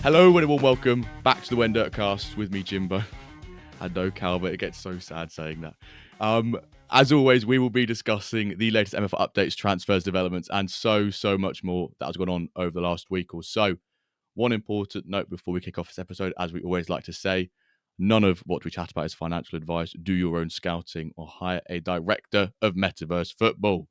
Hello, everyone. Welcome back to the WenDirkCast with me, Jimbo. I know, Cal, but it gets so sad saying that. As always, we will be discussing the latest MFL updates, transfers, developments, and so much more that has gone on over the last week or so. One important note before we kick off this episode, as we always like to say, none of what we chat about is financial advice. Do your own scouting or hire a director of Metaverse Football.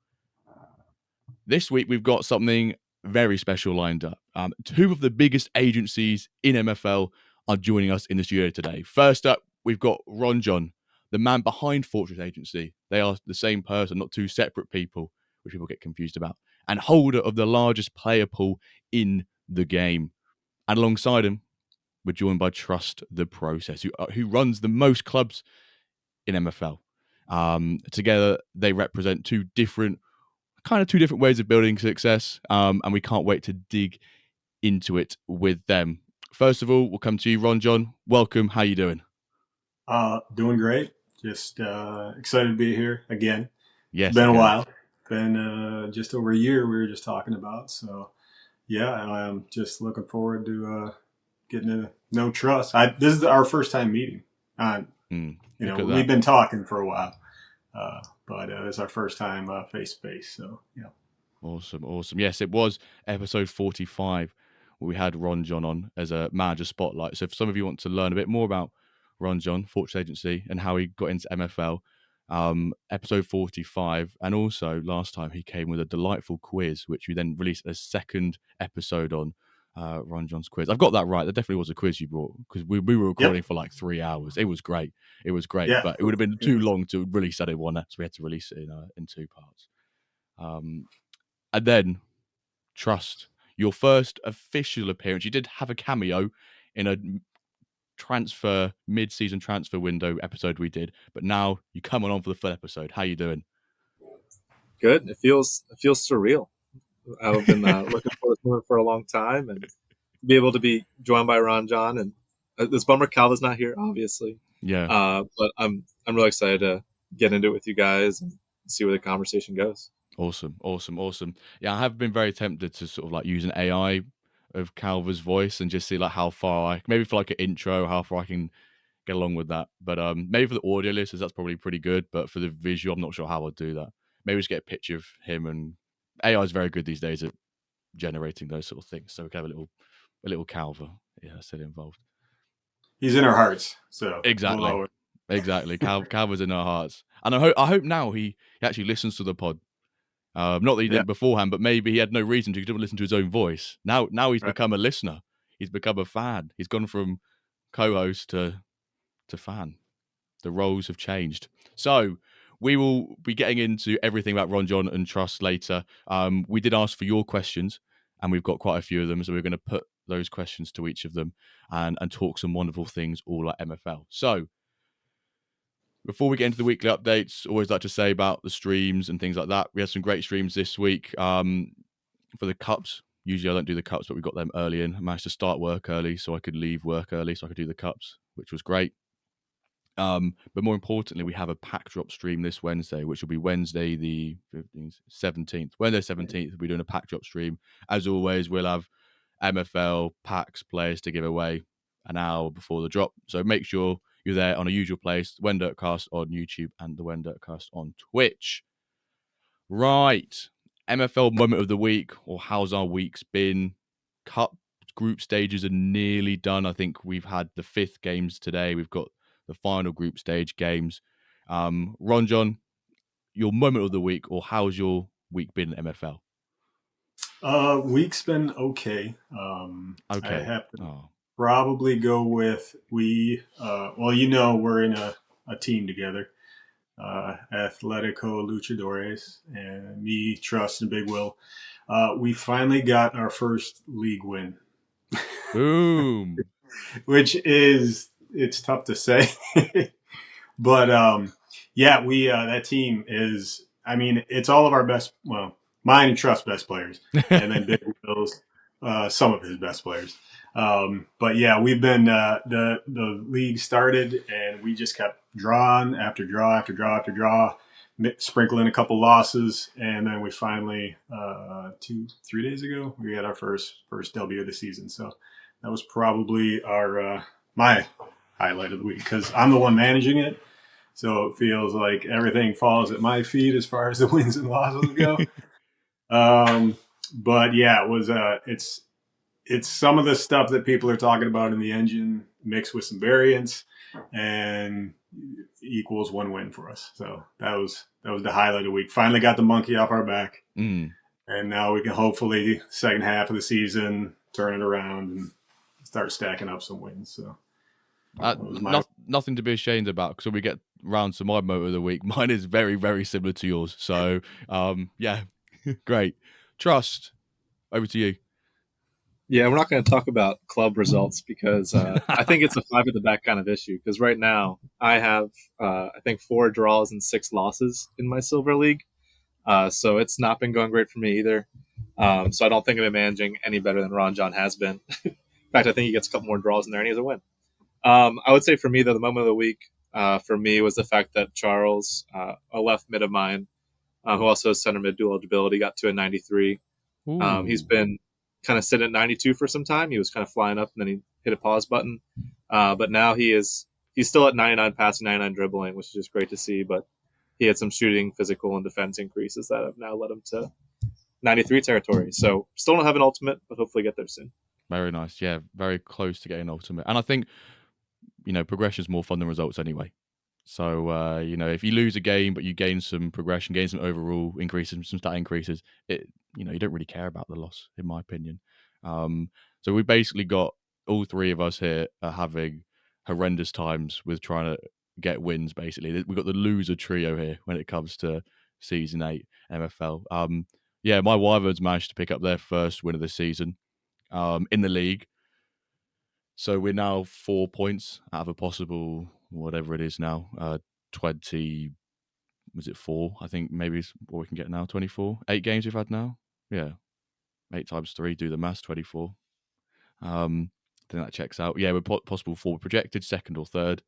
This week, we've got something very special lined up. Two of the biggest agencies in MFL are joining us in the studio today. First up, we've got RonJon, the man behind Fortress Agency. They are the same person, not two separate people, which people get confused about, and holder of the largest player pool in the game. And alongside him, we're joined by TrustTheProcess, who runs the most clubs in MFL. Together, they represent two different ways of building success, and we can't wait to dig into it with them. First of all, we'll come to you, RonJon. Welcome. How you doing? Doing great. Just excited to be here again. Yes, it's been a while. Been just over a year. We were just talking about. So yeah, I'm just looking forward to getting to know Trust. This is our first time meeting. We've been talking for a while. But it's our first time face to face. So, yeah. Awesome. Yes, it was episode 45 where we had RonJon on as a manager spotlight. So if some of you want to learn a bit more about RonJon, Fortress Agency, and how he got into MFL, episode 45. And also last time he came with a delightful quiz, which we then released a second episode on. RonJon's quiz. I've got that right. There definitely was a quiz you brought because we were recording for like 3 hours. It was great. Yeah. But it would have been too long to release that in one, so we had to release it in two parts. And then Trust, your first official appearance. You did have a cameo in a mid-season transfer window episode we did, but now you come on for the full episode. How you doing? Good. It feels surreal. I've been looking forward to it for a long time, and be able to be joined by RonJon. And it's bummer Calva's not here, obviously. Yeah. But I'm really excited to get into it with you guys and see where the conversation goes. Awesome. Yeah, I have been very tempted to sort of like use an AI of Calva's voice and just see like how far maybe for like an intro, how far I can get along with that. But maybe for the audio listeners, that's probably pretty good. But for the visual, I'm not sure how I'll do that. Maybe just get a picture of him, and AI is very good these days at generating those sort of things. So we can have a little Calva, still involved. He's in our hearts. So exactly. Calva's in our hearts, and I hope now he actually listens to the pod. Not that he didn't beforehand, but maybe he had no reason to. He didn't listen to his own voice. Now he's become a listener. He's become a fan. He's gone from co-host to fan. The roles have changed. So we will be getting into everything about RonJon and Trust later. We did ask for your questions, and we've got quite a few of them. So we're going to put those questions to each of them and talk some wonderful things all at MFL. So before we get into the weekly updates, always like to say about the streams and things like that. We had some great streams this week for the cups. Usually I don't do the cups, but we got them early in. I managed to start work early so I could leave work early so I could do the cups, which was great. But more importantly, we have a pack drop stream this Wednesday, which will be Wednesday the 17th. Wednesday 17th, we'll be doing a pack drop stream. As always, we'll have MFL packs players to give away an hour before the drop. So make sure you're there on a usual place, WenDirkCast on YouTube and the WenDirkCast on Twitch. Right. MFL moment of the week, or how's our week's been? Cup group stages are nearly done. I think we've had the 5th games today. We've got the final group stage games. RonJon, your moment of the week, or how's your week been at MFL? Week's been okay. Okay. I have to probably go with we're in a team together. Atletico Luchadores and me, Trust, and Big Will. We finally got our first league win. Boom. Which it's tough to say. But that team is, it's all of our best, well, mine and Trust's best players, and then Big Will's some of his best players. But yeah, we've been the league started, and we just kept drawing after draw after draw after draw, sprinkling a couple losses, and then we finally 3 days ago we had our first W of the season. So that was probably our my highlight of the week because I'm the one managing it. So it feels like everything falls at my feet as far as the wins and losses go. But yeah, it was it's some of the stuff that people are talking about in the engine mixed with some variants and equals one win for us. So that was the highlight of the week. Finally got the monkey off our back. And now we can hopefully second half of the season turn it around and start stacking up some wins. So nothing to be ashamed about because when we get round to my motor of the week, mine is very, very similar to yours. So yeah, great. Trust, over to you. Yeah, we're not going to talk about club results because I think it's a 5 at the back kind of issue. Because right now I have, I think, 4 draws and 6 losses in my Silver League. So it's not been going great for me either. So I don't think I've been managing any better than RonJon has been. In fact, I think he gets a couple more draws in there and he has a win. I would say for me, though, the moment of the week for me was the fact that Charles, a left mid of mine, who also has center mid dual eligibility, got to a 93. He's been kind of sitting at 92 for some time. He was kind of flying up and then he hit a pause button. But now he's still at 99 passing, 99 dribbling, which is just great to see. But he had some shooting, physical, and defense increases that have now led him to 93 territory. So still don't have an ultimate, but hopefully get there soon. Very nice. Yeah, very close to getting ultimate. And I think, progression is more fun than results anyway. So, if you lose a game, but you gain some progression, gain some overall increases, some stat increases, you don't really care about the loss, in my opinion. So we basically got all 3 of us here are having horrendous times with trying to get wins, basically. We've got the loser trio here when it comes to Season 8 MFL. Yeah, my Wyverns managed to pick up their first win of the season in the league. So we're now 4 points out of a possible, whatever it is now, 20, was it 4? I think maybe it's what we can get now, 24. 8 games we've had now? Yeah. 8 times 3, do the maths, 24. I think that checks out. Yeah, we're possible 4. We're projected second or third.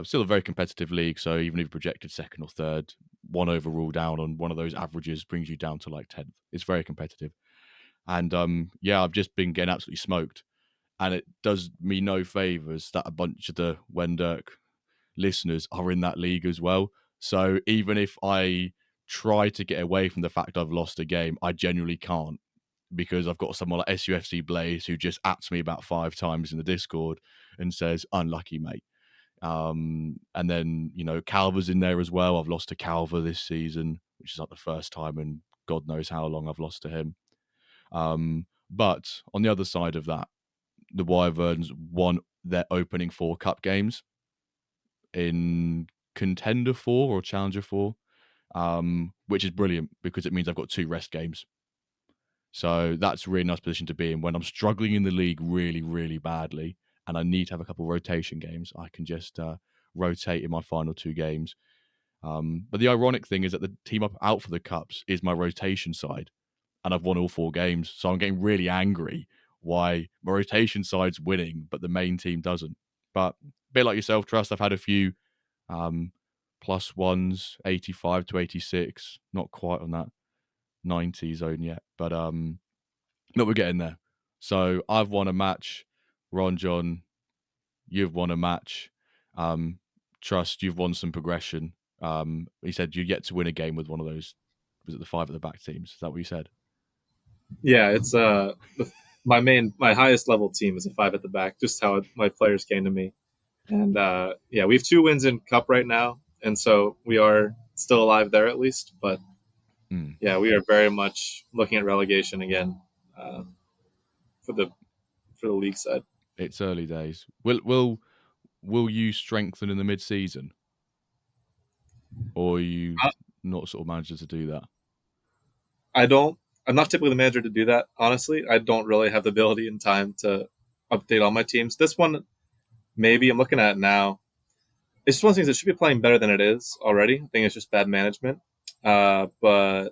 Still a very competitive league, so even if you're projected second or third, 1 overall down on one of those averages brings you down to like 10th. It's very competitive. And yeah, I've just been getting absolutely smoked. And it does me no favours that a bunch of the WenDirk listeners are in that league as well. So even if I try to get away from the fact I've lost a game, I genuinely can't because I've got someone like SUFC Blaze who just ats me about 5 times in the Discord and says, unlucky, mate. And then, Calver's in there as well. I've lost to Calver this season, which is like the first time in God knows how long I've lost to him. But on the other side of that, the Wyverns won their opening 4 cup games in Contender 4 or Challenger 4, which is brilliant because it means I've got 2 rest games. So that's a really nice position to be in when I'm struggling in the league really, really badly and I need to have a couple of rotation games. I can just rotate in my final 2 games. But the ironic thing is that the team up out for the cups is my rotation side and I've won all 4 games. So I'm getting really angry why my rotation side's winning, but the main team doesn't. But a bit like yourself, Trust, I've had a few plus ones, 85 to 86. Not quite on that 90 zone yet, but we're getting there. So I've won a match. RonJon, you've won a match. Trust, you've won some progression. He said you get to win a game with one of those. Was it the 5 at the back teams? Is that what you said? Yeah, it's my highest level team is a 5 at the back. Just how my players came to me, and yeah, we have 2 wins in cup right now, and so we are still alive there at least. But yeah, we are very much looking at relegation again for the league side. It's early days. Will you strengthen in the mid-season, or are you not sort of managers to do that? I'm not typically the manager to do that. Honestly, I don't really have the ability and time to update all my teams. This one, maybe I'm looking at it now. It's just one of those things that should be playing better than it is already. I think it's just bad management. But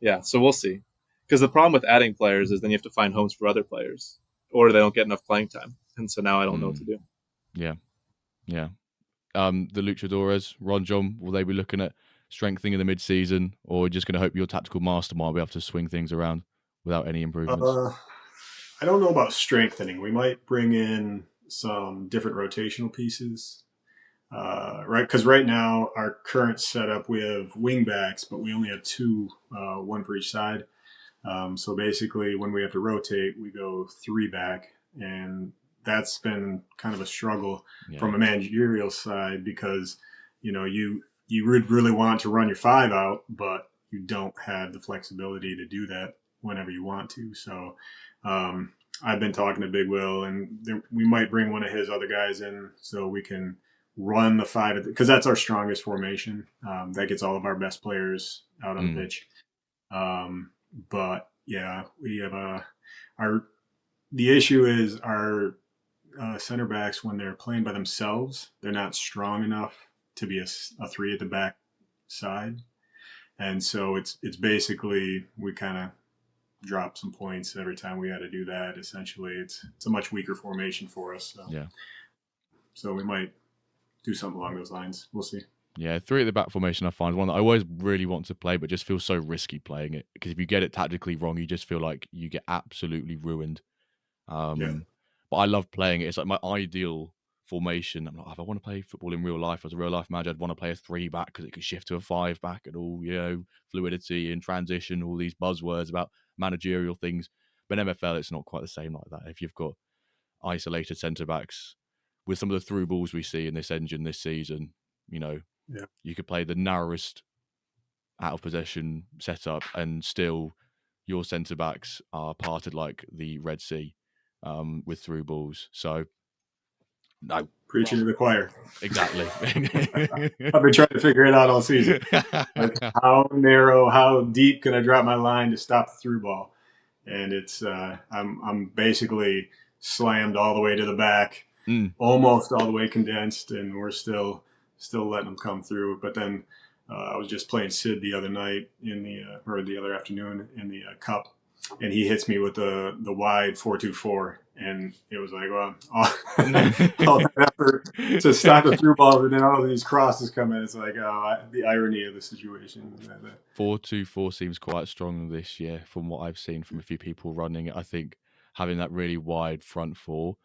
yeah, so we'll see. Because the problem with adding players is then you have to find homes for other players. or they don't get enough playing time. And so now I don't know what to do. Yeah. The Luchadores, RonJon, will they be looking at strengthening in the mid-season, or just going to hope your tactical mastermind will be able to swing things around without any improvements? I don't know about strengthening. We might bring in some different rotational pieces, right? Because right now our current setup, we have wing backs, but we only have two, one for each side. So basically, when we have to rotate, we go three back, and that's been kind of a struggle from a managerial side because you would really want to run your five out, but you don't have the flexibility to do that whenever you want to. So I've been talking to Big Will, and we might bring one of his other guys in so we can run the five because that's our strongest formation. That gets all of our best players out on the pitch. But yeah, we have the issue is our center backs, when they're playing by themselves, they're not strong enough to be a three at the back side. And so it's basically, we kind of drop some points every time we had to do that. Essentially, it's a much weaker formation for us. So we might do something along those lines. We'll see. Yeah, three at the back formation I find one that I always really want to play, but just feel so risky playing it because if you get it tactically wrong, you just feel like you get absolutely ruined. But I love playing it. It's like my ideal formation. I'm like, if I want to play football in real life as a real life manager, I'd want to play a three back because it could shift to a five back and all, fluidity and transition, all these buzzwords about managerial things. But in MFL, it's not quite the same like that. If you've got isolated centre backs with some of the through balls we see in this engine this season, you could play the narrowest out of possession setup and still your centre backs are parted like the Red Sea with through balls. So, no. Preaching to the choir. Exactly. I've been trying to figure it out all season. Like how narrow, how deep can I drop my line to stop the through ball? And it's I'm basically slammed all the way to the back, almost all the way condensed, and we're still letting them come through. But then I was just playing Sid the other night or the other afternoon in the cup, and he hits me with the wide 4-2-4, and it was like, well, all that effort to stop the through ball, and then all of these crosses come in. It's like the irony of the situation. 4-2-4 seems quite strong this year from what I've seen from a few people running it. I think having that really wide front four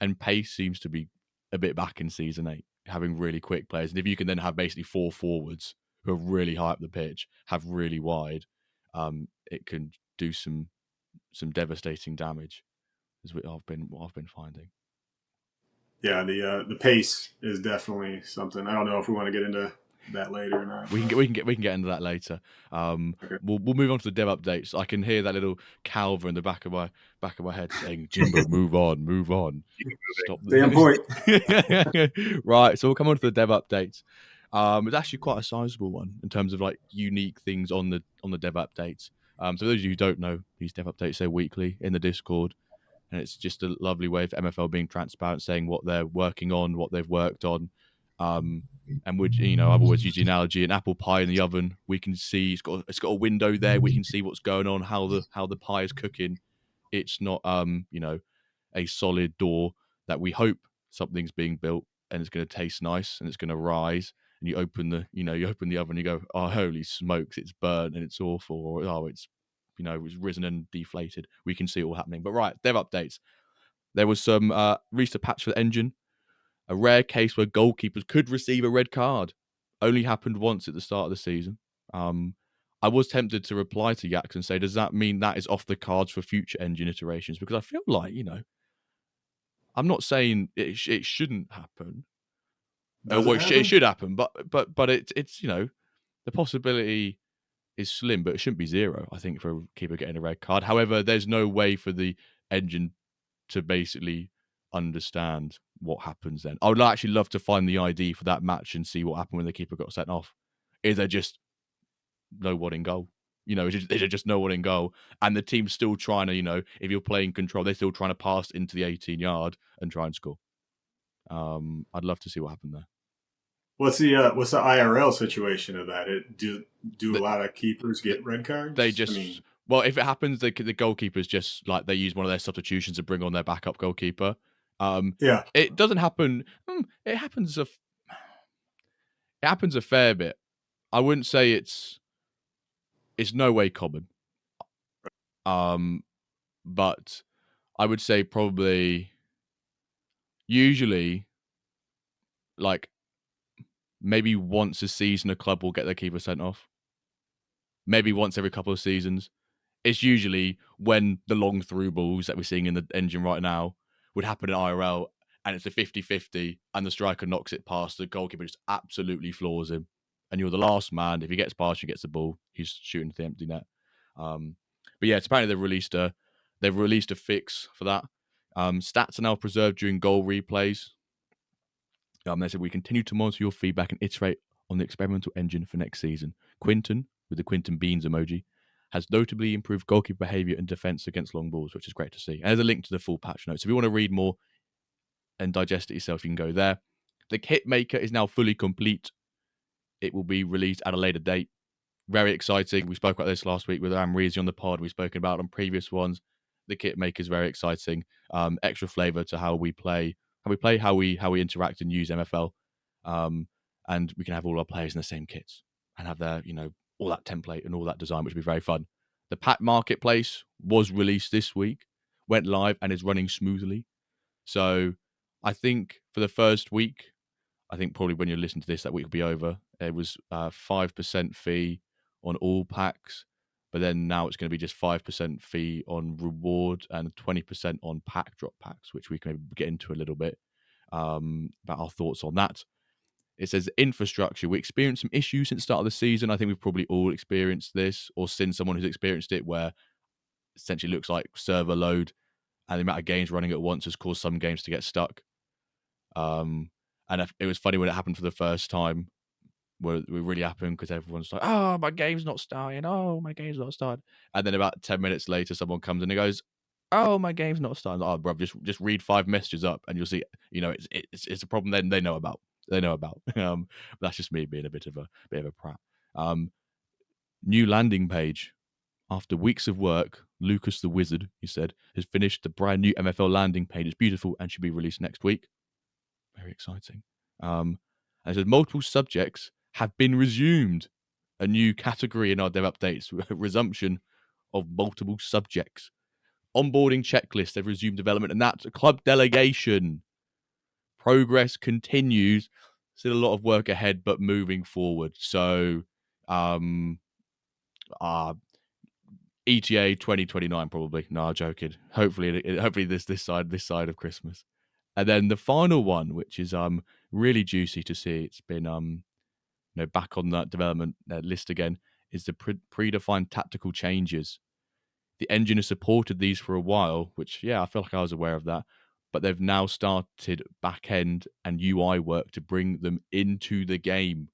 and pace seems to be a bit back in Season 8, having really quick players. And if you can then have basically four forwards who are really high up the pitch, have really wide, it can do some devastating damage, is what I've been finding. Yeah, the pace is definitely something. I don't know if we want to get into that later or not. We can get into that later. Okay. We'll move on to the dev updates. I can hear that little Calver in the back of my head saying, "Jimbo, move on, stop." Stay on point. Right, so we'll come on to the dev updates. It's actually quite a sizable one in terms of like unique things on the dev updates. So for those of you who don't know, these dev updates are weekly in the Discord, and it's just a lovely way for MFL being transparent, saying what they're working on, what they've worked on. And I've always used the analogy: an apple pie in the oven. We can see it's got a window there. We can see what's going on, how the pie is cooking. It's not a solid door that we hope something's being built and it's going to taste nice and it's going to rise. And you open the oven, and you go, oh, holy smokes, it's burnt and it's awful, or oh, it's risen and deflated. We can see it all happening. But right, dev updates. There was some reached a patch for the engine. A rare case where goalkeepers could receive a red card. Only happened once at the start of the season. I was tempted to reply to Yax and say, does that mean that is off the cards for future engine iterations? Because I feel like, I'm not saying it shouldn't happen. It should happen, but it's the possibility is slim, but it shouldn't be zero, I think, for a keeper getting a red card. However, there's no way for the engine to basically understand what happens then. I would actually love to find the ID for that match and see what happened when the keeper got sent off. Is there just no one in goal? Is there just no one in goal? And the team's still trying to, if you're playing control, they're still trying to pass into the 18-yard and try and score. I'd love to see what happened there. What's the IRL situation of that? Do a lot of keepers get red cards? Well, if it happens, the goalkeeper's just like they use one of their substitutions to bring on their backup goalkeeper. Yeah. It doesn't happen. It happens a fair bit. I wouldn't say it's no way common. But I would say probably usually like maybe once a season a club will get their keeper sent off. Maybe once every couple of seasons. It's usually when the long through balls that we're seeing in the engine right now would happen in IRL, and it's a 50-50, and the striker knocks it past, the goalkeeper just absolutely floors him. And you're the last man. If he gets past you, gets the ball, he's shooting to the empty net. But yeah, it's apparently they've released a fix for that. Stats are now preserved during goal replays. They said we continue to monitor your feedback and iterate on the experimental engine for next season. Quinton, with the Quinton Beans emoji, has notably improved goalkeeper behaviour and defence against long balls, which is great to see. And there's a link to the full patch notes. If you want to read more and digest it yourself, you can go there. The kit maker is now fully complete. It will be released at a later date. Very exciting. We spoke about this last week with Amreezy on the pod. We've spoken about it on previous ones. The kit maker is very exciting. Extra flavour to how we play, how we interact and use MFL. And we can have all our players in the same kits and have their, all that template and all that design, which will be very fun. The pack marketplace was released this week, went live, and is running smoothly. So I think for the first week, I think probably when you listen to this, that week will be over. It was 5% fee on all packs, but then now it's going to be just 5% fee on reward and 20% on pack drop packs, which we can maybe get into a little bit about our thoughts on that. It says infrastructure. We experienced some issues since the start of the season. I think we've probably all experienced this or seen someone who's experienced it, where essentially looks like server load and the amount of games running at once has caused some games to get stuck. And it was funny when it happened for the first time, where it really happened, because everyone's like, "Oh, my game's not starting. Oh, my game's not starting." And then about 10 minutes later, someone comes in and goes, "Oh, my game's not starting." Oh, bro, just read 5 messages up, and you'll see. It's a problem. Then they know about. That's just me being a bit of a prat. New landing page. After weeks of work, Lucas the Wizard, he said, has finished the brand new MFL landing page. It's beautiful and should be released next week. Very exciting. And it says multiple subjects have been resumed. A new category in our dev updates, resumption of multiple subjects. Onboarding checklist, they've resumed development, and that's a club delegation. Progress continues. Still a lot of work ahead, but moving forward. So, ETA 2029 probably. No, I'm joking. Hopefully this side of Christmas. And then the final one, which is really juicy to see. It's been back on that development list again, is the predefined tactical changes. The engine has supported these for a while, which, yeah, I feel like I was aware of that. But they've now started back-end and UI work to bring them into the game.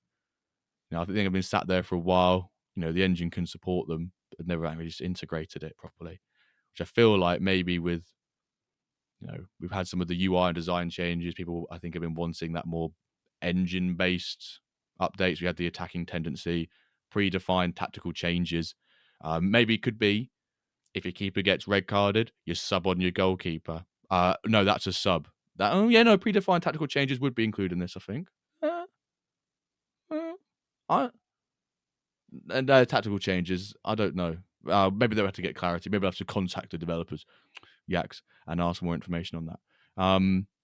I think they've been sat there for a while. The engine can support them, but never actually just integrated it properly. Which I feel like maybe with, we've had some of the UI and design changes. People, I think, have been wanting that more engine-based updates. We had the attacking tendency, predefined tactical changes. Maybe it could be, if your keeper gets red carded, you sub on your goalkeeper. No, that's a sub. Predefined tactical changes would be included in this, I think. And tactical changes, I don't know. Maybe they'll have to get clarity. Maybe they'll have to contact the developers, Yaks, and ask for more information on that.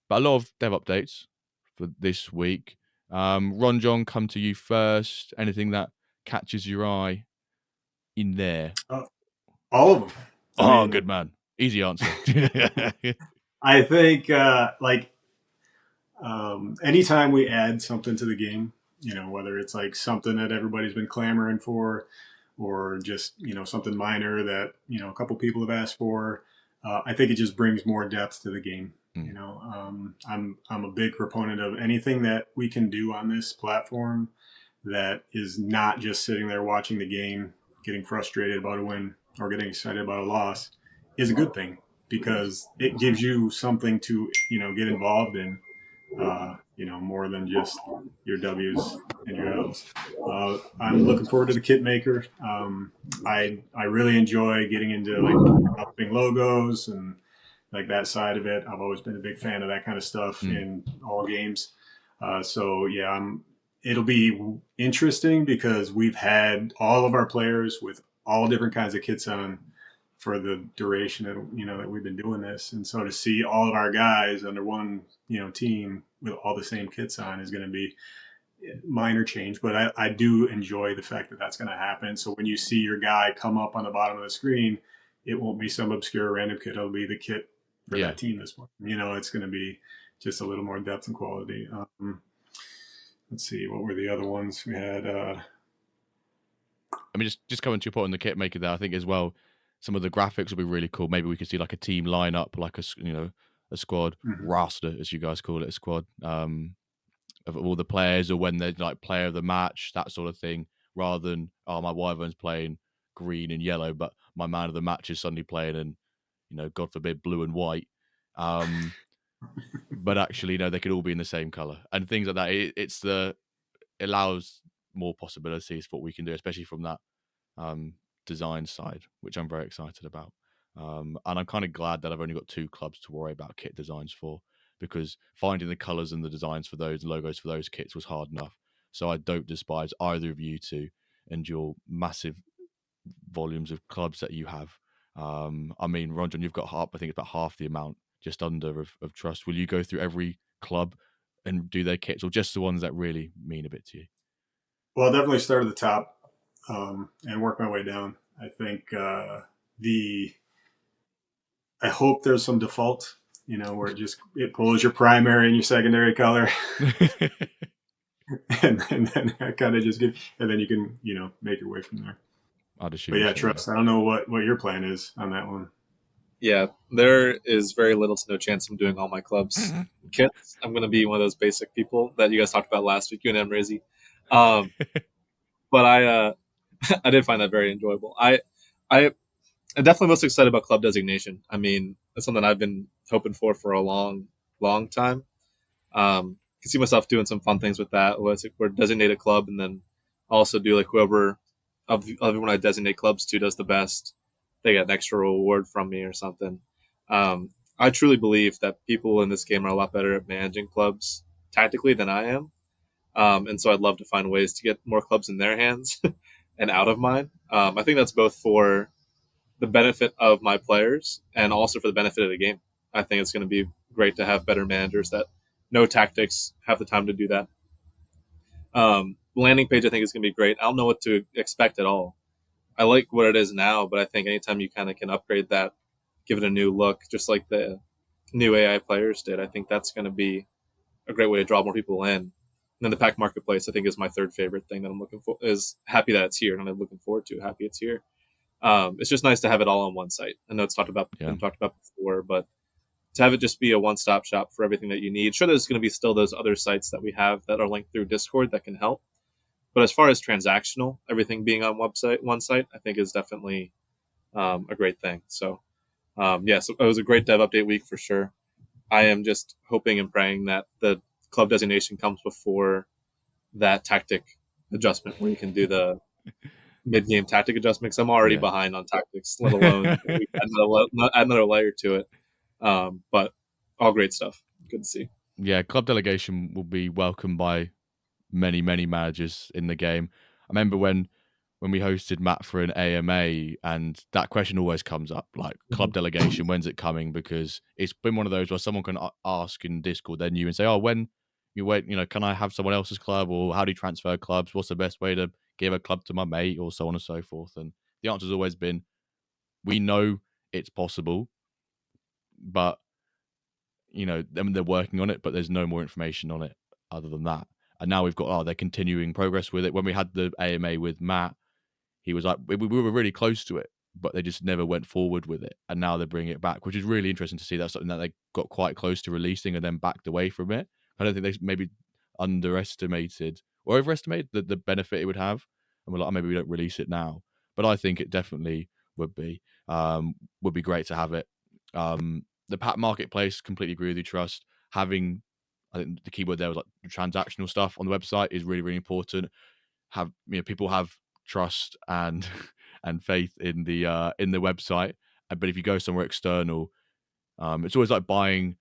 But a lot of dev updates for this week. RonJon, come to you first. Anything that catches your eye in there? All of them. I mean, good man. Easy answer. I think anytime we add something to the game, whether it's like something that everybody's been clamoring for, or just something minor that a couple people have asked for, I think it just brings more depth to the game. I'm a big proponent of anything that we can do on this platform that is not just sitting there watching the game, getting frustrated about a win or getting excited about a loss, is a good thing, because it gives you something to get involved in. more than just your W's and your L's. I'm looking forward to the kit maker. I really enjoy getting into like developing logos and like that side of it. I've always been a big fan of that kind of stuff in all games. So yeah, it'll be interesting because we've had all of our players with all different kinds of kits on for the duration that that we've been doing this, and so to see all of our guys under one team with all the same kits on is going to be minor change, but I do enjoy the fact that that's going to happen. So when you see your guy come up on the bottom of the screen, it won't be some obscure random kit. It'll be the kit for that team this morning. It's going to be just a little more depth and quality. Let's see, what were the other ones we had? I mean, just coming to your point on the kit maker there, I think as well, some of the graphics will be really cool. Maybe we could see like a team lineup, like a squad roster, as you guys call it, a squad of all the players, or when they're like player of the match, that sort of thing, rather than my Wyvern's playing green and yellow, but my man of the match is suddenly playing in, God forbid, blue and white. But actually, they could all be in the same color and things like that. It allows more possibilities for what we can do, especially from that design side, which I'm very excited about. And I'm kind of glad that I've only got 2 clubs to worry about kit designs for, because finding the colors and the designs for those logos for those kits was hard enough. So I don't despise either of you to endure massive volumes of clubs that you have. I mean, RonJon, you've got I think it's about half the amount, just under, of Trust. Will you go through every club and do their kits, or just the ones that really mean a bit to you? Well, I'll definitely start at the top and work my way down. I think I hope there's some default, where it pulls your primary and your secondary color, and then I kind of just give, and then you can make your way from there. I'd assume. But yeah, Trust. I don't know what your plan is on that one. Yeah, there is very little to no chance I'm doing all my clubs kits. I'm going to be one of those basic people that you guys talked about last week, you and Amreezy. But I I did find that very enjoyable. I'm definitely most excited about club designation. I mean, that's something I've been hoping for a long, long time. I can see myself doing some fun things with that. We're designate a club, and then also do like whoever of everyone I designate clubs to does the best, they get an extra reward from me or something. I truly believe that people in this game are a lot better at managing clubs tactically than I am. And so I'd love to find ways to get more clubs in their hands and out of mine. I think that's both for the benefit of my players and also for the benefit of the game. I think it's going to be great to have better managers that know tactics, have the time to do that. Landing page, I think, is going to be great. I don't know what to expect at all. I like what it is now, but I think anytime you kind of can upgrade that, give it a new look, just like the new AI players did, I think that's going to be a great way to draw more people in. And then the pack marketplace, I think, is my third favorite thing that I'm looking for. Is happy that it's here, and I'm looking forward to happy it's here. It's just nice to have it all on one site. I know it's been talked about before, but to have it just be a one-stop shop for everything that you need. Sure, there's going to be still those other sites that we have that are linked through Discord that can help. But as far as transactional, everything being on one site, I think is definitely a great thing. So, so it was a great dev update week for sure. I am just hoping and praying that the club designation comes before that tactic adjustment where you can do the mid-game tactic adjustments. I'm already behind on tactics, let alone add another layer to it. But all great stuff. Good to see. Yeah, club delegation will be welcomed by many, many managers in the game. I remember when we hosted Matt for an AMA, and that question always comes up, like club delegation, when's it coming? Because it's been one of those where someone can ask in Discord, then you, and say, oh, when you wait, can I have someone else's club, or how do you transfer clubs? What's the best way to give a club to my mate, or so on and so forth? And the answer's always been, we know it's possible, but they're working on it, but there's no more information on it other than that. And now we've got, they're continuing progress with it. When we had the AMA with Matt, he was like, we were really close to it, but they just never went forward with it. And now they're bringing it back, which is really interesting to see. That's something that they got quite close to releasing and then backed away from it. I don't think they maybe underestimated or overestimated the benefit it would have. And we're like, maybe we don't release it now. But I think it definitely would be great to have it. The pack marketplace, completely agree with you, Trust. Having I think the keyword there was like the transactional stuff on the website is really, really important. People have trust and and faith in the website, but if you go somewhere external, it's always like buying.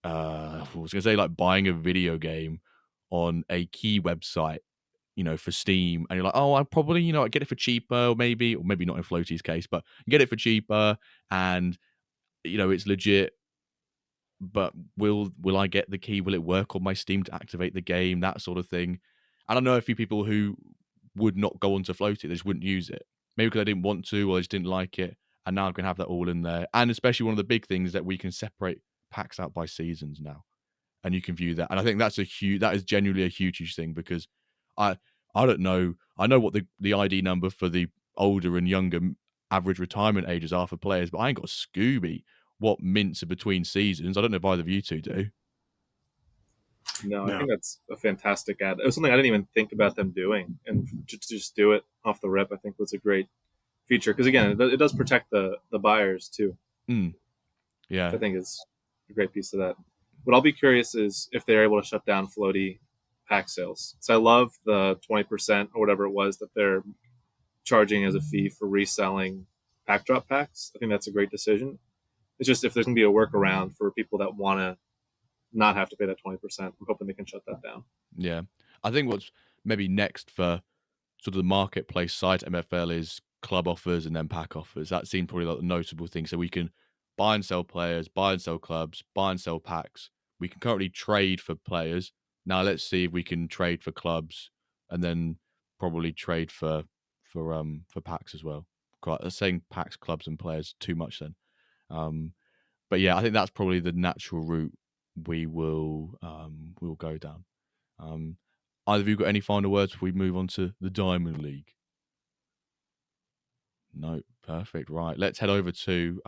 I was gonna say like buying a video game on a key website, for Steam, and you're like, oh, I probably, I get it for cheaper, or maybe not in Floaty's case, but get it for cheaper, and it's legit. But will I get the key? Will it work on my Steam to activate the game? That sort of thing. And I know a few people who would not go onto Floaty; they just wouldn't use it. Maybe because they didn't want to, or they just didn't like it. And now I can have that all in there. And especially one of the big things that we can separate packs out by seasons now, and you can view that. And I think that is genuinely a huge thing, because I don't know. I know what the ID number for the older and younger average retirement ages are for players, but I ain't got Scooby what mints are between seasons. I don't know if either of you two do. No, I think that's a fantastic ad. It was something I didn't even think about them doing, and to just do it off the rip, I think was a great feature, because again, it does protect the buyers too. Yeah, I think is a great piece of that. What I'll be curious is if they're able to shut down floaty pack sales. So I love the 20% or whatever it was that they're charging as a fee for reselling pack drop packs. I think that's a great decision. It's just if there's going to be a workaround for people that want to not have to pay that 20%, I'm hoping they can shut that down. Yeah. I think what's maybe next for sort of the marketplace side MFL is club offers and then pack offers. That seemed probably like the notable thing. So we can buy and sell players, buy and sell clubs, buy and sell packs. We can currently trade for players. Now let's see if we can trade for clubs, and then probably trade for packs as well. Quite saying packs, clubs, and players too much then. But yeah, I think that's probably the natural route we will go down. Either of you got any final words before we move on to the Diamond League? No, perfect. Right, let's head over to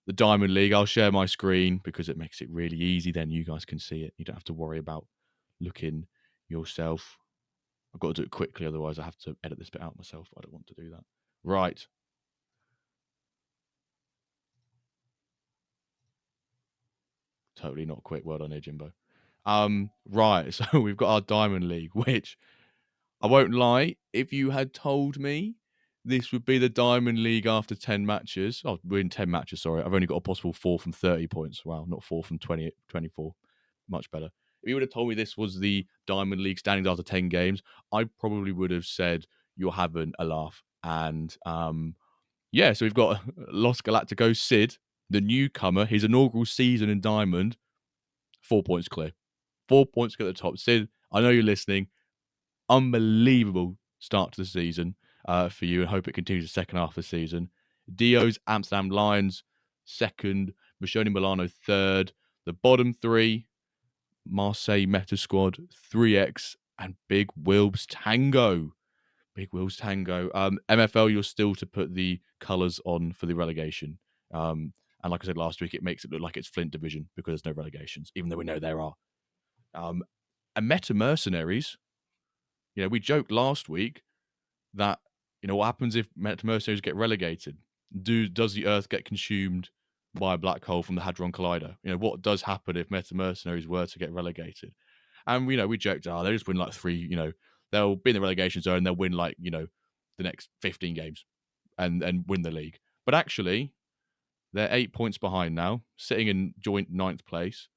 the Diamond League. I'll share my screen because it makes it really easy. Then you guys can see it. You don't have to worry about looking yourself. I've got to do it quickly, otherwise I have to edit this bit out myself. I don't want to do that. Right. Totally not quick. Well done here, Jimbo. Right, so we've got our Diamond League, which I won't lie, if you had told me this would be the Diamond League after 10 matches, we're in 10 matches, sorry. I've only got a possible 4 from 30 points. Wow, not 4 from 20, 24. Much better. If you would have told me this was the Diamond League standings after 10 games, I probably would have said you're having a laugh. And yeah, so we've got Los Galacticos Sid, the newcomer, his inaugural season in Diamond, 4 points clear. 4 points clear at the top. Sid, I know you're listening. Unbelievable start to the season for you, and hope it continues the second half of the season. Dio's Amsterdam Lions second, Michoni Milano third. The bottom three, Marseille Meta Squad 3x and Big Wilb's Tango. Big Wilb's Tango. MFL, you're still to put the colours on for the relegation. And like I said last week, it makes it look like it's Flint Division because there's no relegations, even though we know there are. And Meta Mercenaries, we joked last week that, what happens if Meta Mercenaries get relegated? Does the Earth get consumed by a black hole from the Hadron Collider? What does happen if Meta Mercenaries were to get relegated? And, we joked, they just win like 3, they'll be in the relegation zone, they'll win like, the next 15 games and win the league. But actually, they're 8 points behind now, sitting in joint 9th place.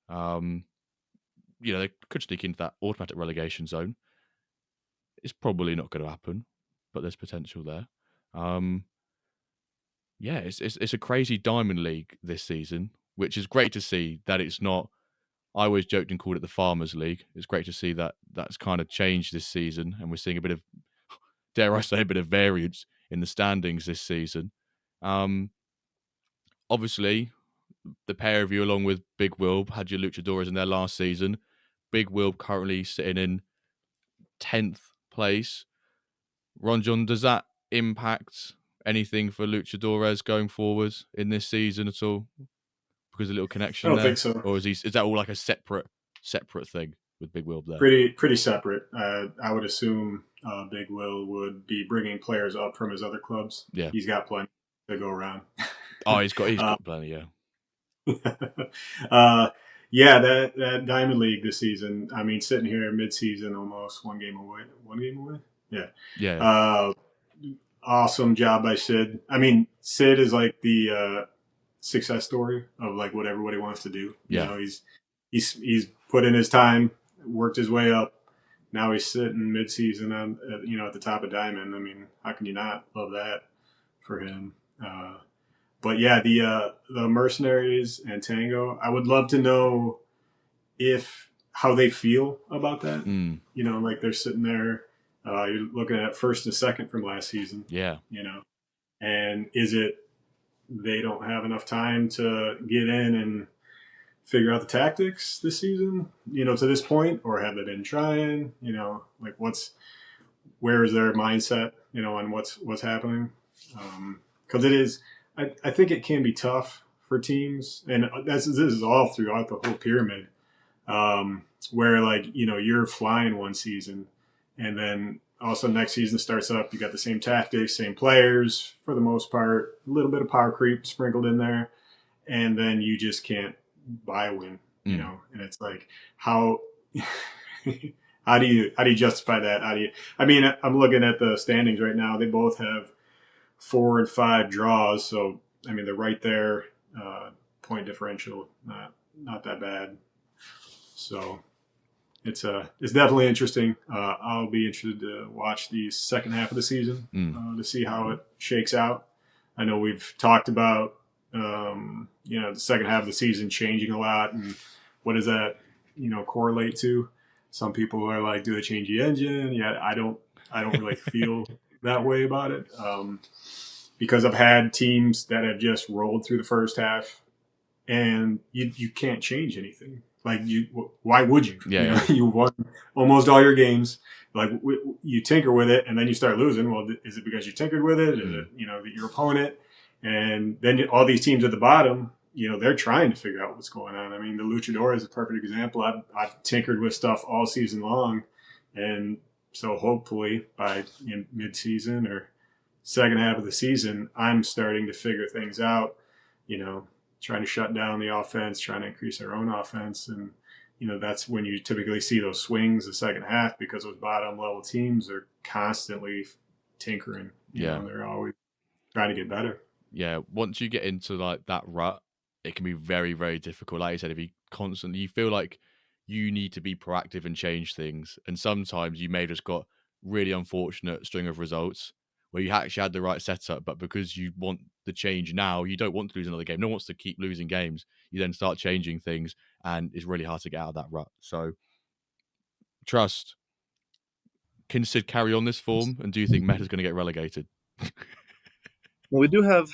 They could sneak into that automatic relegation zone. It's probably not going to happen, but there's potential there. Yeah, it's a crazy Diamond League this season, which is great to see that it's not. I always joked and called it the Farmers League. It's great to see that that's kind of changed this season, and we're seeing a bit of, dare I say, a bit of variance in the standings this season. Obviously, the pair of you, along with Big Wilb, had your Luchadores in their last season. Big Wilb currently sitting in 10th place. RonJon, does that impact anything for Luchadores going forward in this season at all? Because a little connection I don't there, think so. Or is that all like a separate thing with Big Wilb there? Pretty separate. I would assume Big Will would be bringing players up from his other clubs. Yeah, he's got plenty to go around. Oh, he's got plenty. Yeah. Yeah, that Diamond League this season. I mean, sitting here mid-season, almost one game away. Yeah. Yeah. Uh, awesome job by Sid. I mean, Sid is like the success story of like what everybody wants to do. Yeah. You know, he's put in his time, worked his way up. Now he's sitting mid-season on at the top of Diamond. I mean, how can you not love that for him? But yeah, the Mercenaries and Tango. I would love to know if how they feel about that. Mm. You know, like they're sitting there. You're looking at first and second from last season. Yeah. You know, and is it they don't have enough time to get in and figure out the tactics this season? You know, to this point, or have they been trying? You know, like where is their mindset? You know, on what's happening? Because it is. I think it can be tough for teams, and this is all throughout the whole pyramid, where like you're flying one season, and then also next season starts up. You got the same tactics, same players for the most part, a little bit of power creep sprinkled in there, and then you just can't buy a win. You know, and it's like how. How do you justify that? I mean, I'm looking at the standings right now. They both have 4 and 5 draws, so I mean they're right there. Point differential, not that bad. So it's definitely interesting. I'll be interested to watch the second half of the season to see how it shakes out. I know we've talked about the second half of the season changing a lot, and what does that correlate to? Some people are like, do they change the engine? Yeah, I don't really feel that way about it. Because I've had teams that have just rolled through the first half, and you can't change anything. Like why would you? Yeah. You won almost all your games. Like you tinker with it, and then you start losing. Well, is it because you tinkered with it? Is it your opponent? And then all these teams at the bottom, they're trying to figure out what's going on. I mean, the Luchador is a perfect example. I've tinkered with stuff all season long, and so hopefully by mid-season or second half of the season, I'm starting to figure things out, trying to shut down the offense, trying to increase our own offense. And, that's when you typically see those swings the second half, because those bottom level teams are constantly tinkering. They're always trying to get better. Yeah. Once you get into like that rut, it can be very, very difficult. Like you said, if you feel like you need to be proactive and change things. And sometimes you may have just got really unfortunate string of results where you actually had the right setup, but because you want the change now, you don't want to lose another game. No one wants to keep losing games. You then start changing things, and it's really hard to get out of that rut. So, Trust, can Sid carry on this form, and do you think Meta's going to get relegated? Well, we do have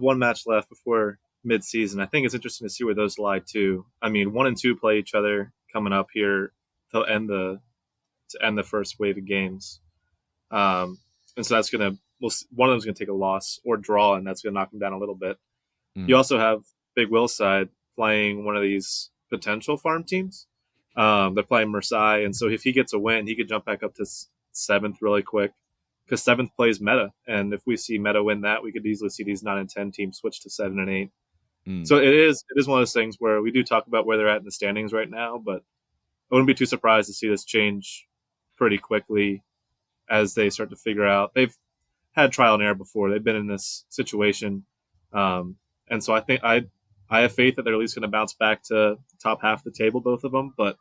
one match left before mid-season. I think it's interesting to see where those lie too. I mean, 1 and 2 play each other coming up here to end the first wave of games. And so that's one of them's going to take a loss or draw, and that's going to knock them down a little bit. You also have Big Will's side playing one of these potential farm teams. They're playing Marseille, and so if he gets a win, he could jump back up to 7th really quick, because 7th plays Meta, and if we see Meta win that, we could easily see these 9 and 10 teams switch to 7 and 8. So it is one of those things where we do talk about where they're at in the standings right now, but I wouldn't be too surprised to see this change pretty quickly as they start to figure out. They've had trial and error before. They've been in this situation. And so I think I have faith that they're at least going to bounce back to top half of the table, both of them. But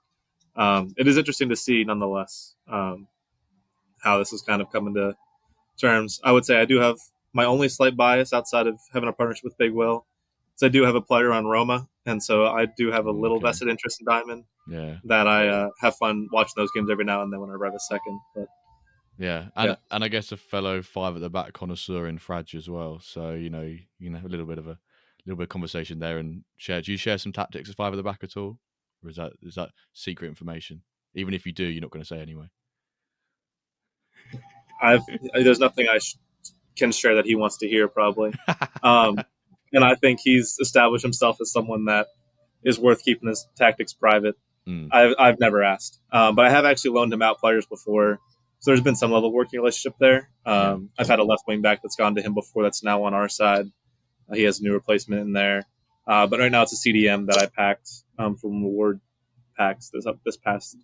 it is interesting to see, nonetheless, how this is kind of coming to terms. I would say I do have my only slight bias outside of having a partnership with Big Will. So I do have a player on Roma, and so I do have a little vested interest in Diamond. Yeah, that I have fun watching those games every now and then whenever I have a second. But yeah, and I guess a fellow 5 at the back connoisseur in Frage as well. So you can have a little bit of conversation there and share. Do you share some tactics as 5 at the back at all, or is that secret information? Even if you do, you're not going to say anyway. There's nothing I can share that he wants to hear, probably. And I think he's established himself as someone that is worth keeping his tactics private. I've never asked, but I have actually loaned him out players before, so there's been some level of working relationship there. I've had a left wing back that's gone to him before that's now on our side. He has a new replacement in there. But right now it's a CDM that I packed from reward packs this past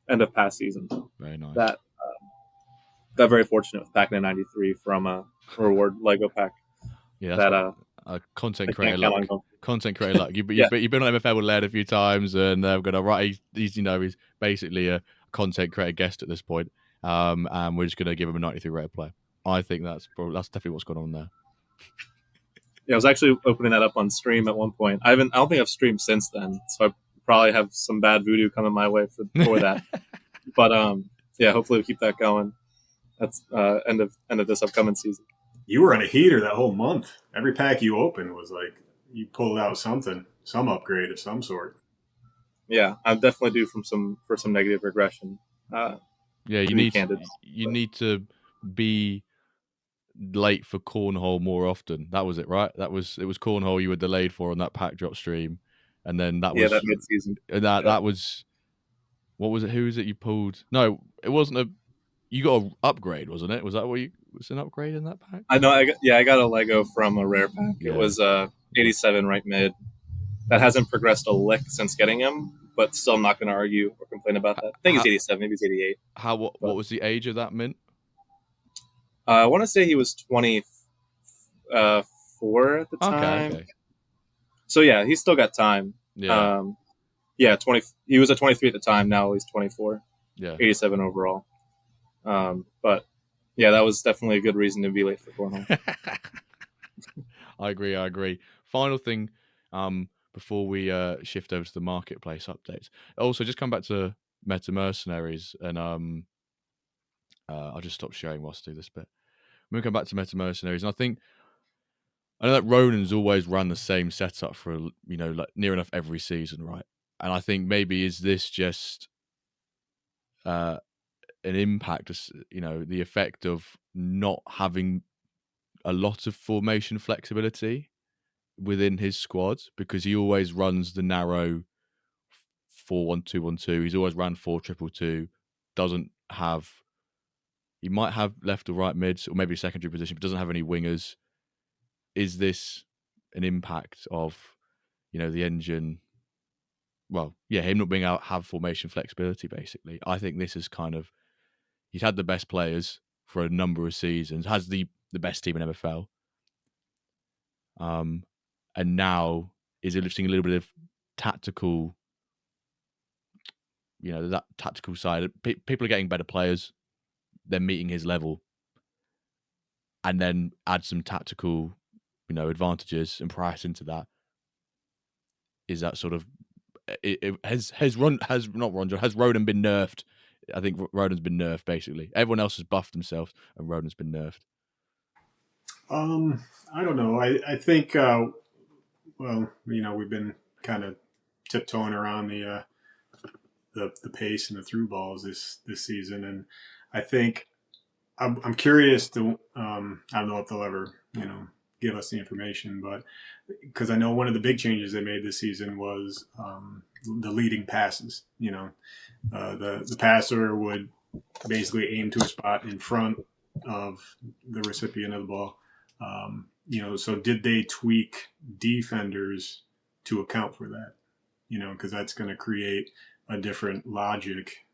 end of past season. Very nice. That got very fortunate with packing a 93 from a reward Lego pack. Yeah, that content I creator can't count luck. on. Content creator luck. You've Yeah. been on MFL with Laird a few times, and we're gonna write. He's basically a content creator guest at this point. And we're just gonna give him a 93 rated player. I think that's definitely what's going on there. Yeah, I was actually opening that up on stream at one point. I don't think I've streamed since then, so I probably have some bad voodoo coming my way for that. But yeah, hopefully we keep that going. That's end of this upcoming season. You were on a heater that whole month. Every pack you opened was like you pulled out something, some upgrade of some sort. Yeah, I'm definitely due for some negative regression. Yeah, you need to be late for cornhole more often. That was it, right? It was cornhole you were delayed for on that pack drop stream, and then that was that mid season. That was, what was it? Who was it you pulled? No, it wasn't you got an upgrade, wasn't it? Was that was an upgrade in that pack? I know. I got a Lego from a rare pack. Yeah. It was 87 right mid. That hasn't progressed a lick since getting him, but still not going to argue or complain about that. I think it's 87, maybe it's 88. What was the age of that mint? I want to say he was 24 at the time. Okay. So yeah, he's still got time. Yeah. 20. He was at 23 at the time. Now he's 24. Yeah. 87 overall. But yeah, that was definitely a good reason to be late for cornhole. I agree. Final thing, before we shift over to the marketplace updates. Also, just come back to Meta Mercenaries, and I'll just stop sharing whilst I do this bit. We'll come back to Meta Mercenaries, and I know that Ronan's always run the same setup for like near enough every season, right? And I think maybe is this just an impact, the effect of not having a lot of formation flexibility within his squad, because he always runs the narrow 4-1-2-1-2. He's always ran 4-2-2. He might have left or right mids or maybe secondary position, but doesn't have any wingers. Is this an impact of the engine? Well, yeah, him not being able to have formation flexibility, basically. I think this is he's had the best players for a number of seasons, has the best team in MFL. And now is lifting a little bit of tactical, that tactical side. People are getting better players. They're meeting his level. And then add some tactical, advantages and price into that. Is that sort of, has Ronan been nerfed? I think Ronan's been nerfed, basically. Everyone else has buffed themselves, and Ronan's been nerfed. I don't know. I think, we've been kind of tiptoeing around the pace and the through balls this season, and I think I'm curious to. I don't know if they'll ever, give us the information, but because I know one of the big changes they made this season was the leading passes. The passer would basically aim to a spot in front of the recipient of the ball. So did they tweak defenders to account for that? Because that's going to create a different logic,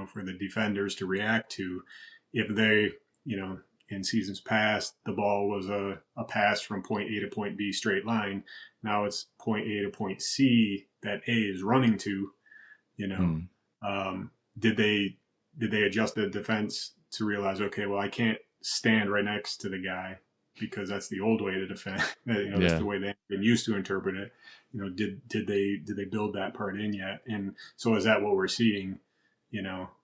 for the defenders to react to. If they, in seasons past, the ball was a pass from point A to point B straight line. Now it's point A to point C that A is running to, Did they adjust the defense to realize, okay, well, I can't stand right next to the guy because that's the old way to defend. That's the way they've been used to interpret it. Did they build that part in yet? And so is that what we're seeing?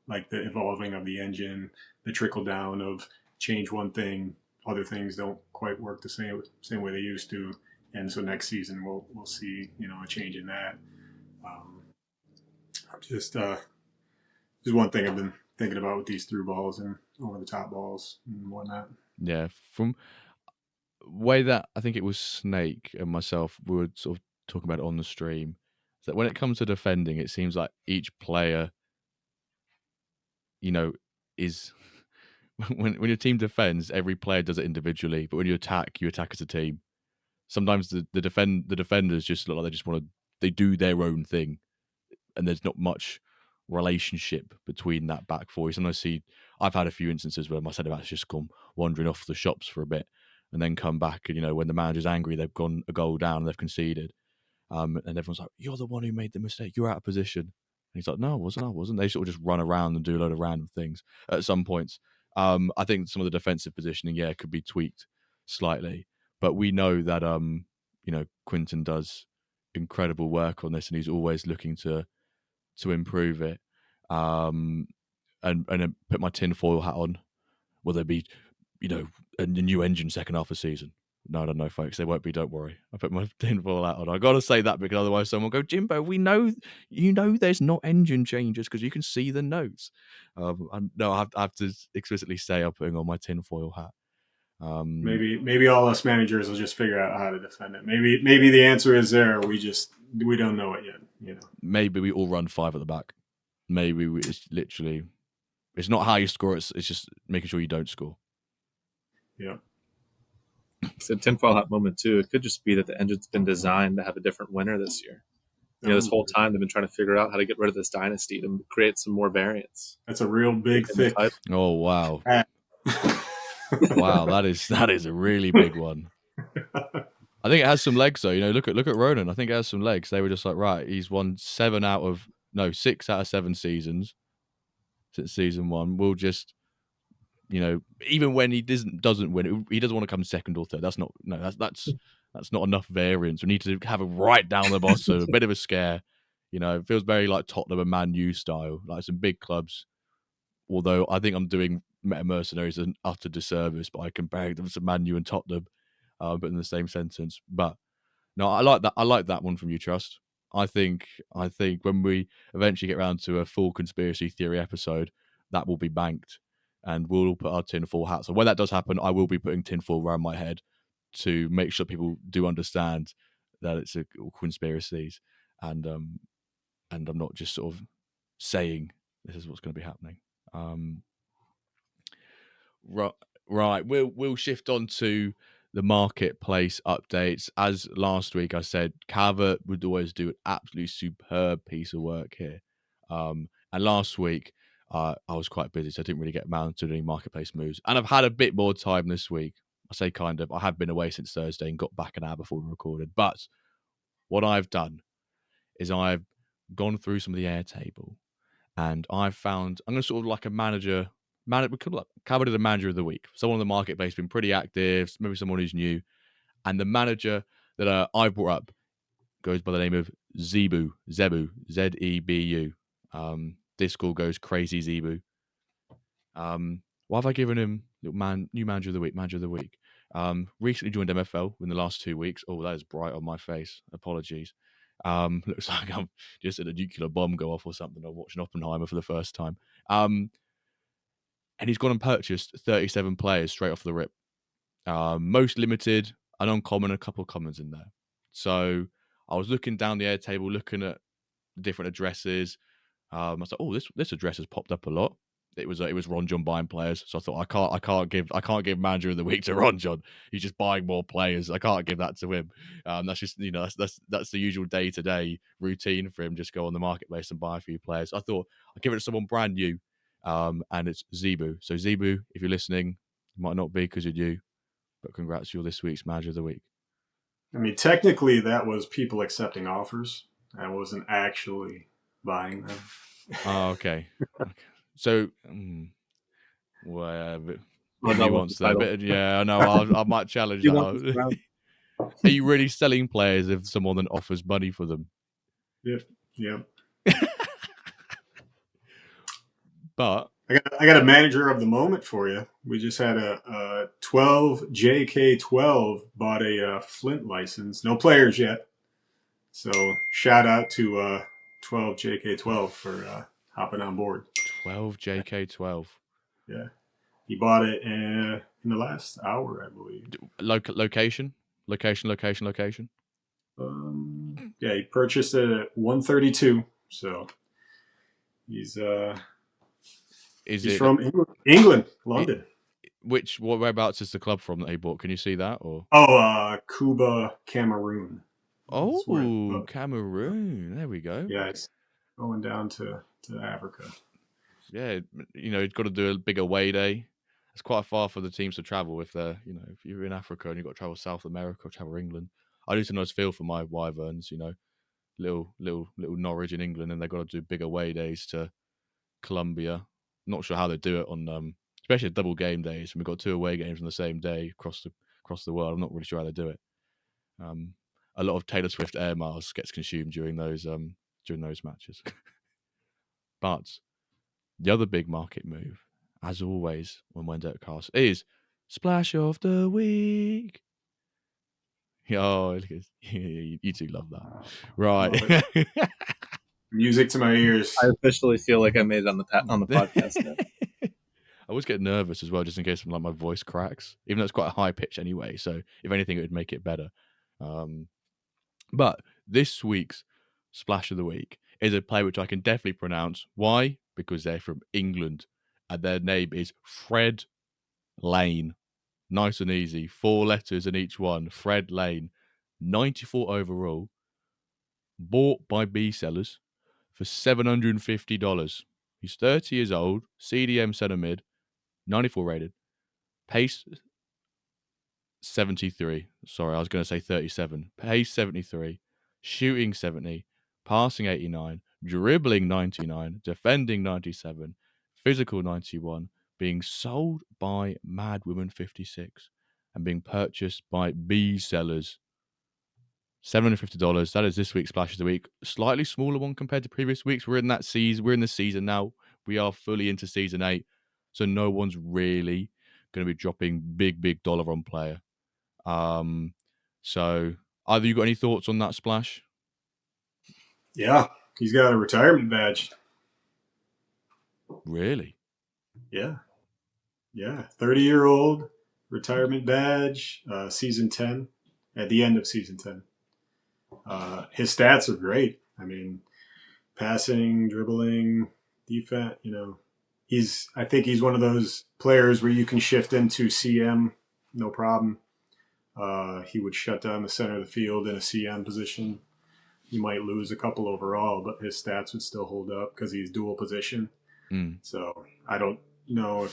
Like the evolving of the engine, the trickle down of change one thing, other things don't quite work the same way they used to, and so next season we'll see a change in that. Just one thing I've been thinking about with these through balls and over the top balls and whatnot. Yeah, from way that I think it was Snake and myself we were sort of talking about it on the stream, that when it comes to defending, it seems like each player, is when your team defends, every player does it individually, but when you attack as a team. sometimes the defenders just look like they do their own thing, and there's not much relationship between that back four. You sometimes see, I've had a few instances where my centre back's just gone wandering off the shops for a bit and then come back, and when the manager's angry, they've gone a goal down and they've conceded. And everyone's like, "You're the one who made the mistake. You're out of position." And he's like, "No, I wasn't. They sort of just run around and do a load of random things at some points. I think some of the defensive positioning, could be tweaked slightly, but we know that Quinton does incredible work on this, and he's always looking to improve it. And put my tinfoil hat on. Will there be, a new engine second half of the season? No, I don't know, folks. They won't be. Don't worry. I put my tinfoil hat on. I got to say that because otherwise someone will go, Jimbo, we know, there's not engine changes because you can see the notes. No, I have to explicitly say I'm putting on my tinfoil hat. Maybe all us managers will just figure out how to defend it. Maybe the answer is there. We don't know it yet. Maybe we all run 5 at the back. Maybe it's literally, it's not how you score. It's just making sure you don't score. Yeah. It's a tinfoil hat moment too. It could just be that the engine's been designed to have a different winner this year. This whole time they've been trying to figure out how to get rid of this dynasty to create some more variance. That's a real big, thick. Oh wow! Wow, that is a really big one. I think it has some legs though. Look at Ronan. I think it has some legs. They were just like, right, he's won 6 out of 7 seasons since season 1. We'll just, even when he doesn't win, he doesn't want to come second or third. That's not enough variance. We need to have him right down the bottom, a bit of a scare. It feels very like Tottenham and Man U style, like some big clubs. Although I think I'm doing Meta Mercenaries an utter disservice by comparing them to Man U and Tottenham, but in the same sentence. But no, I like that. I like that one from you, Trust. I think when we eventually get around to a full conspiracy theory episode, that will be banked, and we'll all put our tinfoil hats on. When that does happen, I will be putting tinfoil around my head to make sure people do understand that it's a conspiracies, and I'm not just sort of saying this is what's going to be happening. Right. We'll shift on to the marketplace updates. As last week I said, Calvert would always do an absolutely superb piece of work here. And last week I was quite busy, so I didn't really get around to doing marketplace moves. And I've had a bit more time this week. I say kind of. I have been away since Thursday and got back an hour before we recorded. But what I've done is I've gone through some of the Airtable, and I've found, I'm going to sort of like a manager. We could Calvert is a manager of the week. Someone on the marketplace been pretty active, maybe someone who's new. And the manager that I've brought up goes by the name of Zebu, Zebu. Discord goes crazy Zebu. Why have I given him new manager of the week? Recently joined MFL in the last 2 weeks. Oh, that is bright on my face. Apologies. Looks like I'm just at a nuclear bomb go off or something. I'm watching Oppenheimer for the first time. And he's gone and purchased 37 players straight off the rip. Most limited, an uncommon, a couple of commons in there. So I was looking down the Airtable, looking at different addresses. I was like, oh, this address has popped up a lot. It was RonJon buying players, so I thought I can't give manager of the week to RonJon. He's just buying more players. I can't give that to him. That's just that's the usual day-to-day routine for him. Just go on the marketplace and buy a few players. I thought I'd give it to someone brand new, and it's Zebu. So Zebu, if you're listening, it might not be because you're new, but congrats, you're this week's manager of the week. I mean, technically, that was people accepting offers. I wasn't actually buying them. Oh, okay. So, whatever. He wants that bit. Yeah, I know. I might challenge that. Are you really selling players if someone then offers money for them? Yeah. But I got a manager of the moment for you. We just had a 12 JK12 bought a Flint license. No players yet. So shout out to 12 JK12 for hopping on board. 12 JK12. Yeah. He bought it in the last hour, I believe. Location? Yeah, he purchased it at 132. So he's from England, London. Whereabouts is the club from that he bought? Can you see that or? Cuba, Cameroon. Oh, Where, Cameroon. There we go. yeah, it's going down to Africa. Yeah, you've got to do a big away day. It's quite far for the teams to travel if they're, if you're in Africa and you've got to travel South America or travel England. I do sometimes feel for my Wyverns, little Norwich in England, and they've got to do big away days to Colombia. Not sure how they do it on, especially double game days. And we've got 2 away games on the same day across the world. I'm not really sure how they do it. A lot of Taylor Swift air miles gets consumed during those matches. But the other big market move, as always on WenDirkCast, is Splash of the Week. Oh, you two love that. Right. Music to my ears. I officially feel like I made it on the podcast now. I always get nervous as well, just in case my voice cracks, even though it's quite a high pitch anyway. So if anything, it would make it better. But this week's Splash of the Week is a player which I can definitely pronounce. Why? Because they're from England, and their name is Fred Lane. Nice and easy. 4 letters in each one. Fred Lane. 94 overall. Bought by B sellers for $750. He's 30 years old. CDM centre mid. 94 rated. Pace 73. Sorry, I was going to say 37. Pace 73. Shooting 70. Passing 89. Dribbling 99. Defending 97. Physical 91. Being sold by Mad Woman 56 and being purchased by B sellers. $750. That is this week's Splash of the Week. Slightly smaller one compared to previous weeks. We're in that season. We're in the season now. We are fully into season 8. So no one's really going to be dropping big dollar on player. So either you got any thoughts on that Splash? Yeah, he's got a retirement badge. Really? Yeah. 30-year-old retirement badge, season 10, at the end of season 10. His stats are great. I mean, passing, dribbling, defense, I think he's one of those players where you can shift into CM, no problem. He would shut down the center of the field in a CM position. You might lose a couple overall, but his stats would still hold up because he's dual position. So I don't know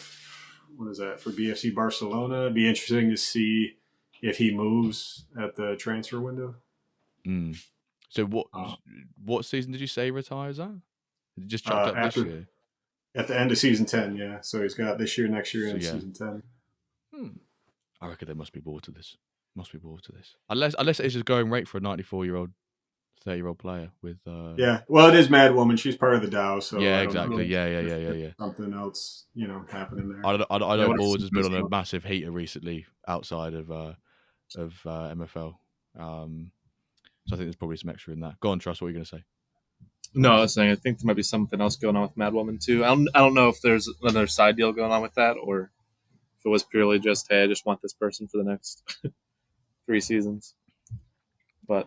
what is that for BFC Barcelona? It'd be interesting to see if he moves at the transfer window. So what season did you say he retires at? Did he just chopped up this year? At the end of season 10, yeah. So he's got this year, next year, and season 10. I reckon they must be bored to this. Unless it's just going rate for a 94-year-old, 30-year-old player with. Yeah, well, it is Mad Woman. She's part of the DAO, so yeah, exactly. Yeah. Something else, happening there. I know Boards has been on a massive heater recently outside of MFL. So I think there's probably some extra in that. Go on, Trust. What are you going to say? No, I was saying I think there might be something else going on with Mad Woman too. I don't know if there's another side deal going on with that, or if it was purely just, hey, I just want this person for the next 3 seasons. But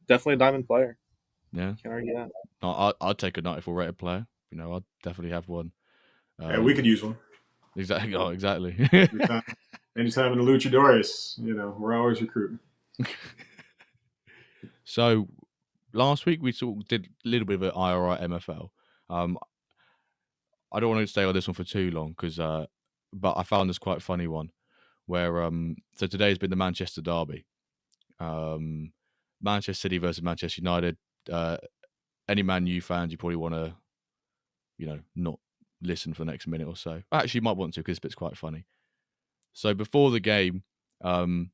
definitely a diamond player. Yeah, can't argue that. No, I'd take a 94 rated player. I'd definitely have one. Yeah, we could use one. Exactly. Oh, exactly. Anytime in the Luchadores, we're always recruiting. So last week we sort of did a little bit of an IRI MFL. I don't want to stay on this one for too long but I found this quite a funny one where so today has been the Manchester derby. Manchester City versus Manchester United. Any Man U fans, you probably want to, not listen for the next minute or so. Actually, you might want to because this bit's quite funny. So before the game, so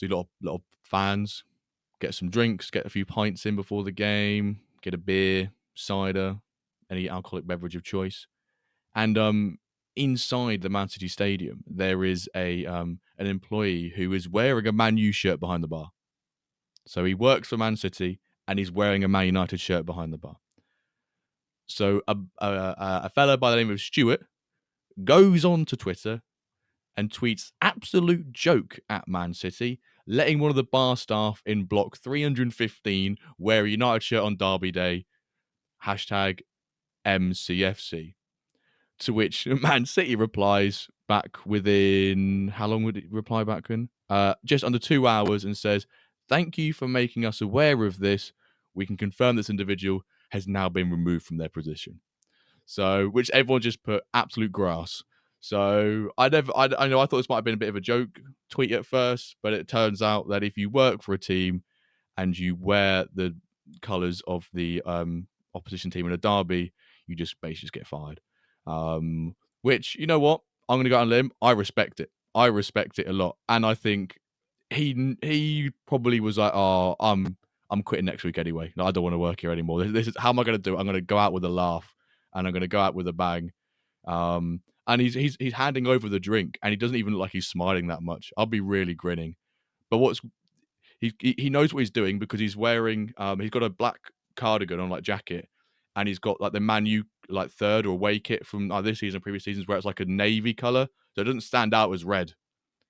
a lot of fans get some drinks, get a few pints in before the game, get a beer, cider, any alcoholic beverage of choice, and inside the Man City stadium there is an employee who is wearing a Man U shirt behind the bar. So he works for Man City and he's wearing a Man United shirt behind the bar. So a fella by the name of Stuart goes on to Twitter and tweets absolute joke at Man City, letting one of the bar staff in block 315 wear a United shirt on Derby Day, #MCFC. To which Man City replies back within, how long would it reply back in? Just under 2 hours, and says, "Thank you for making us aware of this. We can confirm this individual has now been removed from their position." So, which everyone just put absolute grass. So I know I thought this might have been a bit of a joke tweet at first, but it turns out that if you work for a team and you wear the colours of the opposition team in a derby, you just basically just get fired. Which, you know what? I'm going to go on a limb. I respect it. I respect it a lot, and I think he probably was like, "Oh, I'm quitting next week anyway. No, I don't want to work here anymore. This is how am I going to do it? I'm going to go out with a laugh, and I'm going to go out with a bang." And he's handing over the drink, and he doesn't even look like he's smiling that much. I'll be really grinning. But he knows what he's doing, because he's wearing he's got a black cardigan on, like, jacket, and he's got like the Man U like third or away kit from this season, previous seasons, where it's like a navy color, so it doesn't stand out as red.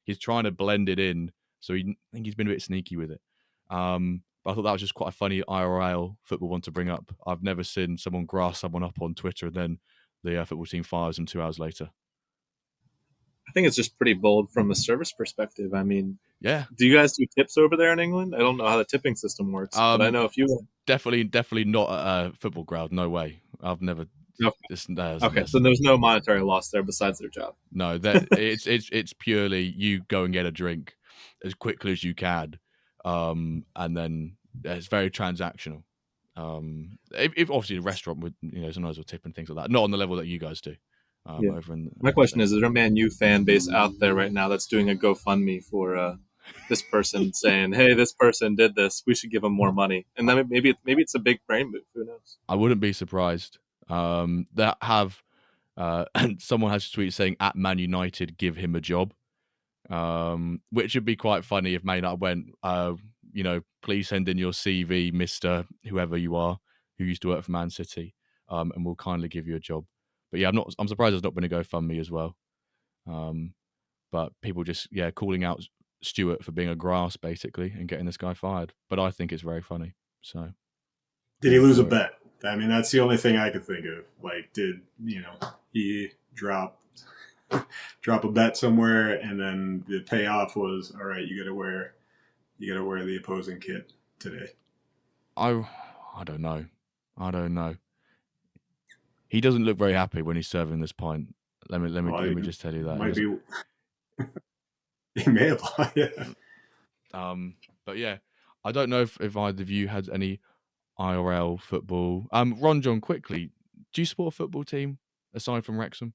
He's trying to blend it in, so I think he's been a bit sneaky with it. But I thought that was just quite a funny IRL football one to bring up. I've never seen someone grass someone up on Twitter and then the football team fires him 2 hours later. I think it's just pretty bold from a service perspective. I mean, Yeah. Do you guys do tips over there in England? I don't know how the tipping system works, but I know if you definitely not at a football ground. No way. I've never. Okay, so there's no monetary loss there besides their job. No, that it's purely you go and get a drink as quickly as you can, and then it's very transactional. If obviously a restaurant would, sometimes will tip and things like that, not on the level that you guys do. Over in My question is there a Man U fan base out there right now that's doing a GoFundMe for this person saying, "Hey, this person did this. We should give them more money," and then maybe it's a big brain move. Who knows? I wouldn't be surprised. That have and someone has a tweet saying at Man United give him a job, which would be quite funny if Man United went, please send in your CV, Mr. whoever you are who used to work for Man City, and we'll kindly give you a job. But yeah, I'm surprised there's not been a GoFundMe as well. But people just calling out Stuart for being a grass basically and getting this guy fired. But I think it's very funny. So did he lose a bet? I mean, that's the only thing I could think of. Like, did he drop a bet somewhere, and then the payoff was, all right, you got to wear the opposing kit today? I don't know. He doesn't look very happy when he's serving this pint. Let me just tell you that. Might be. He may have. Yeah. But yeah, I don't know if either of you had any IRL football. RonJon, quickly, do you support a football team aside from Wrexham?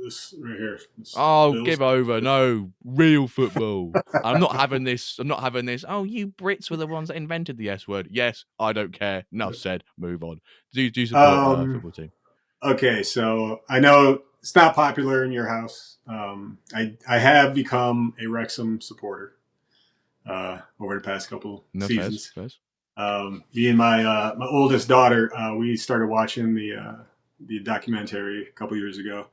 This right here. Bills. Give over. No, real football. I'm not having this. Oh, you Brits were the ones that invented the S word. Yes, I don't care. Enough said. Move on. Do you support a football team? Okay, so I know it's not popular in your house. I have become a Wrexham supporter over the past couple seasons. Fairs. Me and my oldest daughter, we started watching the documentary a couple years ago,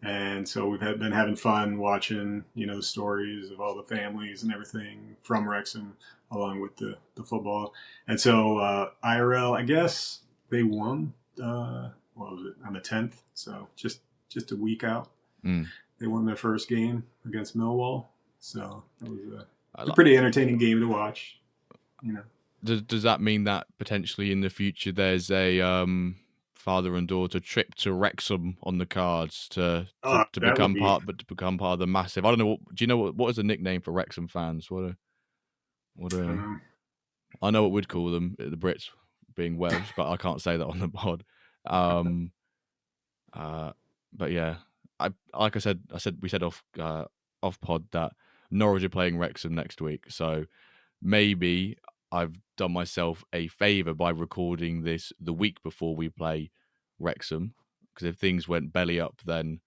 and so we've been having fun watching the stories of all the families and everything from Wrexham, along with the football. And so IRL, I guess they won. What was it, on the 10th? So just a week out. They won their first game against Millwall. So it was a pretty entertaining game to watch. Does that mean that potentially in the future there's a father and daughter trip to Wrexham on the cards to become part of the massive? I don't know. Do you know what is the nickname for Wrexham fans? I know what we'd call them, the Brits being Welsh, but I can't say that on the pod. But yeah, we said off pod that Norwich are playing Wrexham next week, so maybe I've done myself a favour by recording this the week before we play Wrexham, because if things went belly up, then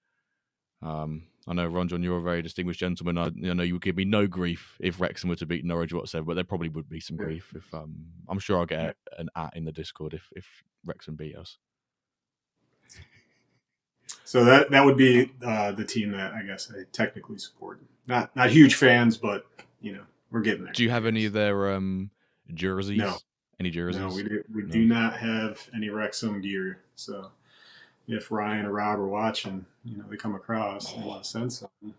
I know, RonJon, you're a very distinguished gentleman. I know you would give me no grief if Wrexham were to beat Norwich whatsoever, but there probably would be some grief if I'm sure I'll get an at in the Discord if Wrexham beat us. So that would be the team that I guess I technically support. Not huge fans, but we're getting there. Do you have any of their jerseys? No. Any jerseys? No, we do not have any Wrexham gear. So if Ryan or Rob are watching, they come across, they want to send something.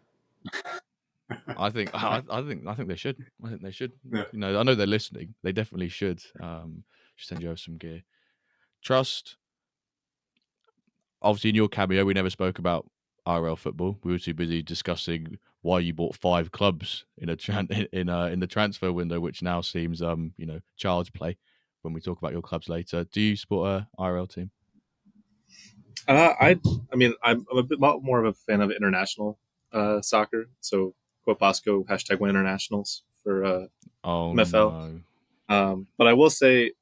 I think they should. I think they should. Yeah. I know they're listening. They definitely should. Should send you over some gear. Trust. Obviously, in your cameo, we never spoke about IRL football. We were too busy discussing why you bought 5 clubs in in the transfer window, which now seems child's play. When we talk about your clubs later, do you support a IRL team? I mean, I'm a bit more of a fan of international soccer. So Quapasco #Win Internationals for MFL. No. But I will say,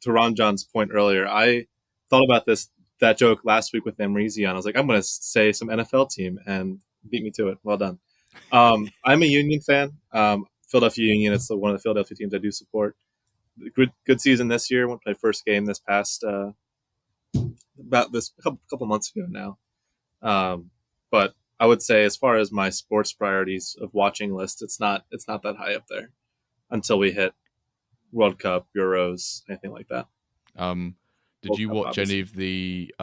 to RonJon's point earlier, I thought about that joke last week with Amreezy on. I was like, I'm going to say some NFL team, and beat me to it. Well done. I'm a Union fan. Philadelphia Union. It's one of the Philadelphia teams I do support. Good season this year. Went to my first game this past about this couple months ago now. But I would say, as far as my sports priorities of watching list, it's not that high up there until we hit World Cup, Euros, anything like that. Did you watch any of the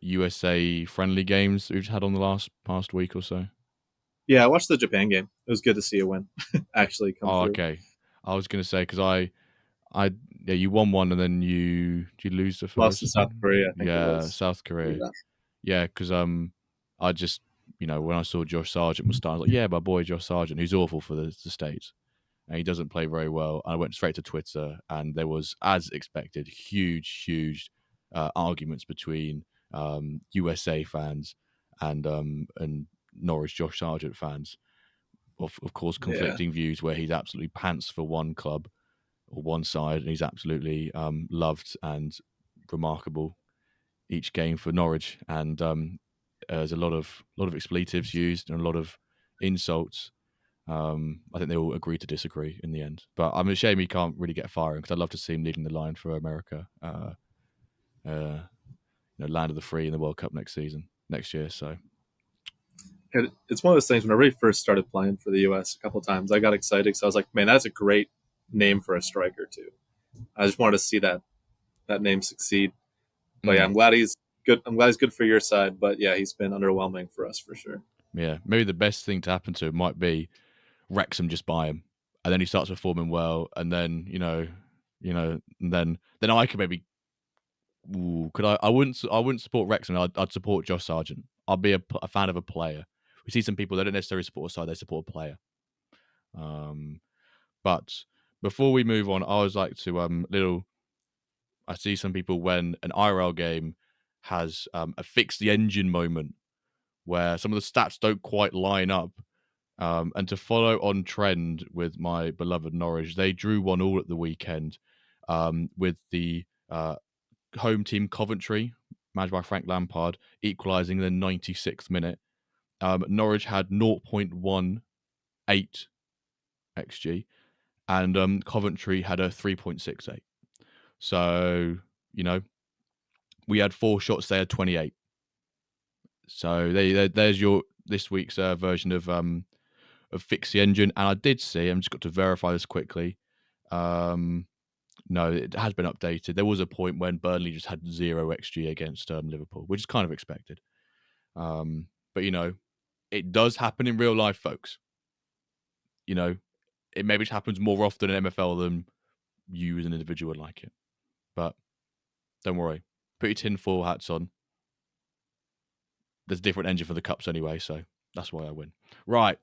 USA friendly games we've had on the past week or so? Yeah, I watched the Japan game. It was good to see a win actually come through. Okay. I was going to say, because you won one and then did you lose the first? Lost to South Korea, I think it was. South Korea. Yeah, because I just, when I saw Josh Sargent was starting, I was like, yeah, my boy Josh Sargent, who's awful for the States. And he doesn't play very well. I went straight to Twitter, and there was, as expected, huge arguments between USA fans and Norwich Josh Sargent fans. Of course, conflicting views, where he's absolutely pants for one club or one side, and he's absolutely loved and remarkable each game for Norwich. And there's a lot of expletives used and a lot of insults. I think they all agree to disagree in the end. But I'm ashamed he can't really get firing, because I'd love to see him leading the line for America, land of the free in the World Cup next year. So it's one of those things. When I really first started playing for the US a couple of times, I got excited because I was like, man, that's a great name for a striker too. I just wanted to see that name succeed. But yeah, I'm glad he's good. I'm glad he's good for your side. But yeah, he's been underwhelming for us for sure. Yeah, maybe the best thing to happen to him might be Wrexham just buy him, and then he starts performing well, and then and then I could maybe. Could I? I wouldn't support Wrexham. I'd support Josh Sargent. I'd be a fan of a player. We see some people that don't necessarily support a side; they support a player. But before we move on, I always like to I see some people when an IRL game has a fix the engine moment, where some of the stats don't quite line up. And to follow on trend with my beloved Norwich, they drew 1-1 at the weekend with the home team Coventry, managed by Frank Lampard, equalising in the 96th minute. Norwich had 0.18 XG, and Coventry had a 3.68. So, we had 4 shots, they had 28. So there's your this week's version of Fix the Engine. And I did see, I'm just got to verify this quickly. No, it has been updated. There was a point when Burnley just had 0 XG against Liverpool, which is kind of expected. But it does happen in real life, folks. It maybe happens more often in MFL than you as an individual would like it. But don't worry. Put your tinfoil hats on. There's a different engine for the cups anyway, so that's why I win. Right.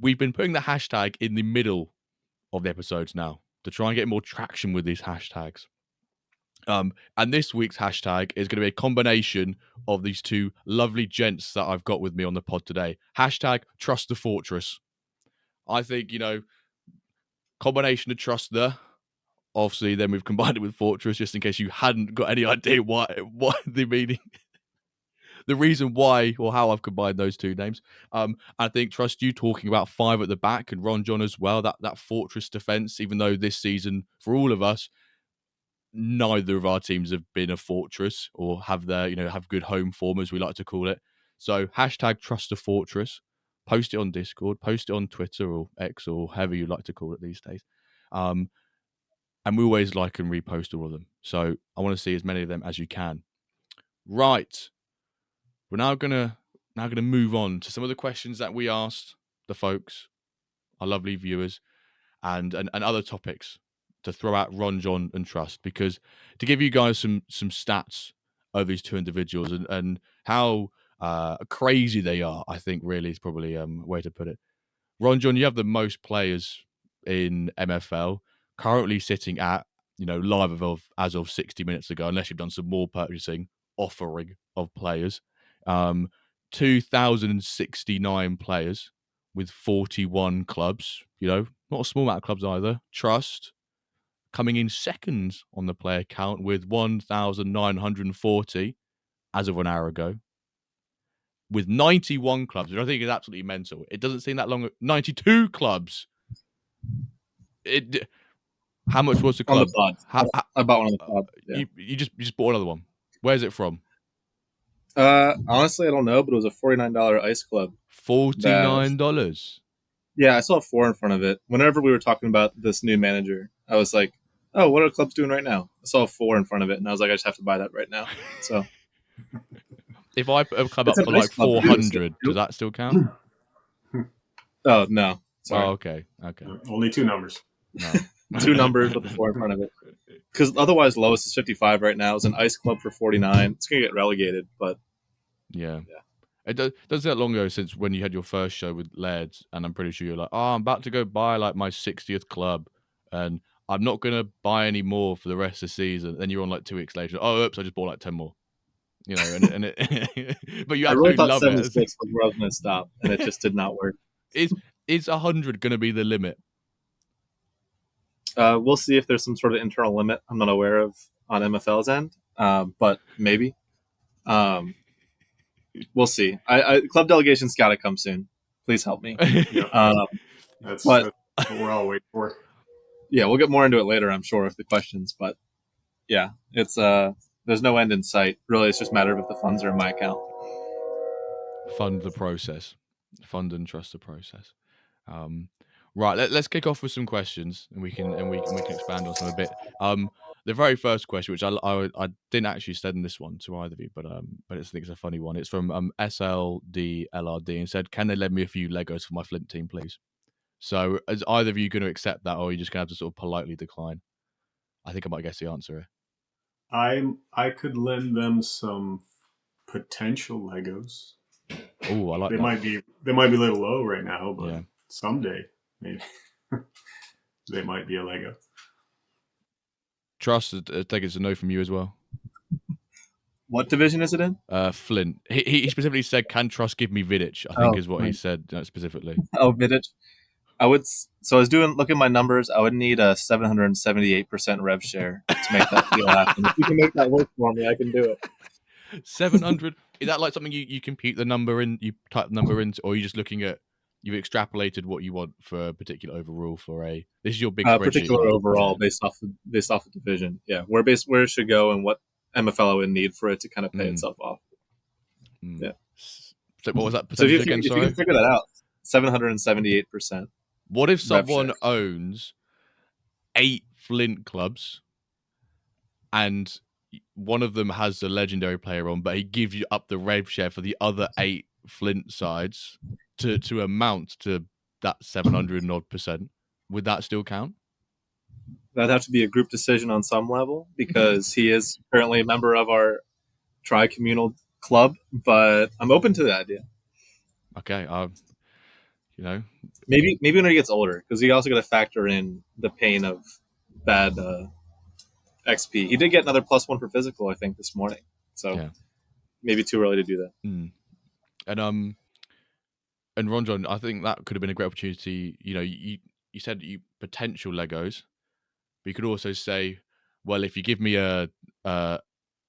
We've been putting the hashtag in the middle of the episodes now to try and get more traction with these hashtags. And this week's hashtag is going to be a combination of these two lovely gents that I've got with me on the pod today. Hashtag Trust the Fortress. I think, combination of Trust the... Obviously, then we've combined it with Fortress, just in case you hadn't got any idea what the meaning, the reason why or how I've combined those two names. I think Trust you talking about 5 at the back, and RonJon as well, that Fortress defense, even though this season, for all of us, neither of our teams have been a fortress or have have good home form, as we like to call it. So hashtag Trust the Fortress. Post it on Discord, post it on Twitter or X or however you like to call it these days. and we always like and repost all of them. So I want to see as many of them as you can. Right, we're now gonna move on to some of the questions that we asked the folks, our lovely viewers, and other topics to throw out RonJon and Trust, because to give you guys some stats of these two individuals and how crazy they are, I think really is probably a way to put it. RonJon, you have the most players in MFL, currently sitting at, live as of 60 minutes ago, unless you've done some more purchasing, offering of players. 2,069 players with 41 clubs, not a small amount of clubs either. Trust coming in second on the player count with 1,940 as of an hour ago, with 91 clubs, which I think is absolutely mental. It doesn't seem that long. 92 clubs. How much was the club? On the pods. I bought one on the pod. Yeah. You just bought another one. Where's it from? Honestly, I don't know, but it was a $49 ice club. $49. Yeah, I saw a 4 in front of it. Whenever we were talking about this new manager, I was like, "Oh, what are clubs doing right now?" I saw a 4 in front of it, and I was like, "I just have to buy that right now." So, if I put a club up It's for a nice like club, 400, does that still count? oh no, sorry, Oh, okay. Only 2 numbers. No. 2 numbers with the 4 in front of it. Because otherwise, lowest is 55 right now. It's an ice club for 49. It's gonna get relegated, but Yeah. It doesn't that long ago since when you had your first show with Lairds, and I'm pretty sure you're like, oh, I'm about to go buy like my 60th club, and I'm not gonna buy any more for the rest of the season. Then you're on like 2 weeks later. Oh, oops, I just bought like 10 more. And it but you I really absolutely thought love 76 it. was where I was going to stop, and it just did not work. Is 100 gonna be the limit? We'll see if there's some sort of internal limit I'm not aware of on MFL's end, but maybe. We'll see. Club delegation's got to come soon. Please help me. That's But what we're all waiting for. yeah, we'll get more into it later, I'm sure, with the questions. But yeah, it's there's no end in sight. Really, it's just a matter of if the funds are in my account. Fund the process. Fund and trust the process. Right, let's kick off with some questions, and we can expand on some a bit. The very first question, which I didn't actually send this one to either of you, but I just think it's a funny one. It's from SLDLRD, and said, "Can they lend me a few Legos for my Flint team, please?" So, is either of you going to accept that, or are you just going to have to sort of politely decline? I think I might guess the answer here. I could lend them some potential Legos. Oh, I like They that. They might be a little low right now, but Yeah. someday maybe they might be a Lego. Trust, I think it's a no from you as well. What division is it in? Flint. He specifically said, "Can Trust give me Vidic?" I think is what he said specifically. Oh, Vidic. I would. So I was looking at my numbers. I would need a 778% rev share to make that deal happen. If you can make that work for me, I can do it. 700. Is that like something you compute the number in? You type the number in, or are you just looking at? You've extrapolated what you want for a particular overall for a. This is your big spreadsheet. Particular overall based off the division. Yeah, where it should go and what MFL I would need for it to kind of pay itself off. Yeah. So what was that So percentage if again? you can figure that out, 778%. What if someone owns 8 Flint clubs and one of them has a legendary player on, but he gives you up the rev share for the other 8 Flint sides to amount to that 700 odd percent? Would that still count? That'd have to be a group decision on some level because he is currently a member of our tri-communal club, but I'm open to the idea. Okay, maybe when he gets older, because he also got to factor in the pain of bad XP. He did get another +1 for physical, I think, this morning. So maybe too early to do that. And RonJon, I think that could have been a great opportunity. You said you potential Legos, but you could also say, well, if you give me a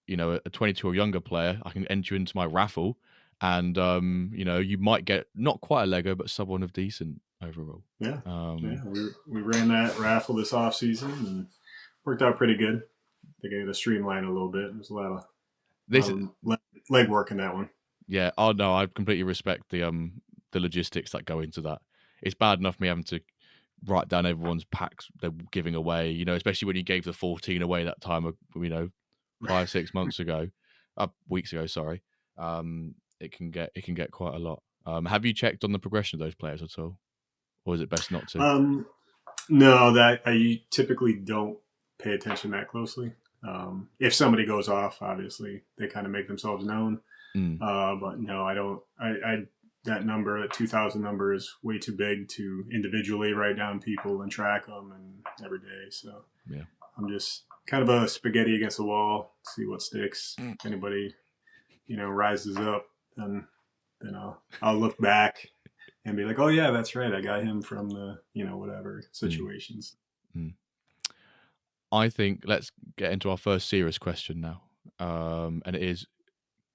22 or younger player, I can enter you into my raffle, and you might get not quite a Lego, but someone of decent overall. Yeah, we ran that raffle this off season and worked out pretty good. I think I got to streamline a little bit. There's a lot of legwork in that one. Yeah. Oh no, I completely respect the logistics that go into that. It's bad enough me having to write down everyone's packs they're giving away. You know, especially when you gave the 14 away that time. 5-6 months ago, weeks ago. Sorry. It can get quite a lot. Have you checked on the progression of those players at all, or is it best not to? No, that I typically don't pay attention that closely. If somebody goes off, obviously they kind of make themselves known. But no, I don't. That number, that 2,000 number, is way too big to individually write down people and track them and every day. So yeah, I'm just kind of a spaghetti against the wall, see what sticks. If anybody, rises up, then I'll look back and be like, oh yeah, that's right, I got him from the whatever situations. I think let's get into our first serious question now, and it is,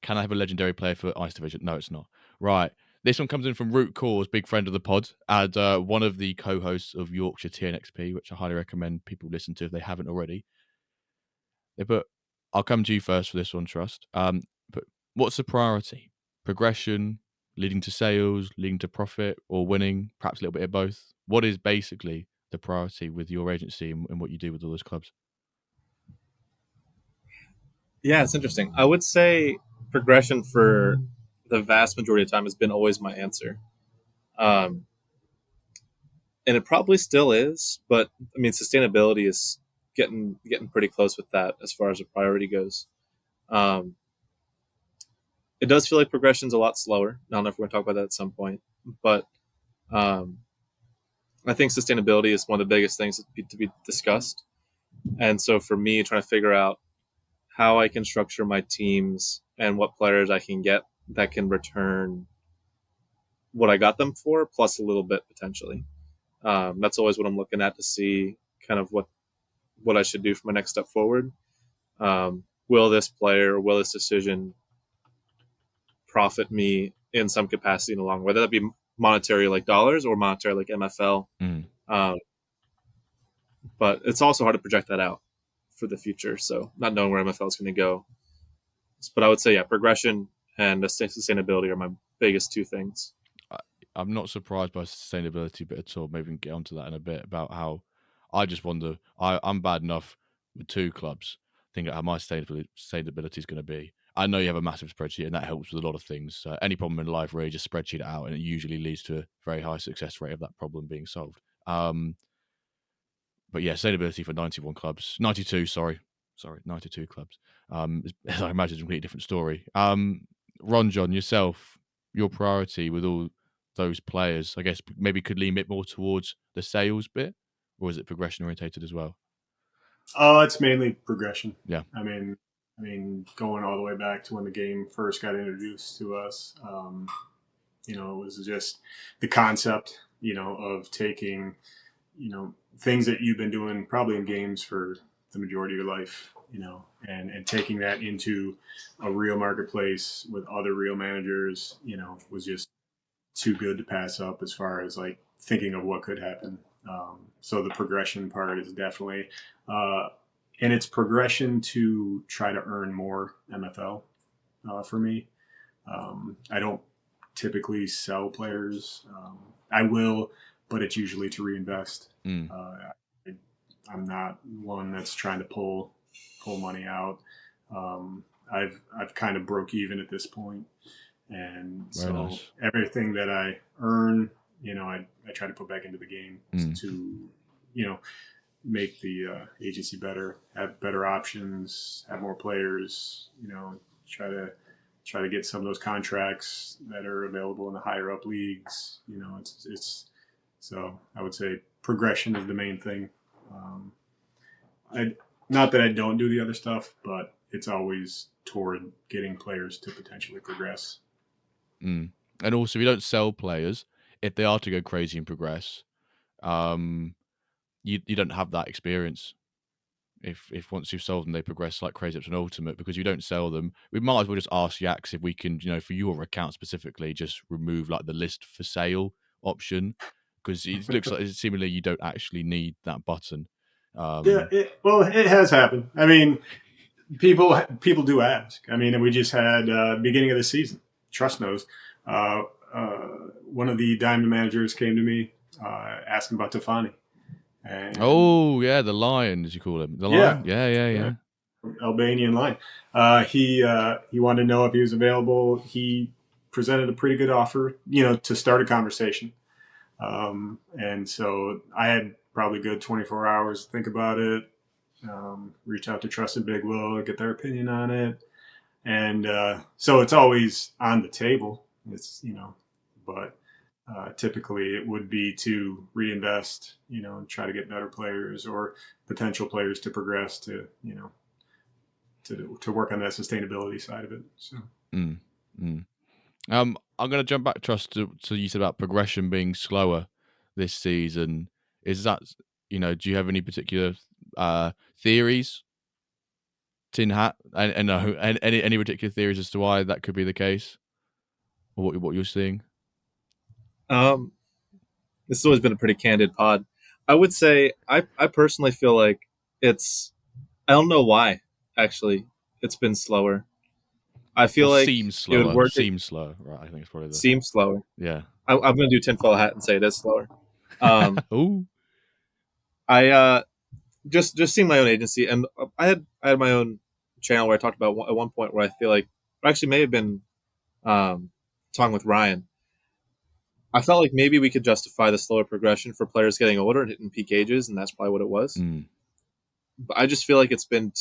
can I have a legendary player for Ice Division? No, it's not. Right. This one comes in from Root Cause, big friend of the pod, and one of the co-hosts of Yorkshire TNXP, which I highly recommend people listen to if they haven't already. But I'll come to you first for this one, Trust. But what's the priority? Progression, leading to sales, leading to profit, or winning? Perhaps a little bit of both. What is basically the priority with your agency and what you do with all those clubs? Yeah, it's interesting. I would say progression for the vast majority of time has been always my answer. And it probably still is, but I mean, sustainability is getting pretty close with that as far as a priority goes. It does feel like progression's a lot slower. I don't know if we're going to talk about that at some point, but I think sustainability is one of the biggest things to be discussed. And so for me, trying to figure out how I can structure my teams and what players I can get that can return what I got them for, plus a little bit potentially. That's always what I'm looking at to see kind of what I should do for my next step forward. Will this player, will this decision profit me in some capacity in the long run, whether that be monetary like dollars or monetary like MFL. But it's also hard to project that out for the future. So not knowing where MFL is going to go. But I would say, yeah, progression and sustainability are my biggest two things. I'm not surprised by sustainability bit at all. Maybe we can get onto that in a bit about how I just wonder, I'm bad enough with 2 clubs, think how my sustainability is going to be. I know you have a massive spreadsheet and that helps with a lot of things. Any problem in life, really, just spreadsheet it out and it usually leads to a very high success rate of that problem being solved. But yeah, sustainability for 92 clubs. As I imagine, it's a completely different story. RonJon, yourself, your priority with all those players, I guess maybe could lean a bit more towards the sales bit, or is it progression orientated as well? It's mainly progression. Yeah. I mean, going all the way back to when the game first got introduced to us, it was just the concept, of taking, things that you've been doing probably in games for the majority of your life, and taking that into a real marketplace with other real managers, was just too good to pass up as far as like thinking of what could happen. So the progression part is definitely, and it's progression to try to earn more MFL for me. I don't typically sell players. I will, but it's usually to reinvest. I'm not one that's trying to pull money out. I've kind of broke even at this point. And Very so nice. Everything that I earn, I try to put back into the game to, make the agency better, have better options, have more players, try to get some of those contracts that are available in the higher up leagues. It's so I would say progression is the main thing. Not that I don't do the other stuff, but it's always toward getting players to potentially progress. And also, if you don't sell players, if they are to go crazy and progress, you don't have that experience. If once you've sold them, they progress like crazy up to an ultimate because you don't sell them. We might as well just ask Yax if we can, for your account specifically, just remove like the list for sale option because it looks like seemingly you don't actually need that button. It has happened. I mean, people do ask. I mean, we just had beginning of the season. Trust knows. One of the diamond managers came to me asking about Tafani. And Oh yeah, the lion, as you call him, the lion. Yeah. Albanian Lion. He wanted to know if he was available. He presented a pretty good offer, to start a conversation. And so I had probably good 24 hours to think about it. Reach out to Trusted Big Will, get their opinion on it. And so it's always on the table. It's, but typically it would be to reinvest, and try to get better players or potential players to progress to, to work on that sustainability side of it. So. I'm going to jump back, Trust, to you said about progression being slower this season. Is that, do you have any particular theories? Tin hat, and no, any particular theories as to why that could be the case, or what you're seeing? This has always been a pretty candid pod. I would say I personally feel like I don't know why, actually, it's been slower. I feel like seems slower. It would work. Seems slow, right? I think it's probably seems slower. Yeah. I'm going to do tinfoil hat and say it is slower. Ooh. I just seeing my own agency, and I had my own channel where I talked about at one point where I feel like actually may have been talking with Ryan. I felt like maybe we could justify the slower progression for players getting older and hitting peak ages, and that's probably what it was. But I just feel like it's been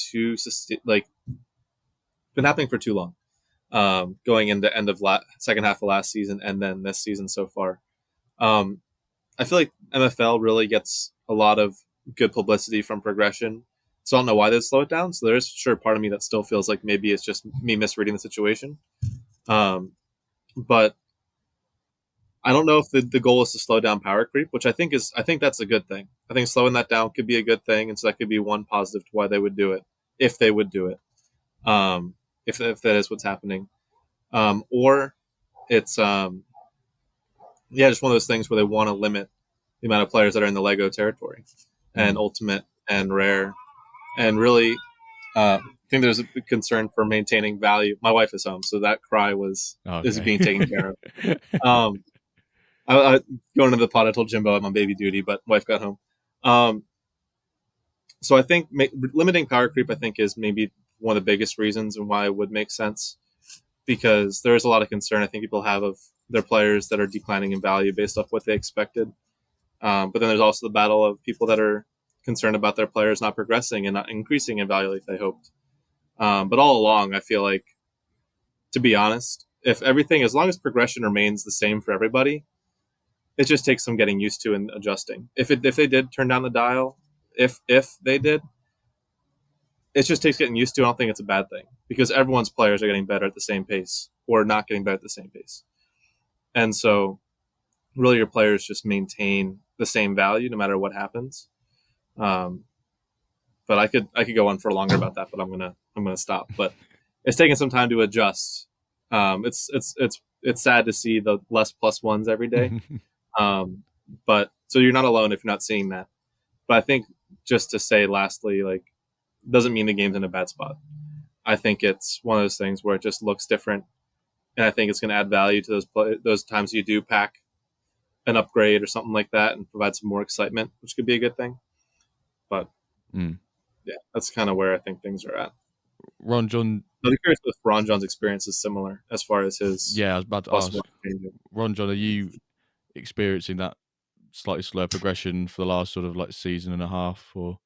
been happening for too long. Going into end of second half of last season and then this season so far. I feel like MFL really gets a lot of good publicity from progression. So I don't know why they slow it down. So there's sure part of me that still feels like maybe it's just me misreading the situation. But I don't know if the goal is to slow down power creep, which I think that's a good thing. I think slowing that down could be a good thing. And so that could be one positive to why they would do it, if they would do it. If that is what's happening. Or it's just one of those things where they want to limit the amount of players that are in the Lego territory and Ultimate and Rare, and really I think there's a big concern for maintaining value. My wife is home, so that cry is being taken care of. I going to the pod, I told Jimbo I'm on baby duty, but wife got home. So I think limiting power creep, I think, is maybe one of the biggest reasons and why it would make sense, because there is a lot of concern I think people have of their players that are declining in value based off what they expected. But then there's also the battle of people that are concerned about their players not progressing and not increasing in value like they hoped. But all along, I feel like, to be honest, if everything, as long as progression remains the same for everybody, it just takes some getting used to and adjusting. If they did turn down the dial, if they did, it just takes getting used to. I don't think it's a bad thing, because everyone's players are getting better at the same pace or not getting better at the same pace. And so really your players just maintain the same value no matter what happens. But I could go on for longer about that, but I'm gonna stop. But it's taking some time to adjust. It's sad to see the less plus ones every day. But so you're not alone if you're not seeing that. But I think, just to say lastly, like, doesn't mean the game's in a bad spot. I think it's one of those things where it just looks different, and I think it's going to add value to those times you do pack an upgrade or something like that and provide some more excitement, which could be a good thing. But yeah, that's kind of where I think things are at. RonJon, I'm curious if RonJon's experience is similar as far as his. Yeah, I was about to ask. RonJon, are you experiencing that slightly slower progression for the last sort of like season and a half, or?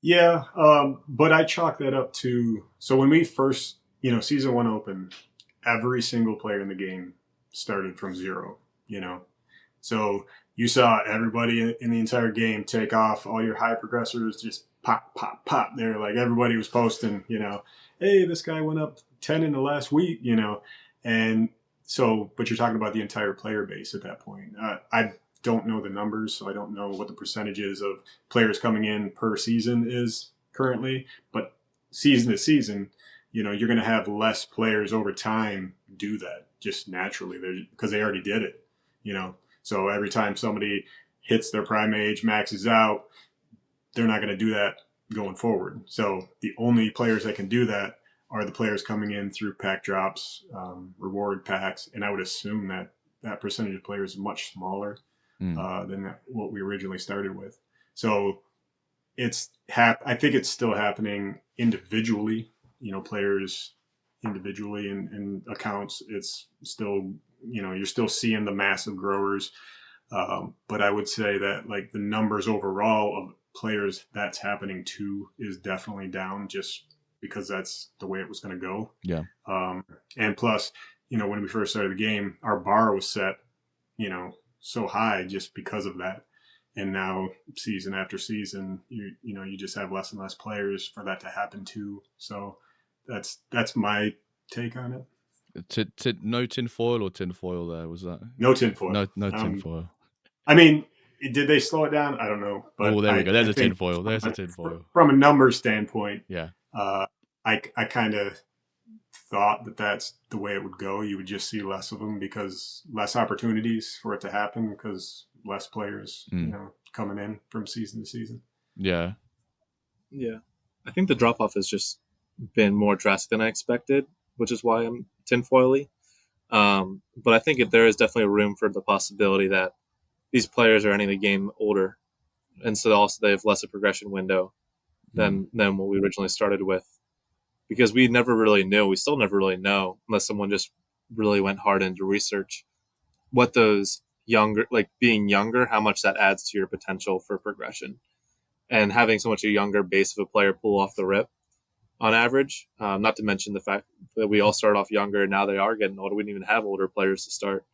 Yeah, but I chalk that up to, so when we first, season one opened, every single player in the game started from zero, So you saw everybody in the entire game take off, all your high progressors just pop, pop, pop. They're like, everybody was posting, hey, this guy went up 10 in the last week, and so, but you're talking about the entire player base at that point. I don't know the numbers, so I don't know what the percentages of players coming in per season is currently, but season to season, you're going to have less players over time do that just naturally, because they already did it, So every time somebody hits their prime age, maxes out, they're not going to do that going forward. So the only players that can do that are the players coming in through pack drops, reward packs, and I would assume that percentage of players is much smaller. than what we originally started with. So I think it's still happening individually, players individually and accounts. It's still, you're still seeing the massive growers. But I would say that like the numbers overall of players that's happening to is definitely down, just because that's the way it was going to go. Yeah. And plus, when we first started the game, our bar was set, so high just because of that. And now season after season, you just have less and less players for that to happen to. So that's my take on it. No tinfoil or tinfoil there, was that? No tinfoil. No tinfoil. I mean, did they slow it down? I don't know. But there we go. There's a tinfoil. There's a tinfoil. From a numbers standpoint, yeah. I kind of thought that that's the way it would go. You would just see less of them because less opportunities for it to happen because less players, coming in from season to season. Yeah. Yeah. I think the drop off has just been more drastic than I expected, which is why I'm tinfoily. But I think there is definitely room for the possibility that these players are ending the game older, and so also they have less a progression window than what we originally started with, because we never really knew. We still never really know, unless someone just really went hard into research, what those being younger, how much that adds to your potential for progression, and having so much a younger base of a player pull off the rip on average. Not to mention the fact that we all start off younger and now they are getting older. We didn't even have older players to start,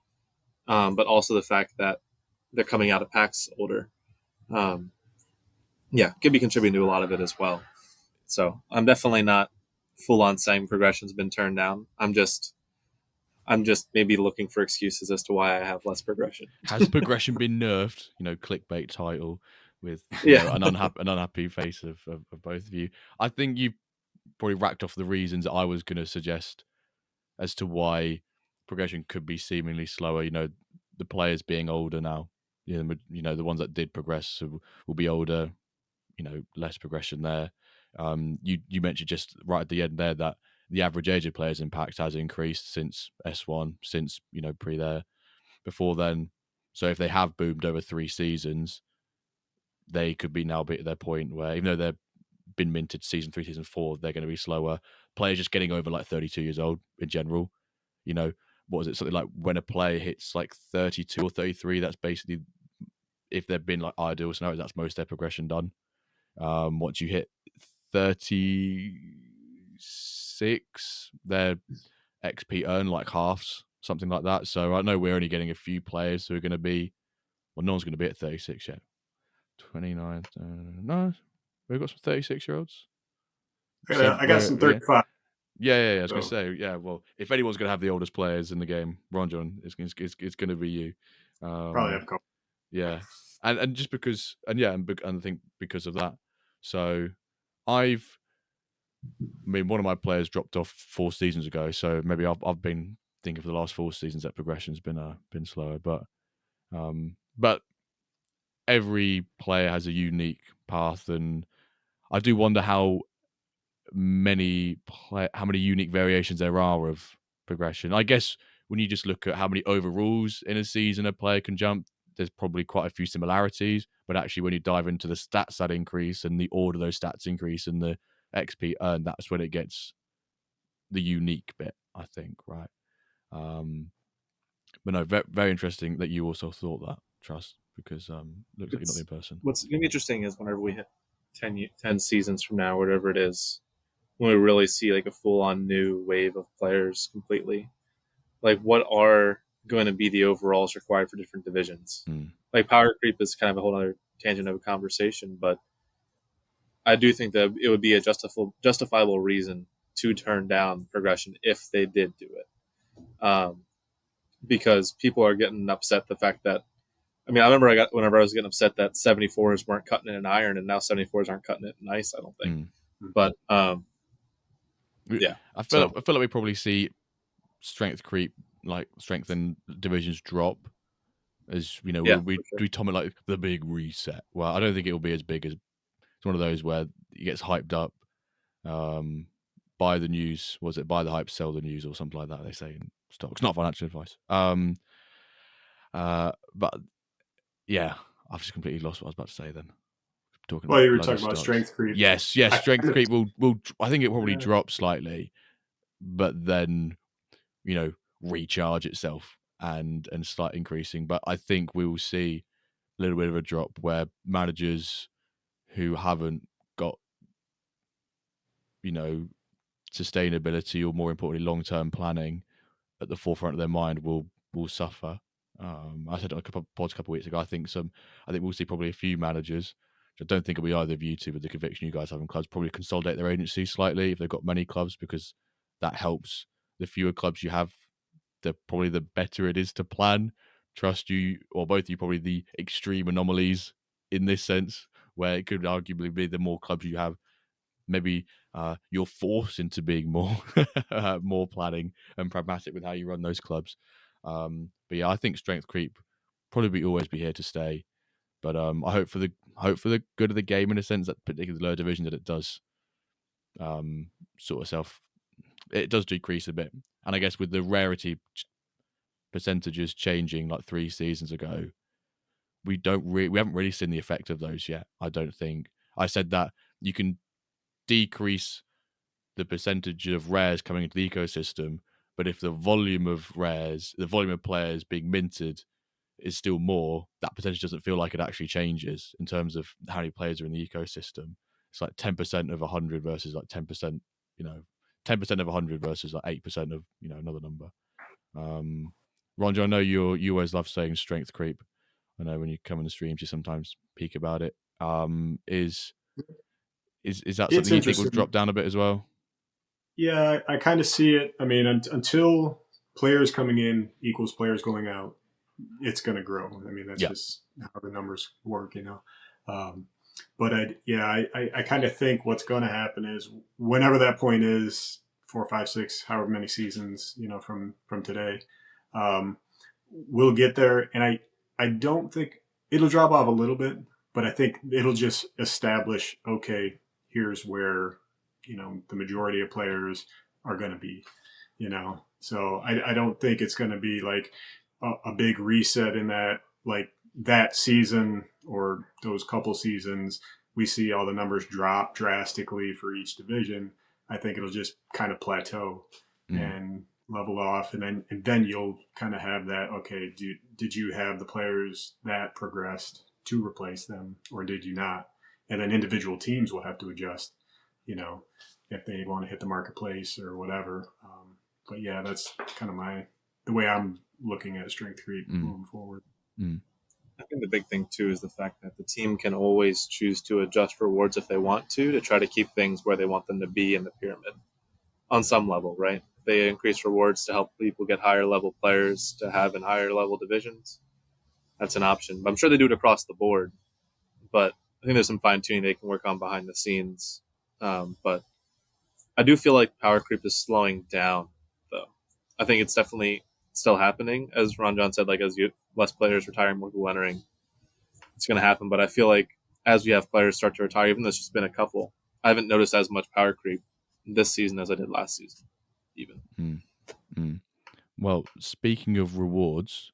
but also the fact that they're coming out of packs older. Could be contributing to a lot of it as well. So I'm definitely not full on saying progression's been turned down. I'm just maybe looking for excuses as to why I have less progression. Has progression been nerfed? Clickbait title with an unhappy face of both of you. I think you probably racked off the reasons I was going to suggest as to why progression could be seemingly slower. The players being older now. The ones that did progress will be older. Less progression there. You mentioned just right at the end there that the average age of players in packs has increased since S1, since pre there, before then. So if they have boomed over 3 seasons, they could be now at their point where, even though they've been minted season 3, season 4, they're going to be slower. Players just getting over like 32 years old in general. What was it? Something like when a player hits like 32 or 33, that's basically, if they've been like ideal scenarios, that's most of their progression done. Once you hit 36, their XP earn like halves, something like that. So I know we're only getting a few players who are going to be, well, no one's going to be at 36 yet. 29, no, we've got some 36-year-olds. I got some 35. Yeah. I was going to say, well, if anyone's going to have the oldest players in the game, RonJon, it's going to be you. Probably have a couple. Yeah. And just because, and I think because of that. So one of my players dropped off 4 seasons ago. So maybe I've been thinking for the last 4 seasons that progression's been slower. But every player has a unique path, and I do wonder how many unique variations there are of progression. I guess when you just look at how many overalls in a season a player can jump, there's probably quite a few similarities, but actually when you dive into the stats that increase and the order those stats increase and the XP earned, that's when it gets the unique bit, I think, right? But no, very, very interesting that you also thought that, Trust, because looks like you're not the only person. What's going to be interesting is whenever we hit 10 seasons from now, whatever it is, when we really see like a full-on new wave of players completely, like what are going to be the overalls required for different divisions. Like power creep is kind of a whole other tangent of a conversation, but I do think that it would be a justifiable reason to turn down progression if they did do it, because people are getting upset the fact that, I remember whenever I was getting upset that 74s weren't cutting it in iron, and now 74s aren't cutting it in ice, I don't think. But yeah, I feel like we probably see strength creep, like strength in divisions drop, as we tom it like the big reset. Well, I don't think it will be as big as, it's one of those where it gets hyped up, buy the news, was it buy the hype, sell the news, or something like that they say in stocks. Not financial advice. But Yeah, I've just completely lost what I was about to say then. Talking Well, about you were bloody talking about stocks. strength creep. Yes, strength creep will. I think it will probably Yeah. drop slightly, but then recharge itself and start increasing. But I think we will see a little bit of a drop where managers who haven't got sustainability, or more importantly long-term planning at the forefront of their mind will suffer. I said on a couple of weeks ago, I think we'll see probably a few managers, which I don't think it'll be either of you two with the conviction you guys have in clubs, probably consolidate their agency slightly if they've got many clubs, because that helps. The fewer clubs you have, probably the better it is to plan. Trust you, or both of you, probably the extreme anomalies in this sense, where it could arguably be the more clubs you have, maybe you're forced into being more more planning and pragmatic with how you run those clubs. But yeah, I think strength creep probably always be here to stay. But I hope for the good of the game, in a sense, that particularly the lower division, that it does it does decrease a bit. And I guess with the rarity percentages changing like 3 seasons ago, we haven't really seen the effect of those yet. I don't think. I said that you can decrease the percentage of rares coming into the ecosystem, but if the volume of players being minted is still more, that percentage doesn't feel like it actually changes in terms of how many players are in the ecosystem. It's like 10% of 100 versus like 10%, 10% of 100 versus like 8% of, another number. RonJon, I know you always love saying strength creep. I know when you come on the streams, you sometimes peek about it. Is that It's something you think will interesting. drop down a bit as well? Yeah, I kind of see it. I mean, until players coming in equals players going out, it's going to grow. I mean, that's just how the numbers work, But I kind of think what's going to happen is whenever that point is, 4, 5, 6, however many seasons, from today, we'll get there. And I don't think it'll drop off a little bit, but I think it'll just establish, okay, here's where, the majority of players are going to be, So I don't think it's going to be like a big reset in that, like that season or those couple seasons, we see all the numbers drop drastically for each division. I think it'll just kind of plateau and level off, and then you'll kind of have that. Okay, did you have the players that progressed to replace them, or did you not? And then individual teams will have to adjust, if they want to hit the marketplace or whatever. But yeah, that's kind of the way I'm looking at strength creep moving forward. I think the big thing too is the fact that the team can always choose to adjust rewards if they want to try to keep things where they want them to be in the pyramid on some level, right? They increase rewards to help people get higher level players to have in higher level divisions. That's an option. I'm sure they do it across the board, but I think there's some fine tuning they can work on behind the scenes. But I do feel like power creep is slowing down, though. I think it's definitely still happening, as RonJon said. Like as less players retiring, more people entering, it's going to happen. But I feel like as we have players start to retire, even though it's just been a couple, I haven't noticed as much power creep this season as I did last season, even. Well, speaking of rewards,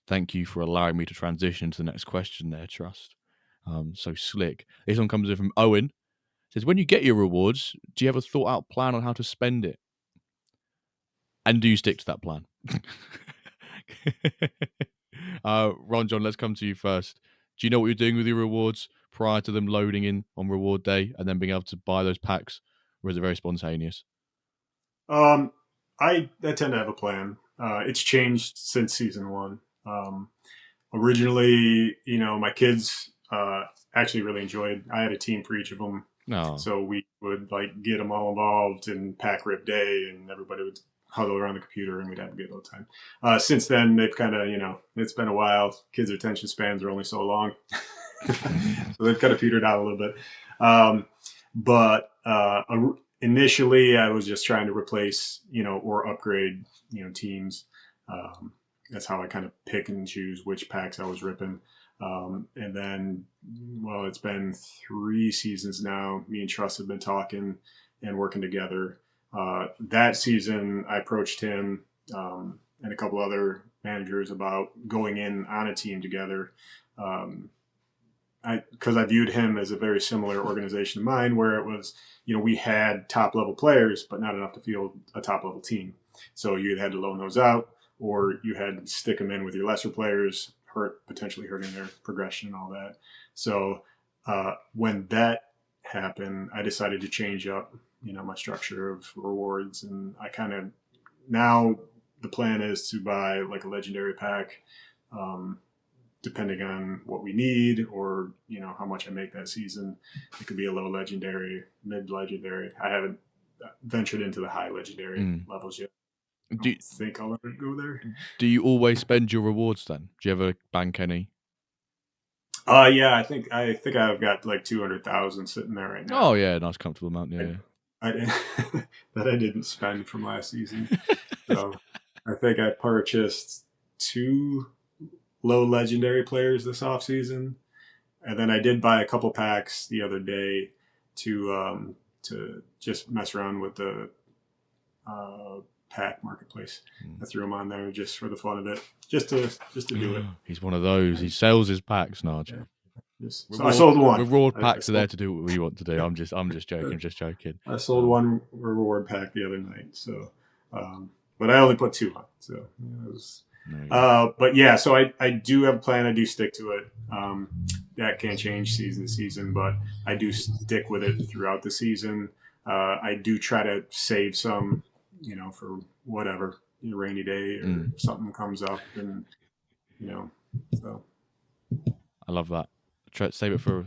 thank you for allowing me to transition to the next question there, Trust. So slick. This one comes in from Owen. It says, when you get your rewards, do you have a thought out plan on how to spend it? And do you stick to that plan? RonJon, let's come to you first. Do you know what you're doing with your rewards prior to them loading in on reward day and then being able to buy those packs? Or is it very spontaneous? I tend to have a plan. It's changed since season 1. Originally, my kids actually really enjoyed. I had a team for each of them, so we would like get them all involved in pack rip day, and everybody would huddle around the computer, and we'd have a good old time. Since then, they've kind of, it's been a while. Kids' attention spans are only so long, so they've kind of petered out a little bit. But initially, I was just trying to replace, or upgrade, teams. That's how I kind of pick and choose which packs I was ripping. And then, well, it's been 3 seasons now. Me and Trust have been talking and working together. That season, I approached him and a couple other managers about going in on a team together. because I viewed him as a very similar organization to mine, where it was, we had top level players, but not enough to field a top level team. So you had to loan those out, or you had to stick them in with your lesser players, potentially hurting their progression and all that. So when that happened, I decided to change up, my structure of rewards, and I kind of now the plan is to buy like a legendary pack. Depending on what we need, or how much I make that season. It could be a low legendary, mid legendary. I haven't ventured into the high legendary levels yet. I don't think I'll ever go there. Do you always spend your rewards then? Do you ever bank any? Yeah, I think I've got like 200,000 sitting there right now. Oh yeah, nice comfortable amount. Yeah, I that I didn't spend from last season. So I think I purchased 2 low legendary players this off season, and then I did buy a couple packs the other day to just mess around with the pack marketplace. I threw them on there just for the fun of it, just to do it. He's one of those. He sells his packs, Narj. Yeah. So I sold one. Reward packs are there to do what we want to do. I'm just joking. Just joking. I sold one reward pack the other night. So, but I only put 2 on. So it was. But yeah, so I do have a plan. I do stick to it. That can change season to season, but I do stick with it throughout the season. I do try to save some, for whatever, rainy day or something comes up, and so. I love that. Try to save it for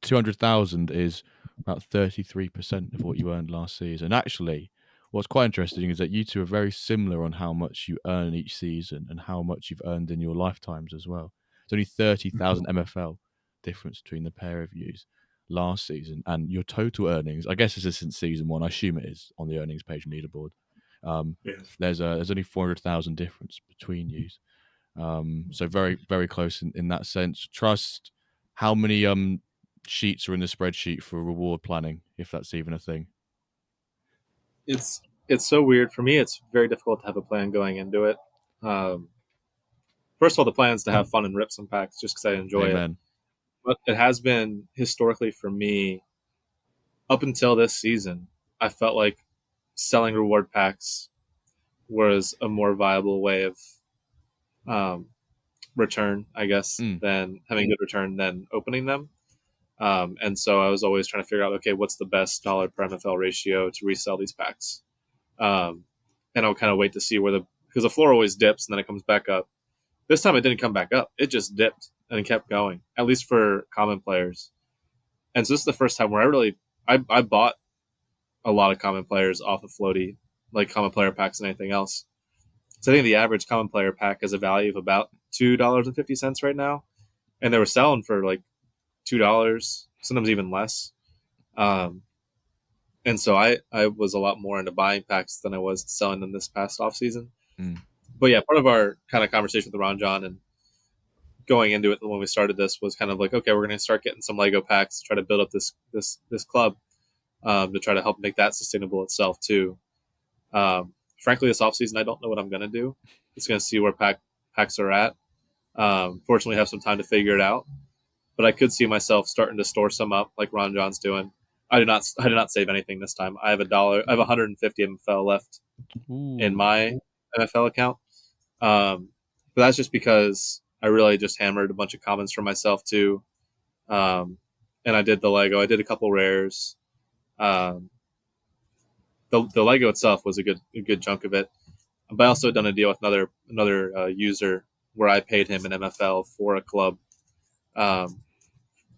200,000 is about 33% of what you earned last season. Actually, what's quite interesting is that you two are very similar on how much you earn each season and how much you've earned in your lifetimes as well. It's only 30,000 MFL difference between the pair of yous last season, and your total earnings, I guess this is since season 1, I assume it is on the earnings page and leaderboard. There's only 400,000 difference between yous. So very, very close in that sense. Trust, how many sheets are in the spreadsheet for reward planning, if that's even a thing? It's so weird for me. It's very difficult to have a plan going into it. First of all, the plan is to have fun and rip some packs just because I enjoy it. But it has been historically for me, up until this season, I felt like selling reward packs was a more viable way of return, I guess, than having a good return than opening them. And so I was always trying to figure out, okay, what's the best dollar per MFL ratio to resell these packs? And I'll kind of wait to see because the floor always dips and then it comes back up. This time it didn't come back up. It just dipped and it kept going, at least for common players. And so this is the first time where I bought a lot of common players off of floaty, like common player packs and anything else. So I think the average common player pack has a value of about $2.50 right now. And they were selling for like $2, sometimes even less. And so I was a lot more into buying packs than I was selling them this past off season. But yeah, part of our kind of conversation with RonJon and going into it when we started this was kind of like, okay, we're going to start getting some Lego packs, try to build up this club to try to help make that sustainable itself too. Frankly, this off season, I don't know what I'm going to do. It's going to see where packs are at. Fortunately, I have some time to figure it out. But I could see myself starting to store some up like RonJon's doing. I did not save anything this time. I have $1. I have 150 MFL left in my MFL account. But that's just because I really just hammered a bunch of commons for myself too. And I did the Lego. I did a couple rares. The Lego itself was a good chunk of it. But I also done a deal with another user where I paid him an MFL for a club.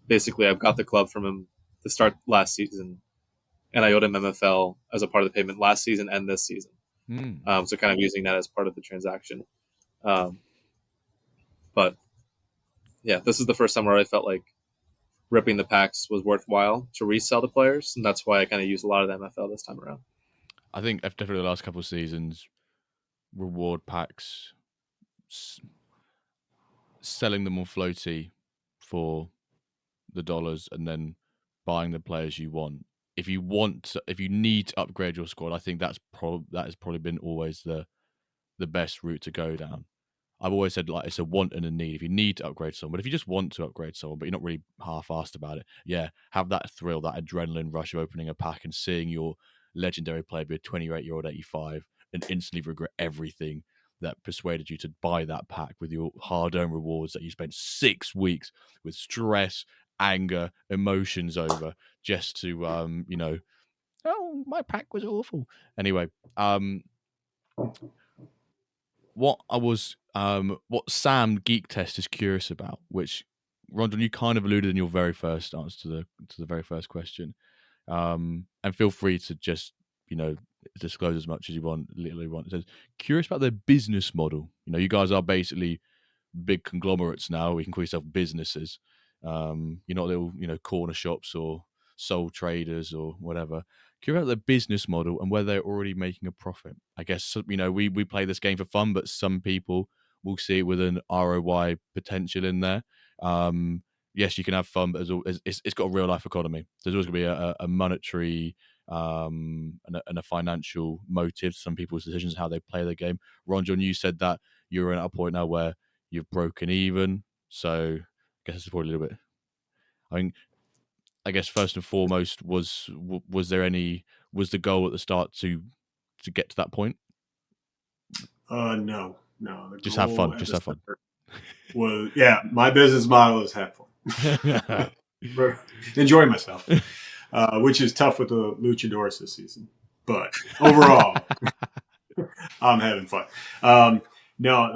Basically, I've got the club from him to start last season, and I owed him MFL as a part of the payment last season and this season. So kind of using that as part of the transaction. But yeah, this is the first time where I felt like ripping the packs was worthwhile to resell the players, and that's why I kind of used a lot of the MFL this time around. I think definitely the last couple of seasons, reward packs, selling them on floaty for the dollars and then buying the players you want. If you need to upgrade your squad, I think that has probably been always the best route to go down. I've always said like it's a want and a need. If you need to upgrade someone, but if you just want to upgrade someone, but you're not really half-assed about it, yeah, have that thrill, that adrenaline rush of opening a pack and seeing your legendary player be a 28-year-old 85 and instantly regret everything that persuaded you to buy that pack with your hard-earned rewards that you spent 6 weeks with stress, anger, emotions over just to oh, my pack was awful. Anyway, what Sam Geek Test is curious about, which RonJon, you kind of alluded in your very first answer to the very first question, and feel free to just disclose as much as you want, little you want. It says curious about their business model. You guys are basically big conglomerates now. We can call yourself businesses. You're not little corner shops or sole traders or whatever. Curious about the business model and whether they're already making a profit. I guess we play this game for fun, but some people will see it with an ROI potential in there. Yes, you can have fun, but it's got a real life economy. There's always going to be a monetary and a financial motive to some people's decisions, how they play the game. RonJon, you said that you're at a point now where you've broken even, so I guess it's probably a little bit. I guess first and foremost, was the goal at the start to get to that point? No. Just have fun. Just have fun. Well, yeah, my business model is have fun. Enjoy myself, which is tough with the luchadors this season. But overall, I'm having fun. No,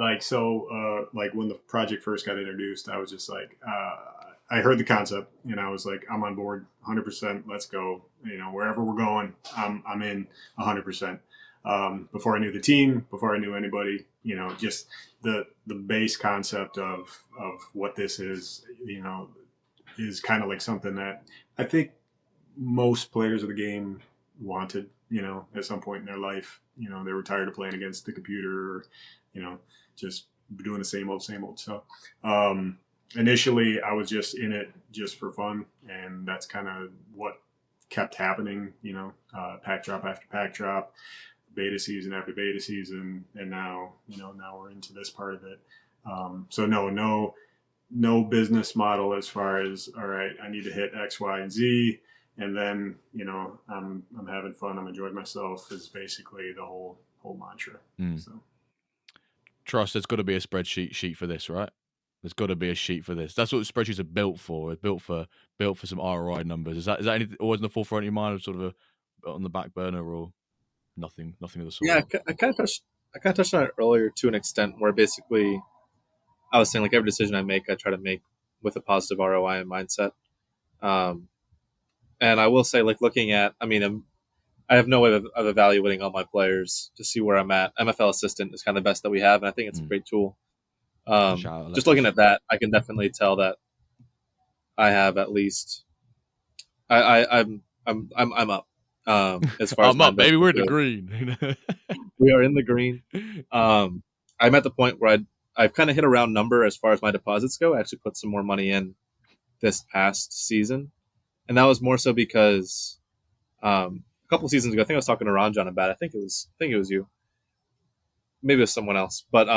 like when the project first got introduced, I was just like, I heard the concept and I was like, I'm on board 100%. Let's go. Wherever we're going, I'm in 100%. Before I knew the team, before I knew anybody, just the base concept of what this is kind of like something that I think most players of the game wanted, at some point in their life. They were tired of playing against the computer or, just doing the same old. So initially I was just in it just for fun, and that's kind of what kept happening, pack drop after pack drop, beta season after beta season, and now we're into this part of it. So no business model as far as, all right, I need to hit X, Y, and Z, and then I'm having fun, I'm enjoying myself is basically the whole mantra. So Trust, there's got to be a spreadsheet for this, right? There's got to be a sheet for this. That's what spreadsheets are built for. It's built for some ROI numbers. Is that anything always in the forefront of your mind, or sort of on the back burner, or nothing of the sort? Yeah, I kind of touched on it earlier to an extent, where basically I was saying like every decision I make, I try to make with a positive ROI and mindset. And I will say, like looking at, I have no way of evaluating all my players to see where I'm at. MFL Assistant is kind of the best that we have, and I think it's a great tool. Just looking at that, I can definitely tell that I have at least I'm up. As far as I'm up, baby. We're in the green. We are in the green. I'm at the point where I've kind of hit a round number as far as my deposits go. I actually put some more money in this past season, and that was more so because a couple seasons ago, I think I was talking to RonJon about it. I think it was you. Maybe it was someone else. But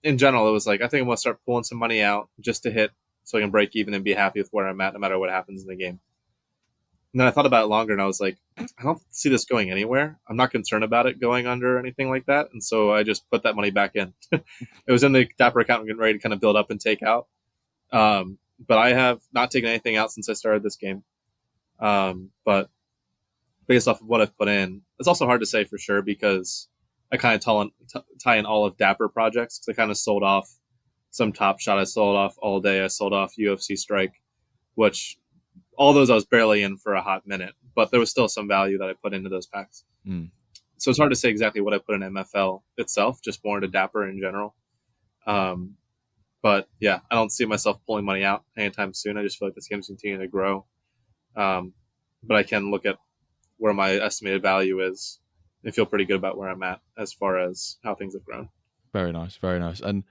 in general, it was like, I think I'm going to start pulling some money out just to hit so I can break even and be happy with where I'm at no matter what happens in the game. And then I thought about it longer, and I was like, I don't see this going anywhere. I'm not concerned about it going under or anything like that. And so I just put that money back in. It was in the Dapper account, getting ready to kind of build up and take out. But I have not taken anything out since I started this game. But based off of what I've put in, it's also hard to say for sure because I kind of tie in all of Dapper projects, because I kind of sold off some Top Shot. I sold off All Day. I sold off UFC Strike, which all those I was barely in for a hot minute, but there was still some value that I put into those packs. So it's hard to say exactly what I put in MFL itself, just more into Dapper in general. But yeah, I don't see myself pulling money out anytime soon. I just feel like this game's continuing to grow. But I can look at where my estimated value is and feel pretty good about where I'm at as far as how things have grown. Very nice, very nice. And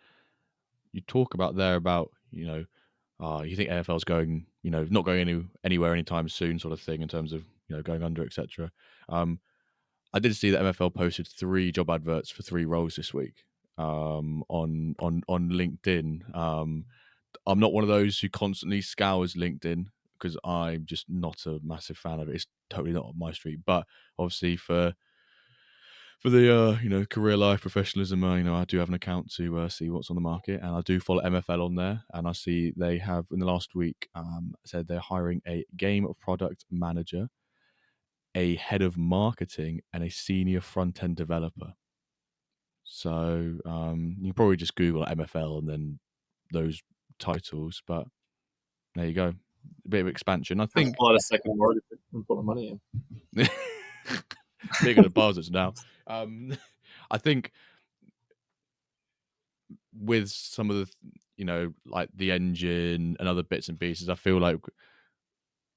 you talk about you think NFL's going, not going anywhere anytime soon, sort of thing, in terms of going under, etc. I did see that MFL posted 3 job adverts for 3 roles this week. on LinkedIn. I'm not one of those who constantly scours LinkedIn because I'm just not a massive fan of it. It's totally not my street. But obviously for the career life professionalism, I do have an account to see what's on the market, and I do follow MFL on there, and I see they have in the last week said they're hiring a game product manager, a head of marketing, and a senior front end developer. So you can probably just Google MFL and then those titles, but there you go, a bit of expansion. I think a lot of second mortgage and put my money in. bigger deposits now. I think with some of the like the engine and other bits and pieces, I feel like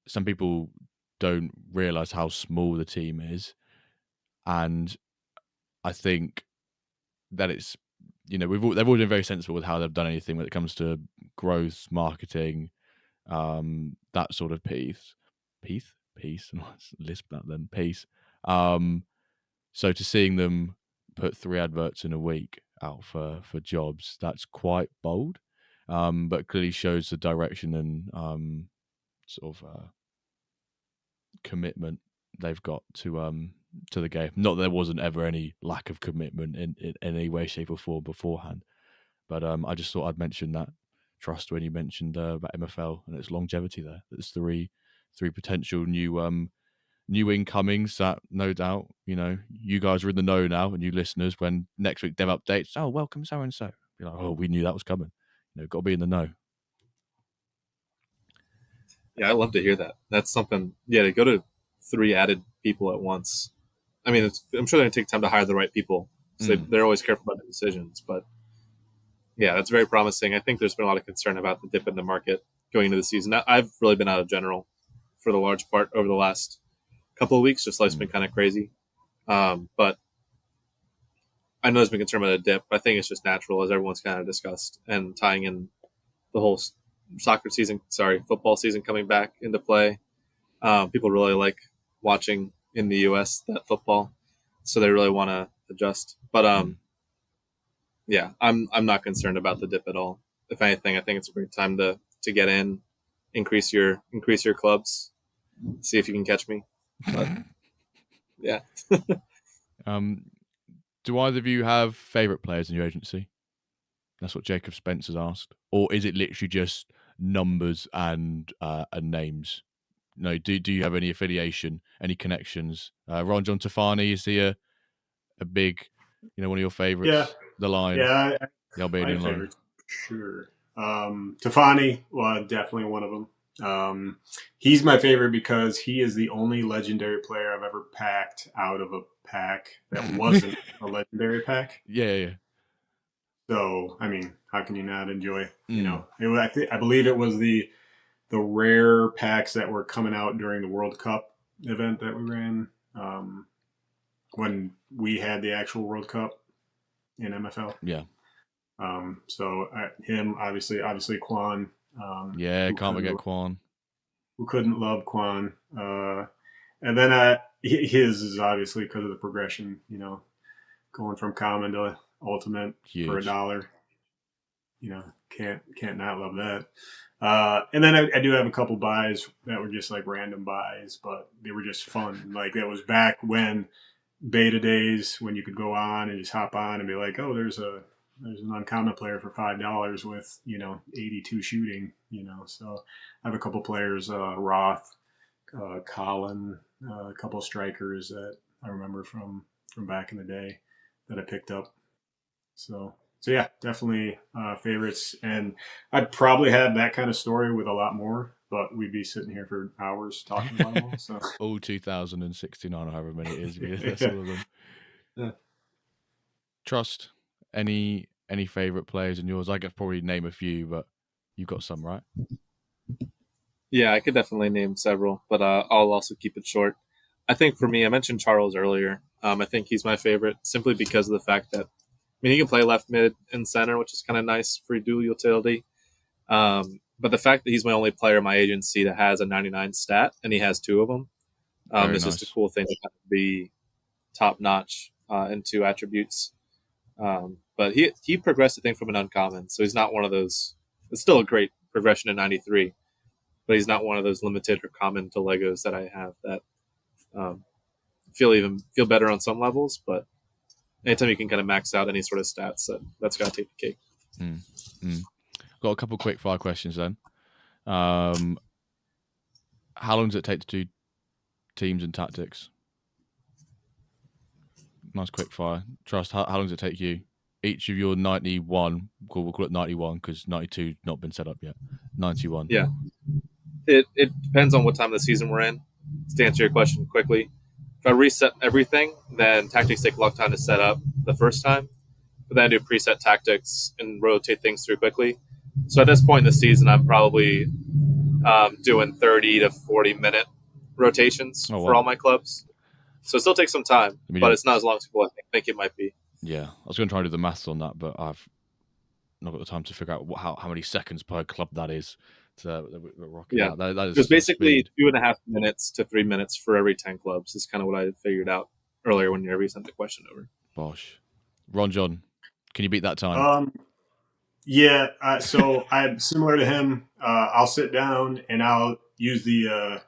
some people don't realize how small the team is, and I think that it's they've always been very sensible with how they've done anything when it comes to growth, marketing, that sort of piece, and let's lisp that then, piece. So to seeing them put 3 adverts in a week out for jobs, that's quite bold, but clearly shows the direction and sort of commitment they've got to the game. Not that there wasn't ever any lack of commitment in any way, shape, or form beforehand, but I just thought I'd mention that trust when you mentioned about MFL and its longevity there. There's three potential new incomings that no doubt you guys are in the know now, and you listeners, when next week dev updates, oh, welcome so and so, be like, oh, we knew that was coming. Got to be in the know. Yeah, I love to hear that. That's something. Yeah, to go to 3 added people at once. I mean, I'm sure they're going to take time to hire the right people. So they're always careful about their decisions. But yeah, that's very promising. I think there's been a lot of concern about the dip in the market going into the season. I've really been out of general for the large part over the last couple of weeks. Just life's been kind of crazy. But I know there's been concern about a dip. I think it's just natural, as everyone's kind of discussed, and tying in the whole football season coming back into play. People really like watching in the U.S. that football, so they really want to adjust. But yeah, I'm not concerned about the dip at all. If anything, I think it's a great time to get in, increase your clubs, see if you can catch me. But yeah. Do either of you have favorite players in your agency? That's what Jacob Spencer's asked, or is it literally just numbers and names? No, do you have any affiliation, any connections? RonJon Tafani, is he a big, one of your favorites? Yeah. The Line. Yeah, the Albanian Line. Favorites, sure. Tafani, well, definitely one of them. He's my favorite because he is the only legendary player I've ever packed out of a pack that wasn't a legendary pack. Yeah. So, I mean, how can you not enjoy? I believe it was the rare packs that were coming out during the World Cup event that we ran when we had the actual World Cup in MFL. Yeah. So him, obviously Quan. Can't forget Quan. Who couldn't love Quan? And then his is obviously because of the progression. Going from common to ultimate for $1. Can't not love that. And then I do have a couple buys that were just like random buys, but they were just fun. Like that was back when beta days, when you could go on and just hop on and be like, oh, there's an uncommon player for $5 with 82 shooting. So I have a couple players, Roth, Colin, a couple strikers that I remember from back in the day that I picked up. So yeah, definitely favorites. And I'd probably have that kind of story with a lot more, but we'd be sitting here for hours talking about them all. So all 2069 or however many it is. That's all of them. Yeah. Trust, any favorite players in yours? I could probably name a few, but you've got some, right? Yeah, I could definitely name several, but I'll also keep it short. I think for me, I mentioned Charles earlier. I think he's my favorite simply because of the fact that, he can play left, mid, and center, which is kind of nice for dual utility. But the fact that he's my only player in my agency that has a 99 stat, and he has 2 of them, is just a cool thing to kind of be top notch in 2 attributes. But he progressed, I think, from an uncommon, so he's not one of those. It's still a great progression in 93, but he's not one of those limited or common to Legos that I have that feel better on some levels. But anytime you can kind of max out any sort of stats, that's got to take the cake. Got a couple quick fire questions then. How long does it take to do teams and tactics? Nice quick fire. Trust, how long does it take you? Each of your 91, we'll call it 91 because 92 not been set up yet. 91. Yeah. It depends on what time of the season we're in. To answer your question quickly, if I reset everything, then tactics take a long time to set up the first time. But then I do preset tactics and rotate things through quickly. So at this point in the season, I'm probably doing 30 to 40 minute rotations for all my clubs. So it still takes some time, but it's not as long as people think it might be. Yeah, I was going to try and do the maths on that, but I've not got the time to figure out how many seconds per club that is. Yeah, that is basically 2.5 minutes to 3 minutes for every 10 clubs is kind of what I figured out earlier when you sent the question over. Bosh. RonJon, can you beat that time? Yeah, so I'm similar to him. I'll sit down and I'll use the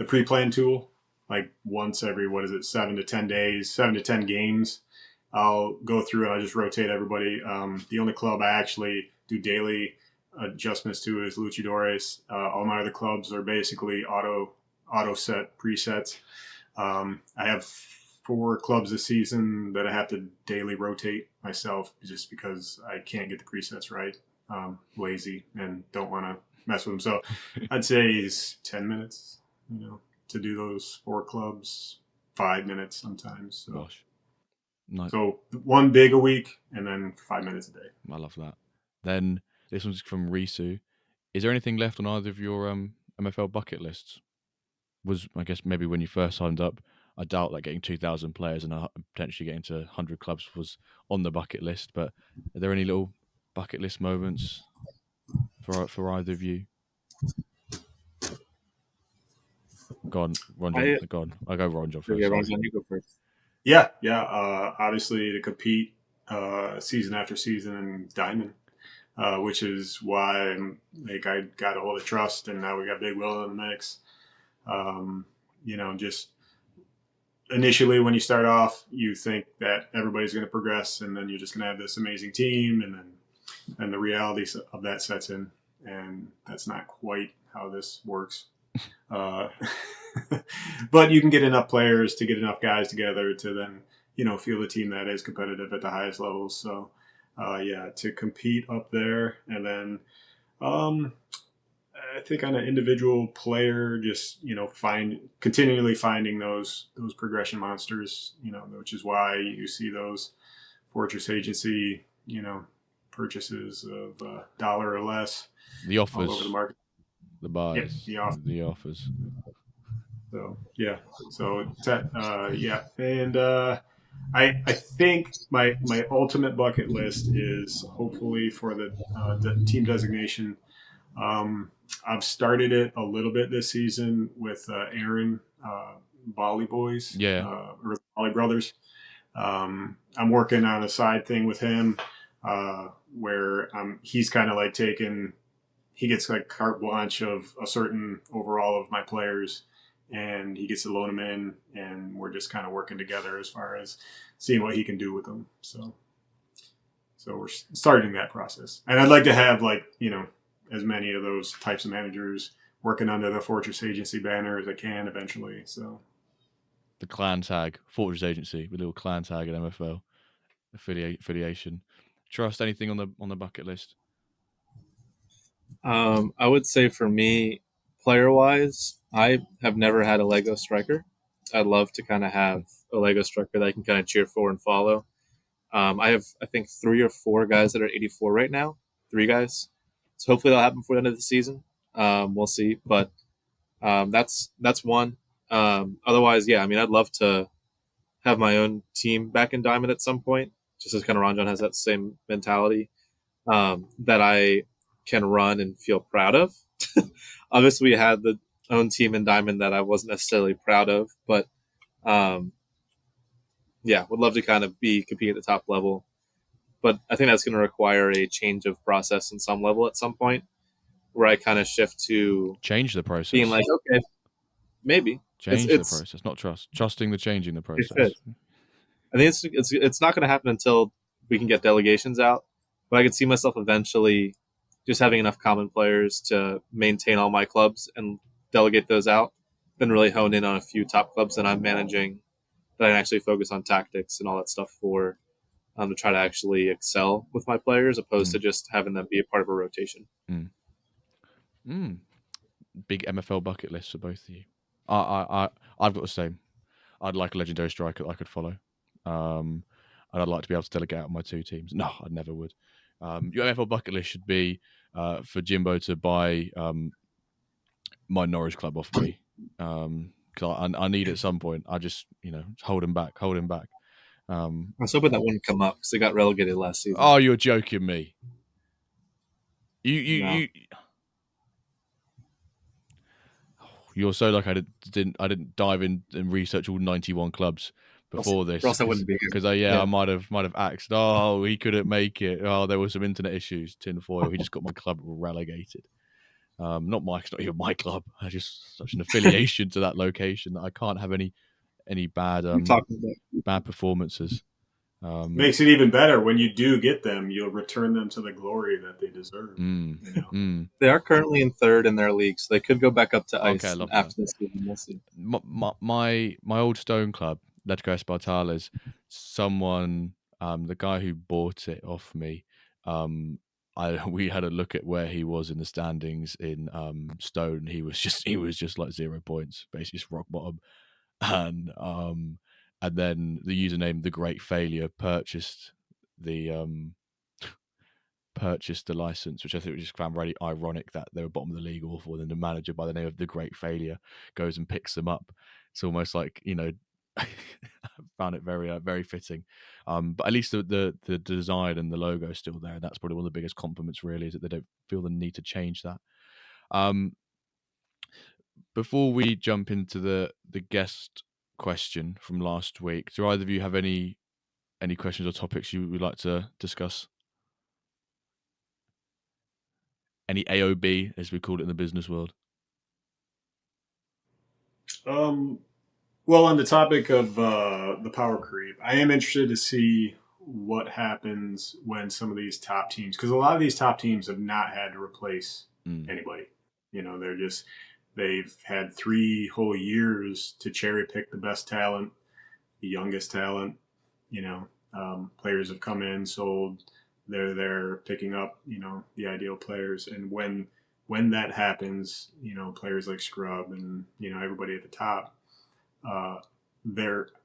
pre-plan tool like once every 7 to 10 days, 7 to 10 games. I'll go through and I'll just rotate everybody. The only club I actually do daily adjustments to is Luchadores. All my other clubs are basically auto set presets. I have 4 clubs this season that I have to daily rotate myself just because I can't get the presets right. Lazy and don't want to mess with them. So I'd say it's 10 minutes, to do those 4 clubs, 5 minutes sometimes. So. Gosh. Nice. So 1 big a week and then 5 minutes a day. I love that. Then this one's from Risu. Is there anything left on either of your MFL bucket lists? I guess maybe when you first signed up, I doubt that getting 2,000 players and potentially getting to 100 clubs was on the bucket list. But are there any little bucket list moments for either of you? Go on, RonJon. Go on. I'll go RonJon first. Yeah, RonJon, you go first. Yeah. Obviously to compete season after season in Diamond, which is why I got a hold of Trust, and now we got Big Will in the mix. Just initially when you start off, you think that everybody's going to progress, and then you're just going to have this amazing team, and the reality of that sets in, and that's not quite how this works. But you can get enough players to get enough guys together to then, field a team that is competitive at the highest levels. So, to compete up there. And then, I think on an individual player, just, continually finding those progression monsters, which is why you see those Fortress Agency, purchases of $1 or less. The offers. All over the market. The buys. Yeah, the offers. So, yeah. So, And I think my ultimate bucket list is hopefully for the team designation. I've started it a little bit this season with Aaron, Volley Boys. Yeah. Or Volley Brothers. I'm working on a side thing with him where he's kind of like he gets like carte blanche of a certain overall of my players, and he gets to loan them in, and we're just kind of working together as far as seeing what he can do with them. So we're starting that process, and I'd like to have as many of those types of managers working under the Fortress Agency banner as I can eventually. So the clan tag, Fortress Agency, with a little clan tag at MFL affiliation. Trust, anything on the bucket list? I would say for me, player-wise, I have never had a Lego striker. I'd love to kind of have a Lego striker that I can kind of cheer for and follow. I have, I think, 3 or 4 guys that are 84 right now. 3 guys. So hopefully that'll happen before the end of the season. We'll see. But that's one. Otherwise, yeah, I'd love to have my own team back in Diamond at some point, just as kind of RonJon has that same mentality that I can run and feel proud of. Obviously, we had the own team in Diamond that I wasn't necessarily proud of, but would love to kind of compete at the top level. but I think that's going to require a change of process in some level at some point, where I kind of shift to Change the process. being like, okay, maybe change the process, not trusting the changing the process. I think it's not going to happen until we can get delegations out, but I could see myself eventually just having enough common players to maintain all my clubs and delegate those out, then really hone in on a few top clubs that I'm managing, that I can actually focus on tactics and all that stuff for, to try to actually excel with my players, opposed to just having them be a part of a rotation. Big MFL bucket list for both of you. I've got the same. I'd like a legendary striker that I could follow. And I'd like to be able to delegate out my 2 teams. No, I never would. Your MFL bucket list should be for Jimbo to buy my Norwich club off me. Because I need it at some point. I just, hold him back. I was hoping that wouldn't come up because they got relegated last season. Oh, you're joking me. You're so lucky I didn't dive in and research all 91 clubs before this. Or else I wouldn't be here. Because I might have axed. Oh, he couldn't make it. Oh, there were some internet issues. Tinfoil. He just got my club relegated. Not even my club. I just such an affiliation to that location that I can't have any bad bad performances. Makes it even better when you do get them. You'll return them to the glory that they deserve. They are currently in 3rd in their league, so they could go back up to ice after this season. We'll see. My old Stone club, Letco Espartales, someone, the guy who bought it off me, we had a look at where he was in the standings in Stone. He was just like 0 points, basically just rock bottom, and then the username The Great Failure purchased the license, which I think we just found really ironic that they were bottom of the league, awful. Then the manager by the name of The Great Failure goes and picks them up. It's almost like I found it very very fitting. But at least the design and the logo is still there. That's probably one of the biggest compliments. Really, is that they don't feel the need to change that. Before we jump into the guest question from last week, do either of you have any questions or topics you would like to discuss? Any AOB, as we call it in the business world? Well, on the topic of the power creep, I am interested to see what happens when some of these top teams, because a lot of these top teams have not had to replace anybody. They've had 3 whole years to cherry pick the best talent, the youngest talent. Players have come in, sold. They're picking up, the ideal players. And when that happens, players like Scrub and, everybody at the top,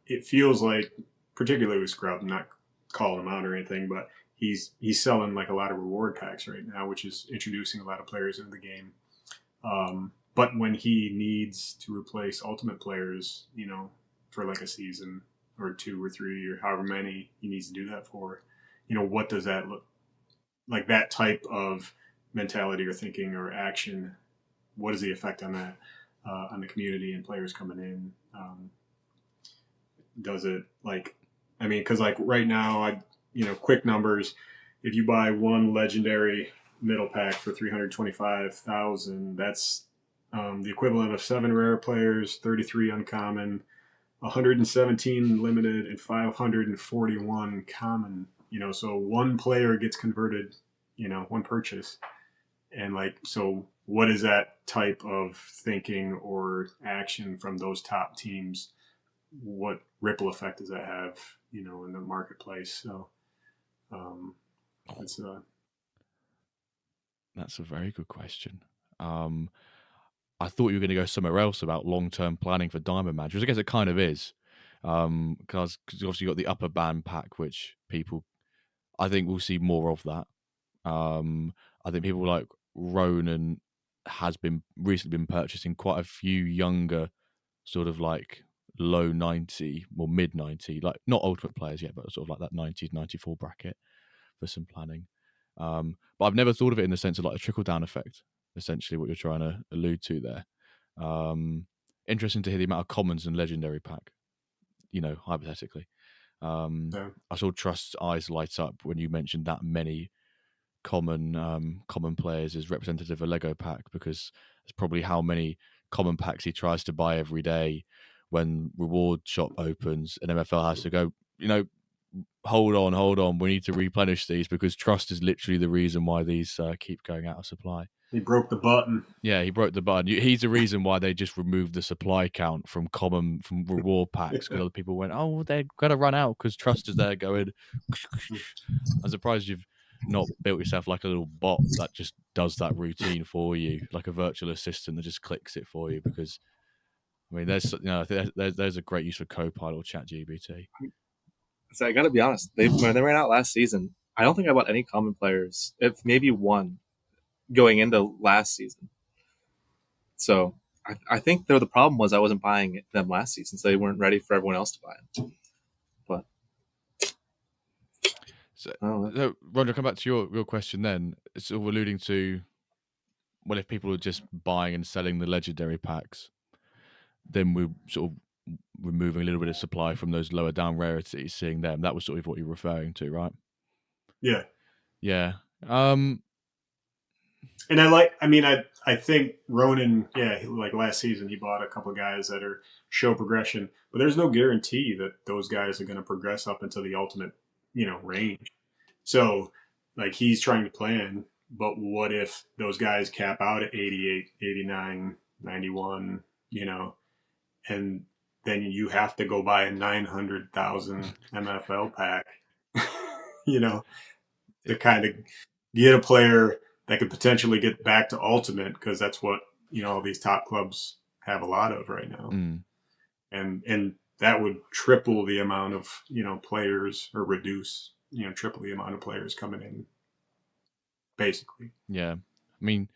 it feels like, particularly with Scrub, I'm not calling him out or anything, but he's selling like a lot of reward packs right now, which is introducing a lot of players into the game. But when he needs to replace ultimate players, for like a season or 2 or 3 or however many he needs to do that for, what does that look like? That type of mentality or thinking or action, what is the effect on that, on the community and players coming in? Does it because right now, quick numbers, if you buy 1 legendary middle pack for 325,000, that's the equivalent of 7 rare players, 33 uncommon, 117 limited, and 541 common. So 1 player gets converted, 1 purchase. And so what is that type of thinking or action from those top teams? What ripple effect does that have, in the marketplace? So that's a very good question. I thought you were going to go somewhere else about long-term planning for Diamond Match, which I guess it kind of is, because obviously you got the upper band pack, which people, I think, will see more of that. I think people like Ronan has recently been purchasing quite a few younger, sort of like low 90 or mid 90, like not ultimate players yet, but sort of like that 90s 94 bracket for some planning. But I've never thought of it in the sense of like a trickle down effect, essentially what you're trying to allude to there. Interesting to hear the amount of commons and legendary pack, hypothetically. I saw Trust's eyes light up when you mentioned that many common players as representative of a Lego pack, because it's probably how many common packs he tries to buy every day when reward shop opens and MFL has to go, hold on, we need to replenish these because Trust is literally the reason why these keep going out of supply. He broke the button. Yeah, he broke the button. He's the reason why they just removed the supply count from reward packs, because other people went, oh, they're going to run out because Trust is there going. I'm surprised you've not built yourself like a little bot that just does that routine for you, like a virtual assistant that just clicks it for you, because I mean, there's a great use of Copilot or ChatGPT. So I got to be honest, when they ran out last season, I don't think I bought any common players, if maybe one, going into last season. So I think the problem was I wasn't buying them last season, so they weren't ready for everyone else to buy them. But so RonJon, come back to your question then. It's sort of alluding to, well, if people are just buying and selling the legendary packs, then we're sort of removing a little bit of supply from those lower down rarities, seeing them. That was sort of what you're referring to, right? Yeah. Yeah. And I think Ronan, like last season, he bought a couple of guys that are show progression, but there's no guarantee that those guys are going to progress up into the ultimate, range. So, like, he's trying to plan, but what if those guys cap out at 88, 89, 91, and then you have to go buy a 900,000 MFL pack, to kind of get a player that could potentially get back to ultimate, because that's what all these top clubs have a lot of right now, and that would triple the amount of players, or reduce triple the amount of players coming in, basically. Yeah, I mean,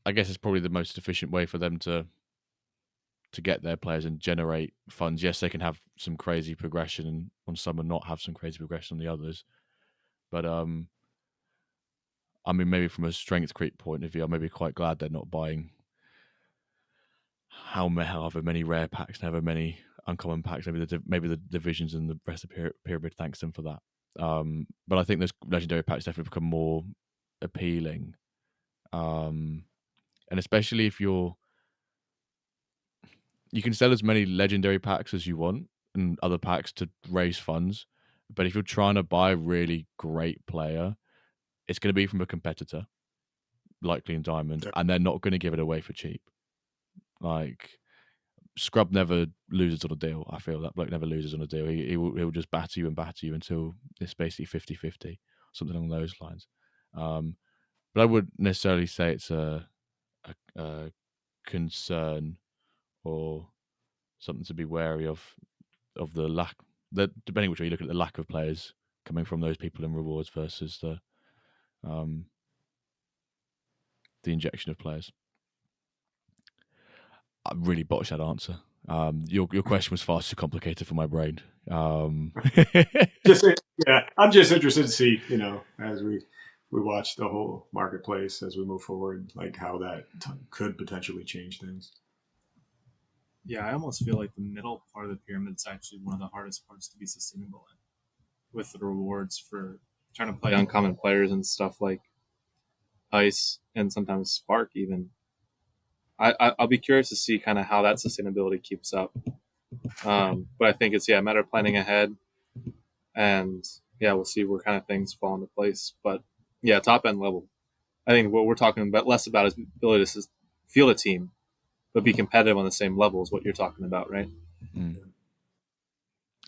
I guess it's probably the most efficient way for them to get their players and generate funds. Yes, they can have some crazy progression on some and not have some crazy progression on the others, but I mean, maybe from a strength creep point of view, I'm maybe quite glad they're not buying however many rare packs and however many uncommon packs. Maybe the divisions and the rest of the pyramid thanks them for that. But I think those legendary packs definitely become more appealing, and especially if you can sell as many legendary packs as you want and other packs to raise funds. But if you're trying to buy a really great player, it's going to be from a competitor, likely in Diamond, and they're not going to give it away for cheap. Like, Scrub never loses on a deal. I feel that bloke never loses on a deal. He'll just batter you until it's basically 50-50, something along those lines. But I wouldn't necessarily say it's a concern or something to be wary of the lack. Depending which way you look at the lack of players coming from those people in rewards versus the injection of players. I really botched that answer. Your question was far too complicated for my brain. I'm just interested to see, as we watch the whole marketplace as we move forward, like how that could potentially change things. Yeah, I almost feel like the middle part of the pyramid is actually one of the hardest parts to be sustainable in, with the rewards for trying to play uncommon players and stuff like Ice and sometimes Spark even. I'll be curious to see kind of how that sustainability keeps up. But I think it's a matter of planning ahead, and we'll see where kind of things fall into place. But top end level, I think what we're talking about less about is ability to field a team, but be competitive on the same level is what you're talking about, right?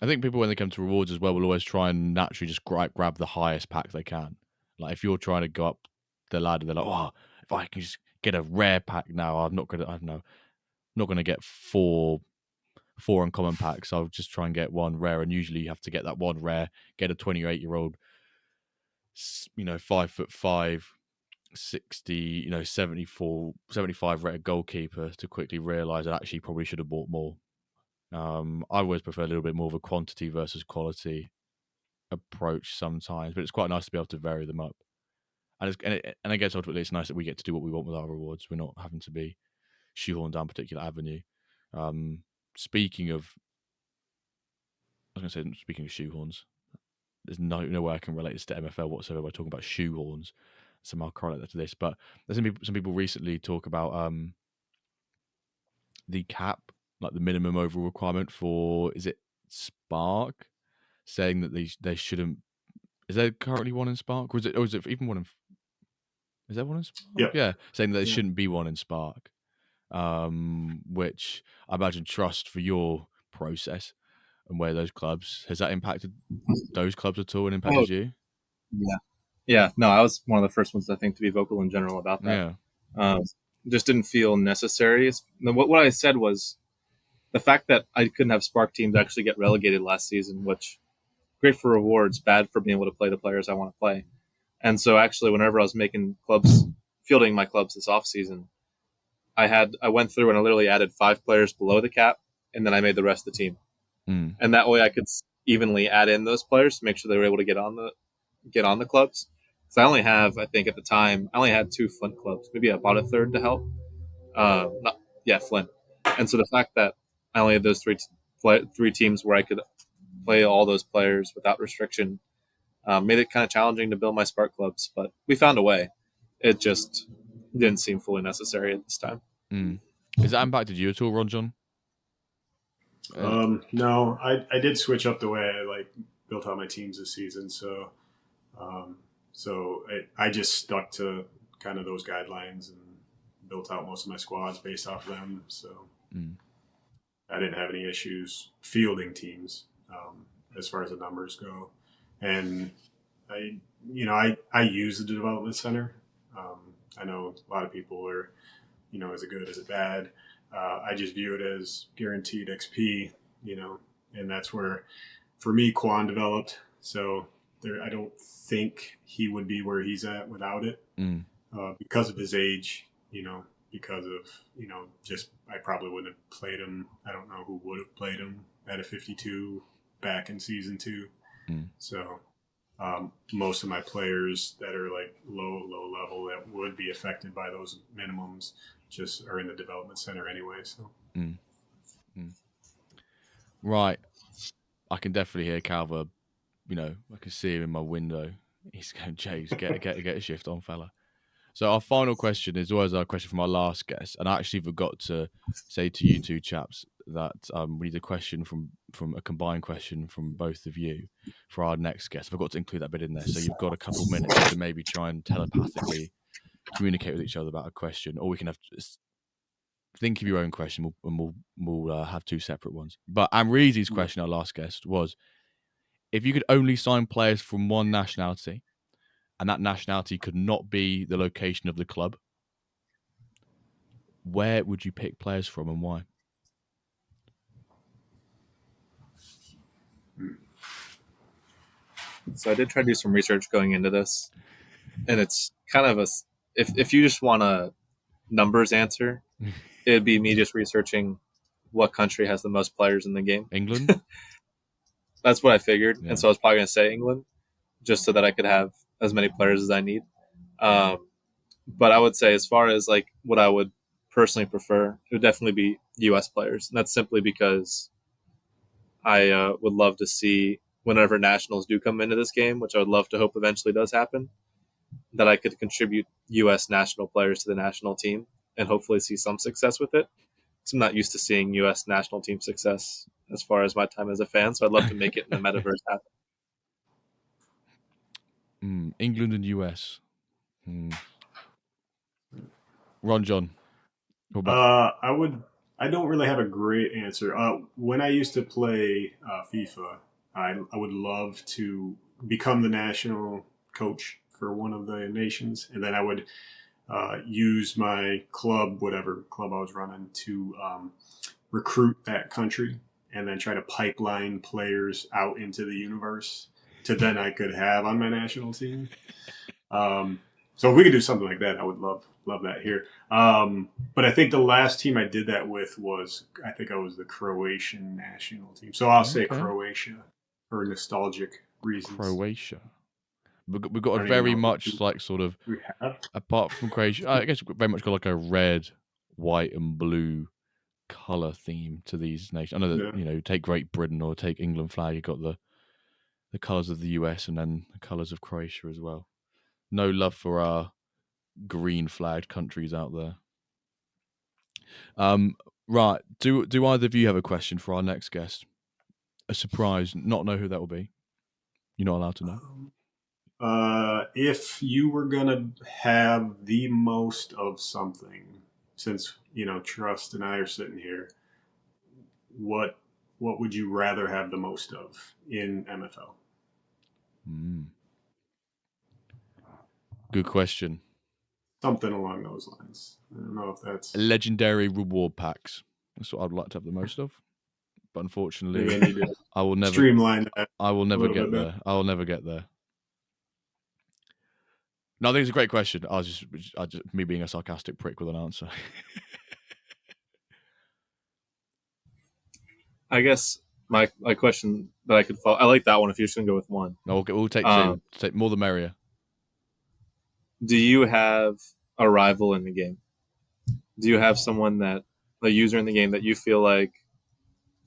I think people, when they come to rewards as well, will always try and naturally just grab the highest pack they can. Like, if you're trying to go up the ladder, they're like, oh, if I can just get a rare pack now, I'm not gonna get four uncommon packs. I'll just try and get one rare, and usually you have to get that one rare, get a 28-year-old, 5'5", 60, 75 rare goalkeeper to quickly realise that actually probably should have bought more. I always prefer a little bit more of a quantity versus quality approach sometimes, but it's quite nice to be able to vary them up. And I guess ultimately it's nice that we get to do what we want with our rewards. We're not having to be shoehorned down a particular avenue. Speaking of was going to say, speaking of shoehorns, there's no way I can relate this to MFL whatsoever by talking about shoehorns. Somehow correlate that to this, but there's some people recently talk about the cap, like the minimum overall requirement for, is it Spark, saying that they shouldn't. Is there currently one in Spark, or is it even one in? Is there one in Spark? Yeah, saying that there shouldn't be one in Spark. Which I imagine Trust for your process and where those clubs, has that impacted those clubs at all and impacted you? Yeah. No, I was one of the first ones I think to be vocal in general about that. Yeah. Just didn't feel necessary. What I said was the fact that I couldn't have Spark teams actually get relegated last season, which great for rewards, bad for being able to play the players I want to play. And so actually, whenever I was making clubs, fielding my clubs this off season, I went through and I literally added 5 players below the cap, and then I made the rest of the team. And that way I could evenly add in those players to make sure they were able to get on the clubs. Because I only have, I think at the time, I only had 2 Flint clubs. Maybe I bought a third to help. Flint. And so the fact that I only had those three teams where I could play all those players without restriction made it kind of challenging to build my Spark clubs. But we found a way. It just didn't seem fully necessary at this time. Has that impacted you at all, RonJon? No, I did switch up the way I built out my teams this season. So, I just stuck to kind of those guidelines and built out most of my squads based off of them. So I didn't have any issues fielding teams as far as the numbers go. And I use the development center. I know a lot of people are, is it good, is it bad? I just view it as guaranteed XP, and that's where, for me, Quan developed. So I don't think he would be where he's at without it because of his age, because of, just I probably wouldn't have played him. I don't know who would have played him at a 52 back in season 2. So most of my players that are low level that would be affected by those minimums just are in the development center anyway. So right, I can definitely hear Calver. I can see him in my window. He's going, James, get a shift on, fella. So our final question is always our question from our last guest, and I actually forgot to say to you two chaps that we need a question from a combined question from both of you for our next guest. I forgot to include that bit in there, so you've got a couple minutes to maybe try and telepathically communicate with each other about a question, or we can have think of your own question, and we'll have 2 separate ones. But Amreezy's question, our last guest, was if you could only sign players from one nationality, and that nationality could not be the location of the club, where would you pick players from and why? So I did try to do some research going into this, and it's kind of if you just want a numbers answer, it'd be me just researching what country has the most players in the game. England? That's what I figured, and so I was probably going to say England, just so that I could have as many players as I need. But I would say, as far as what I would personally prefer, it would definitely be U.S. players, and that's simply because I would love to see, whenever nationals do come into this game, which I would love to hope eventually does happen, that I could contribute U.S. national players to the national team and hopefully see some success with it. Because I'm not used to seeing U.S. national team success as far as my time as a fan, so I'd love to make it in the Metaverse happen. England and US. RonJon. I don't really have a great answer. When I used to play FIFA, I would love to become the national coach for one of the nations, and then I would use my club, whatever club I was running, to recruit that country and then try to pipeline players out into the universe to then I could have on my national team. So if we could do something like that, I would love that here. But I think the last team I did that with was the Croatian national team. So I'll say Croatia for nostalgic reasons. Croatia. We've got a very much apart from Croatia, I guess we've very much got a red, white, and blue color theme to these nations. I know that take Great Britain or take England flag. You've got the colors of the US and then the colors of Croatia as well. No love for our green flagged countries out there. Right. Do either of you have a question for our next guest? A surprise, not know who that will be. You're not allowed to know. If you were gonna have the most of something, since Trust and I are sitting here, what would you rather have the most of in MFL? Good question. Something along those lines. I don't know if that's legendary reward packs. That's what I'd like to have the most of. But unfortunately, I will never streamline that. I will never get there. I will never get there. No, I think it's a great question. I just me being a sarcastic prick with an answer. I guess my question that I could follow. I like that one. If you're just gonna go with one, no, we'll take two. Take more the merrier. Do you have a rival in the game? Do you have someone a user in the game that you feel like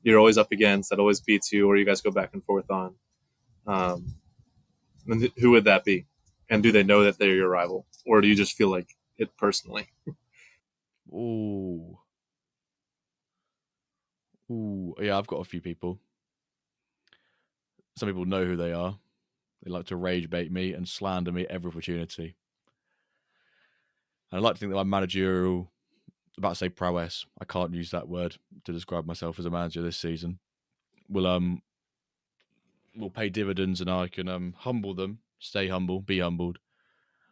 you're always up against, that always beats you, or you guys go back and forth on? And who would that be? And do they know that they're your rival, or do you just feel like it personally? Ooh, yeah, I've got a few people. Some people know who they are. They like to rage bait me and slander me at every opportunity. And I like to think that my managerial, about to say prowess, I can't use that word to describe myself as a manager this season, will pay dividends, and I can humble them, stay humble, be humbled.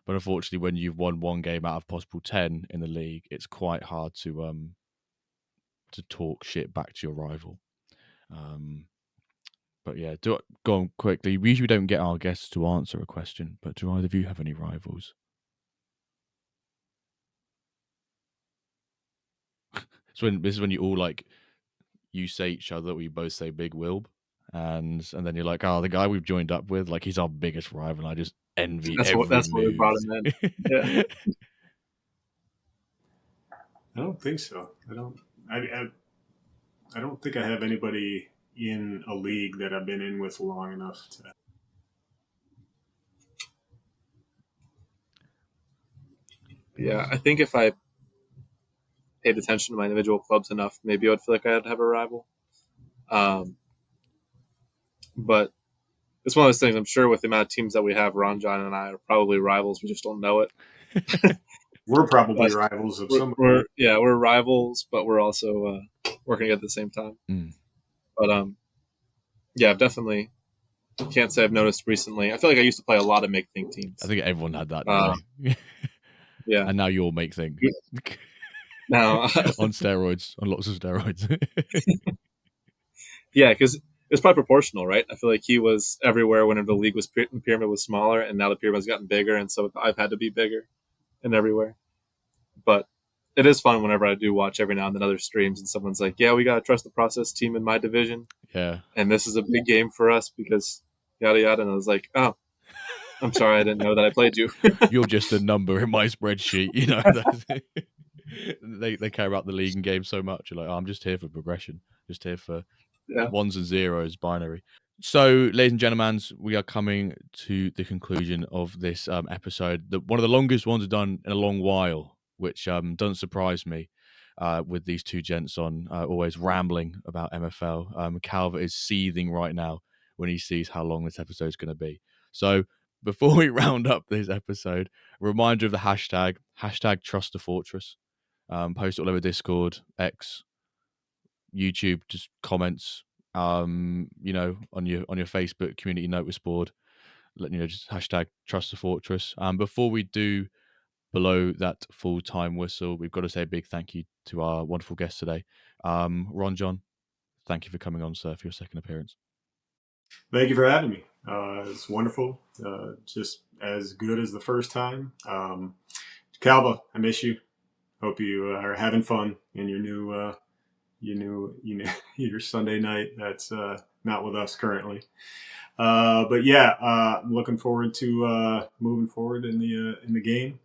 But unfortunately, when you've won one game out of possible 10 in the league, it's quite hard to talk shit back to your rival. But yeah, go on quickly. We usually don't get our guests to answer a question, but do either of you have any rivals? This is when you all you say each other, or you both say Big Wilb, and then you're like, oh, the guy we've joined up with, he's our biggest rival. And I just envy that's every what move. we brought him in. Yeah. I don't think so. I don't think I have anybody in a league that I've been in with long enough to. Yeah, I think if I paid attention to my individual clubs enough, maybe I would feel like I'd have a rival. But it's one of those things. I'm sure with the amount of teams that we have, RonJon and I are probably rivals. We just don't know it. We're probably rivals of some. We're rivals, but we're also working at the same time. But yeah, I've definitely can't say I've noticed recently. I feel like I used to play a lot of make think teams. I think everyone had that. Yeah, and now you all make think. Now on steroids, on lots of steroids. Yeah, because it's probably proportional, right? I feel like he was everywhere whenever the league was the pyramid was smaller, and now the pyramid's gotten bigger, and so I've had to be bigger and everywhere. But it is fun whenever I do watch every now and then other streams, and someone's like, "Yeah, we got a TrustTheProcess team in my division, yeah, and this is a big game for us because yada yada." And I was like, "Oh, I'm sorry, I didn't know that I played you." You're just a number in my spreadsheet, They care about the league and game so much. You're like, I'm just here for progression, just here for ones and zeros, binary. So, ladies and gentlemen, we are coming to the conclusion of this episode. One of the longest ones we've done in a long while, which doesn't surprise me with these two gents on, always rambling about MFL. Calvert is seething right now when he sees how long this episode is going to be. So, before we round up this episode, a reminder of the hashtag #TrustTheProcess. Post it all over Discord, X, YouTube, just comments. On your Facebook community notice board, just hashtag #TrustTheProcess. Before we do below that full-time whistle, we've got to say a big thank you to our wonderful guest today, RonJon. Thank you for coming on, sir, for your second appearance. Thank you for having me. It's wonderful, just as good as the first time. Calva, I miss you. Hope you are having fun in your new your Sunday night. That's not with us currently. But yeah, I'm looking forward to moving forward in the game,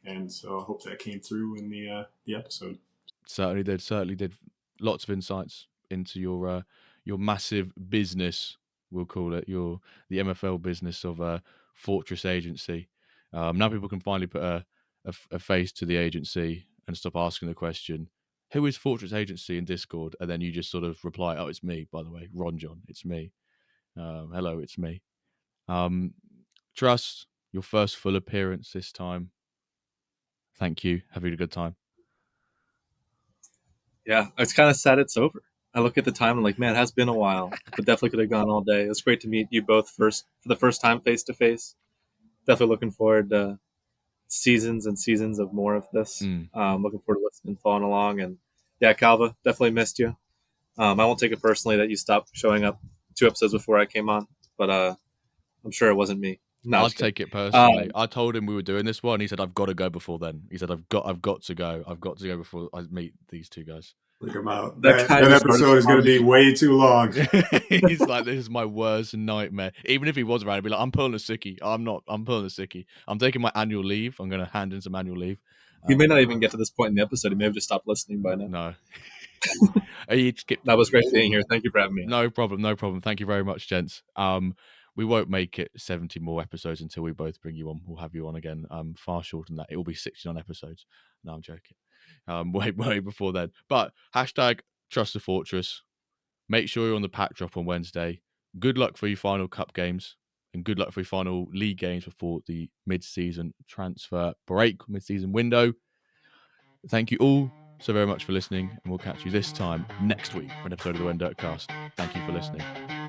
and so I hope that came through in the episode. Certainly did. Lots of insights into your massive business, we'll call it, the MFL business of Fortress Agency. Now people can finally put a face to the agency and stop asking the question, who is Fortress Agency in Discord? And then you just sort of reply, oh, it's me, by the way, RonJon, it's me. Hello, it's me. Trust, your first full appearance this time. Thank you. Having a good time. Yeah, it's kind of sad it's over. I look at the time and like, man, it has been a while, but definitely could have gone all day. It was great to meet you both for the first time face to face. Definitely looking forward to seasons and seasons of more of this. Looking forward to listening, following along, and yeah, Calva, definitely missed you. I won't take it personally that you stopped showing up 2 episodes before I came on, but I'm sure it wasn't me. No, I'd take it personally. I told him we were doing this one. He said, "I've got to go before then." He said, "I've got to go. I've got to go before I meet these two guys." Look him out. That episode is going to be way too long. He's like, "This is my worst nightmare." Even if he was around, he'd be like, "I'm pulling a sickie. I'm not. I'm pulling a sickie. I'm taking my annual leave. I'm going to hand in some annual leave." He may not even get to this point in the episode. He may have just stopped listening by now. No. That was great being here. Thank you for having me. No problem. Thank you very much, gents. We won't make it 70 more episodes until we both bring you on. We'll have you on again. Far shorter than that. It will be 69 episodes. No, I'm joking. Way before then. But hashtag Trust the Fortress. Make sure you're on the pack drop on Wednesday. Good luck for your final cup games and good luck for your final league games before the mid-season transfer break, mid-season window. Thank you all so very much for listening, and we'll catch you this time next week for an episode of the WenDirkCast. Thank you for listening.